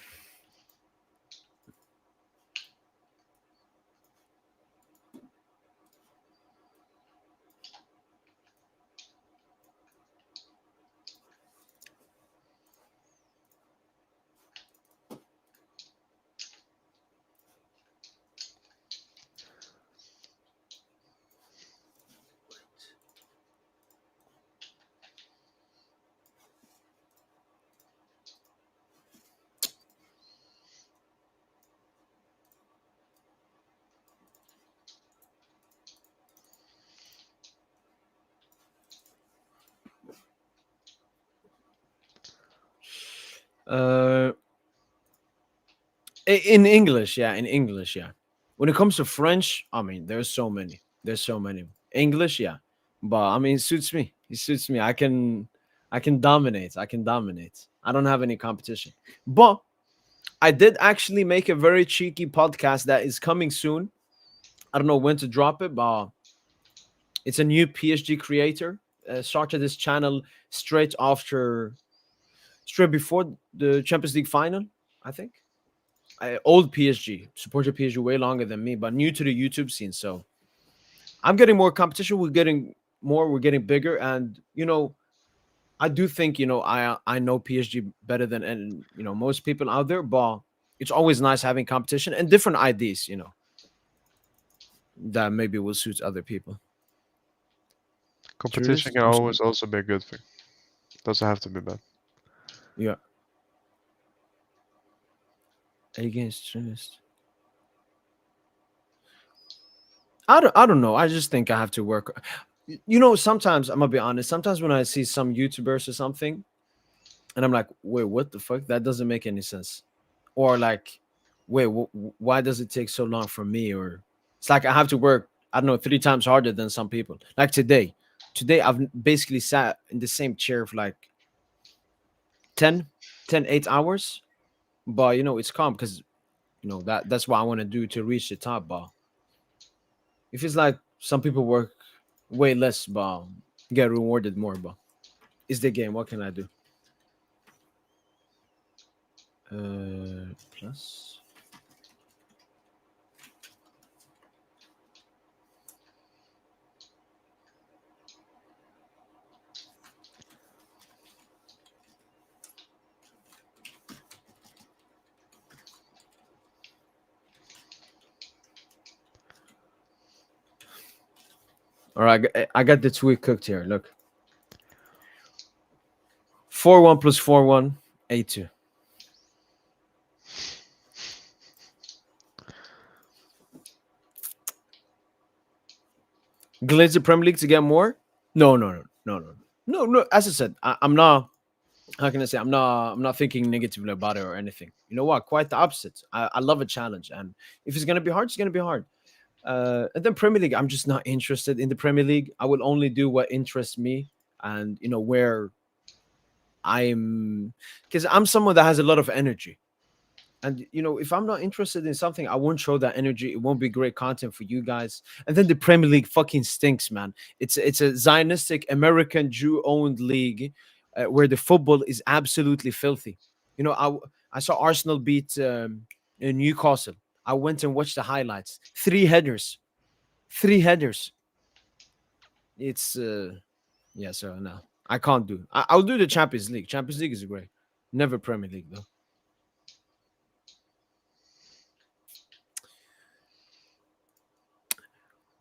Uh, in English, yeah, in English, yeah. When it comes to French, I mean, there's so many. There's so many. English, yeah, but I mean, it suits me. It suits me. I can dominate. I can dominate. I don't have any competition. But I did actually make a very cheeky podcast that is coming soon. I don't know when to drop it, but it's a new PSG creator. Started this channel straight before the Champions League final. I think. Old PSG, supported PSG way longer than me, but new to the YouTube scene. So I'm getting more competition. We're getting more. We're getting bigger, and I do think I know PSG better than most people out there. But it's always nice having competition and different ideas. That maybe will suit other people. Competition Serious? can always also be a good thing. Doesn't have to be bad. Yeah. Against Trinist. I don't know. I just think I have to work. Sometimes I'm gonna be honest. Sometimes when I see some YouTubers or something, and I'm like, wait, what the fuck? That doesn't make any sense. Or like, wait, why does it take so long for me? Or it's like I have to work, I don't know, 3 times harder than some people. Like today. Today I've basically sat in the same chair for like 10, 8 hours. But it's calm because that's what I want to do to reach the top. But if it's like some people work way less, but get rewarded more, but it's the game. What can I do? Plus. All right, I got the tweet cooked here. Look, 4-1 plus 4-1, 8-2. Glaze the Premier League to get more? No, no, no, no, no, no, no. As I said, I'm not. How can I say? I'm not thinking negatively about it or anything. You know what? Quite the opposite. I love a challenge, and if it's gonna be hard, it's gonna be hard. And then Premier League, I'm just not interested in the Premier League. I will only do what interests me, and where I'm, because I'm someone that has a lot of energy. And if I'm not interested in something, I won't show that energy. It won't be great content for you guys. And then the Premier League fucking stinks, man. It's a Zionistic American Jew-owned league where the football is absolutely filthy. I saw Arsenal beat Newcastle. I went and watched the highlights. Three headers. It's yeah. So no, I can't do. I'll do the Champions League. Champions League is great. Never Premier League though.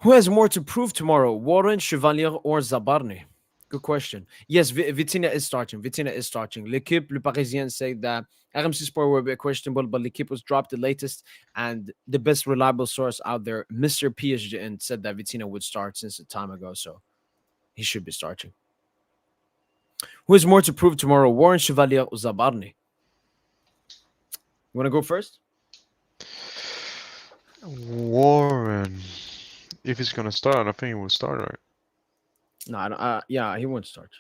Who has more to prove tomorrow, Warren, Chevalier, or Zabarni? Good question. Yes, Vitinha is starting. Vitinha is starting. L'équipe, Le Parisien said that RMC Sport were a bit questionable, but L'équipe was dropped the latest, and the best reliable source out there, Mr. PSG, and said that Vitinha would start since a time ago, so he should be starting. Who has more to prove tomorrow, Warren, Chevalier, or Zabarni? You want to go first? Warren. If he's gonna start, I think he will start, right? No, I don't, yeah, he won't start.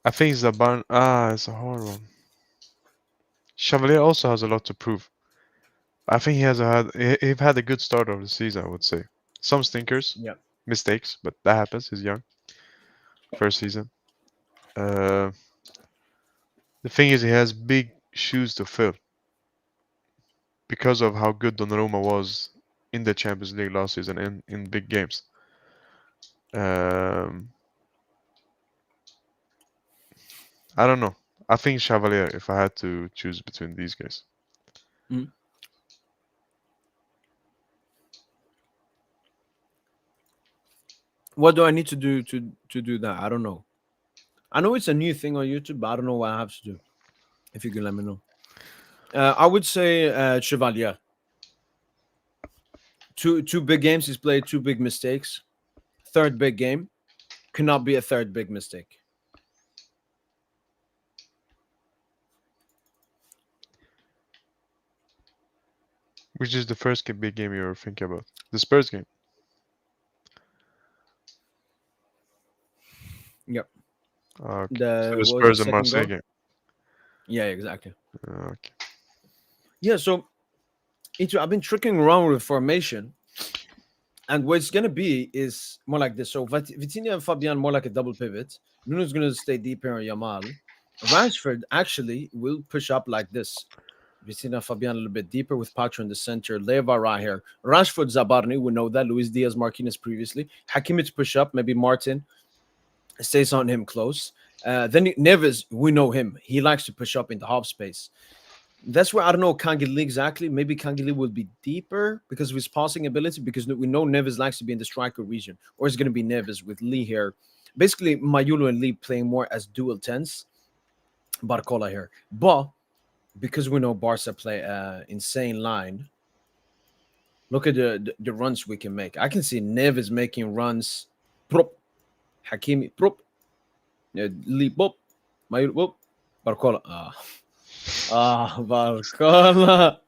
I think it's it's a hard one. Chevalier also has a lot to prove. I think he's had a good start of the season, I would say. Some stinkers, Yeah. mistakes, but that happens. He's young. First season. The thing is, he has big shoes to fill because of how good Donnarumma was in the Champions League last season and in big games. I don't know. I think Chevalier, if I had to choose between these guys. Mm. What do I need to do to do that? I don't know. I know it's a new thing on YouTube, but I don't know what I have to do. If you can let me know. I would say Chevalier. Two big games he's played, two big mistakes. Third big game cannot be a third big mistake. Which is the first big game you're thinking about? The Spurs game. Yep. Okay. The So the what was the Spurs and second Marseille goal? game. Yeah, exactly. Okay. Yeah, so I've been tricking around with formation, and what it's gonna be is more like this. So Vitinha and Fabian more like a double pivot. Nuno's gonna stay deep here on Yamal. Rashford actually will push up like this. Vitina Fabian a little bit deeper with Pacho in the center. Leva right here. Rashford Zabarni, we know that. Luis Diaz Marquinhos previously. Hakimi to push up. Maybe Martin stays on him close. Then Neves, we know him. He likes to push up in the half space. That's where I don't know Kangili exactly. Maybe Kangili will be deeper because of his passing ability, because we know Neves likes to be in the striker region. Or it's going to be Neves with Lee here. Basically, Mayulu and Lee playing more as dual 10s. Barcola here. But because we know Barca play insane line, look at the runs we can make. I can see Neves making runs. Prop. Hakimi. Prop. Lee. Pop. Mayulu. Pop. Barcola. Barcola.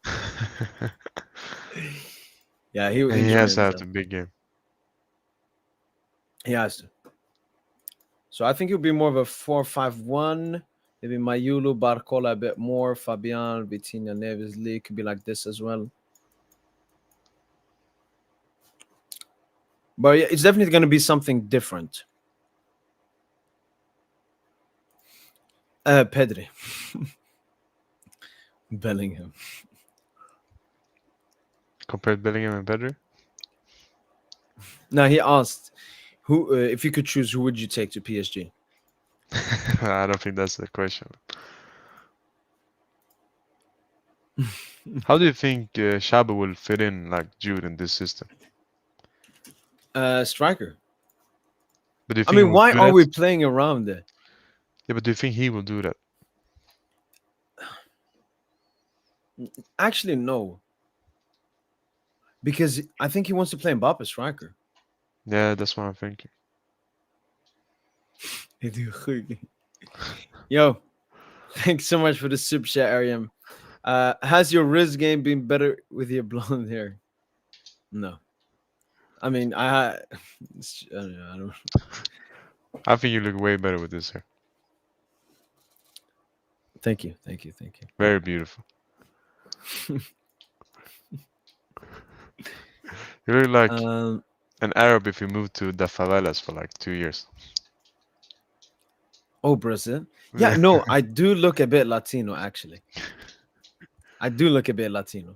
Yeah, And he has to have the big game. He has to. So I think it would be more of a 4-5-1. Maybe Mayulu, Barcola a bit more. Fabian, Vitinha, Neves, Lee could be like this as well. But yeah, it's definitely going to be something different. Pedri. Bellingham. Compared Bellingham and Pedri? Now he asked, "Who, if you could choose, who would you take to PSG?" I don't think that's the question. How do you think Xabi will fit in like Jude in this system? Striker. But do you I think he mean, will why do are that? we playing around there? Yeah, but do you think he will do that? Actually, no. Because I think he wants to play Mbappe striker. Yeah, that's what I'm thinking. Yo, thanks so much for the super chat, Ariam. Has your Riz game been better with your blonde hair? No. I mean, I don't know. I don't. I think you look way better with this hair. Thank you. Very beautiful. You look like an Arab if you moved to the favelas for like 2 years. Oh, Brazil. Yeah, no, I do look a bit Latino, actually. I do look a bit Latino.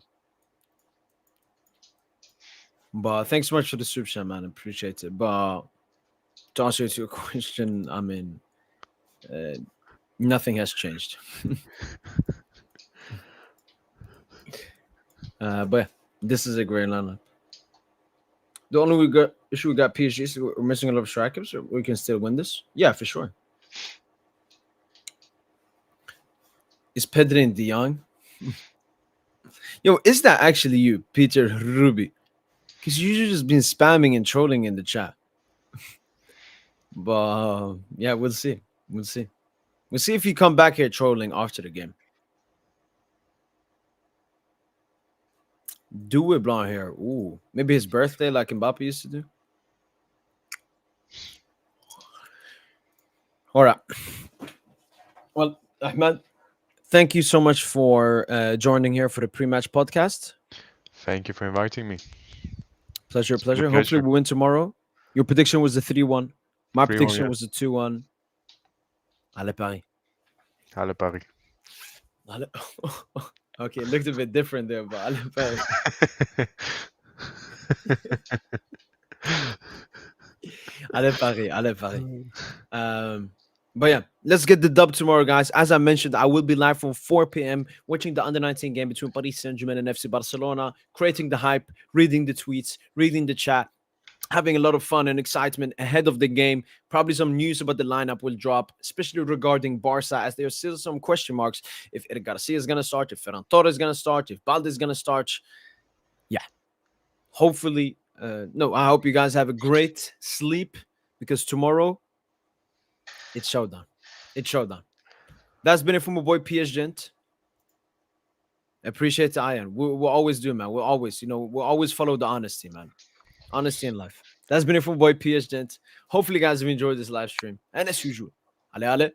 But thanks so much for the super chat, man. Appreciate it. But to answer to your question, I mean, nothing has changed. But yeah, this is a great lineup. The only issue we got PSG is we're missing a lot of strikers. So we can still win this. Yeah, for sure. Is Pedri and De Jong? Yo, is that actually you, Peter Ruby? Because you've just been spamming and trolling in the chat. But yeah, we'll see. We'll see if you come back here trolling after the game. Do it blonde hair. Ooh, maybe his birthday, like Mbappe used to do. All right. Well, Ahmed, thank you so much for joining here for the pre-match podcast. Thank you for inviting me. Pleasure. pleasure. Hopefully we win tomorrow. Your prediction was the 3-1. My 3-1, prediction yeah. was the 2-1. Allez, Paris. Allez, Paris. Okay, it looked a bit different there, but allez, Paris. Allez, Paris. But yeah, let's get the dub tomorrow, guys. As I mentioned, I will be live from 4 p.m. watching the under-19 game between Paris Saint-Germain and FC Barcelona, creating the hype, reading the tweets, reading the chat, having a lot of fun and excitement ahead of the game. Probably some news about the lineup will drop, especially regarding Barca, as there are still some question marks if Eric Garcia is going to start, if Ferran Torres is going to start, if Balde is going to start. Yeah. Hopefully, I hope you guys have a great sleep, because tomorrow, it's showdown. That's been it from my boy PS Gent. Appreciate the iron. We'll always do, man. We'll always follow the honesty, man. Honesty in life. That's been it from my boy PS Gent. Hopefully, guys have enjoyed this live stream. And as usual, allez, allez.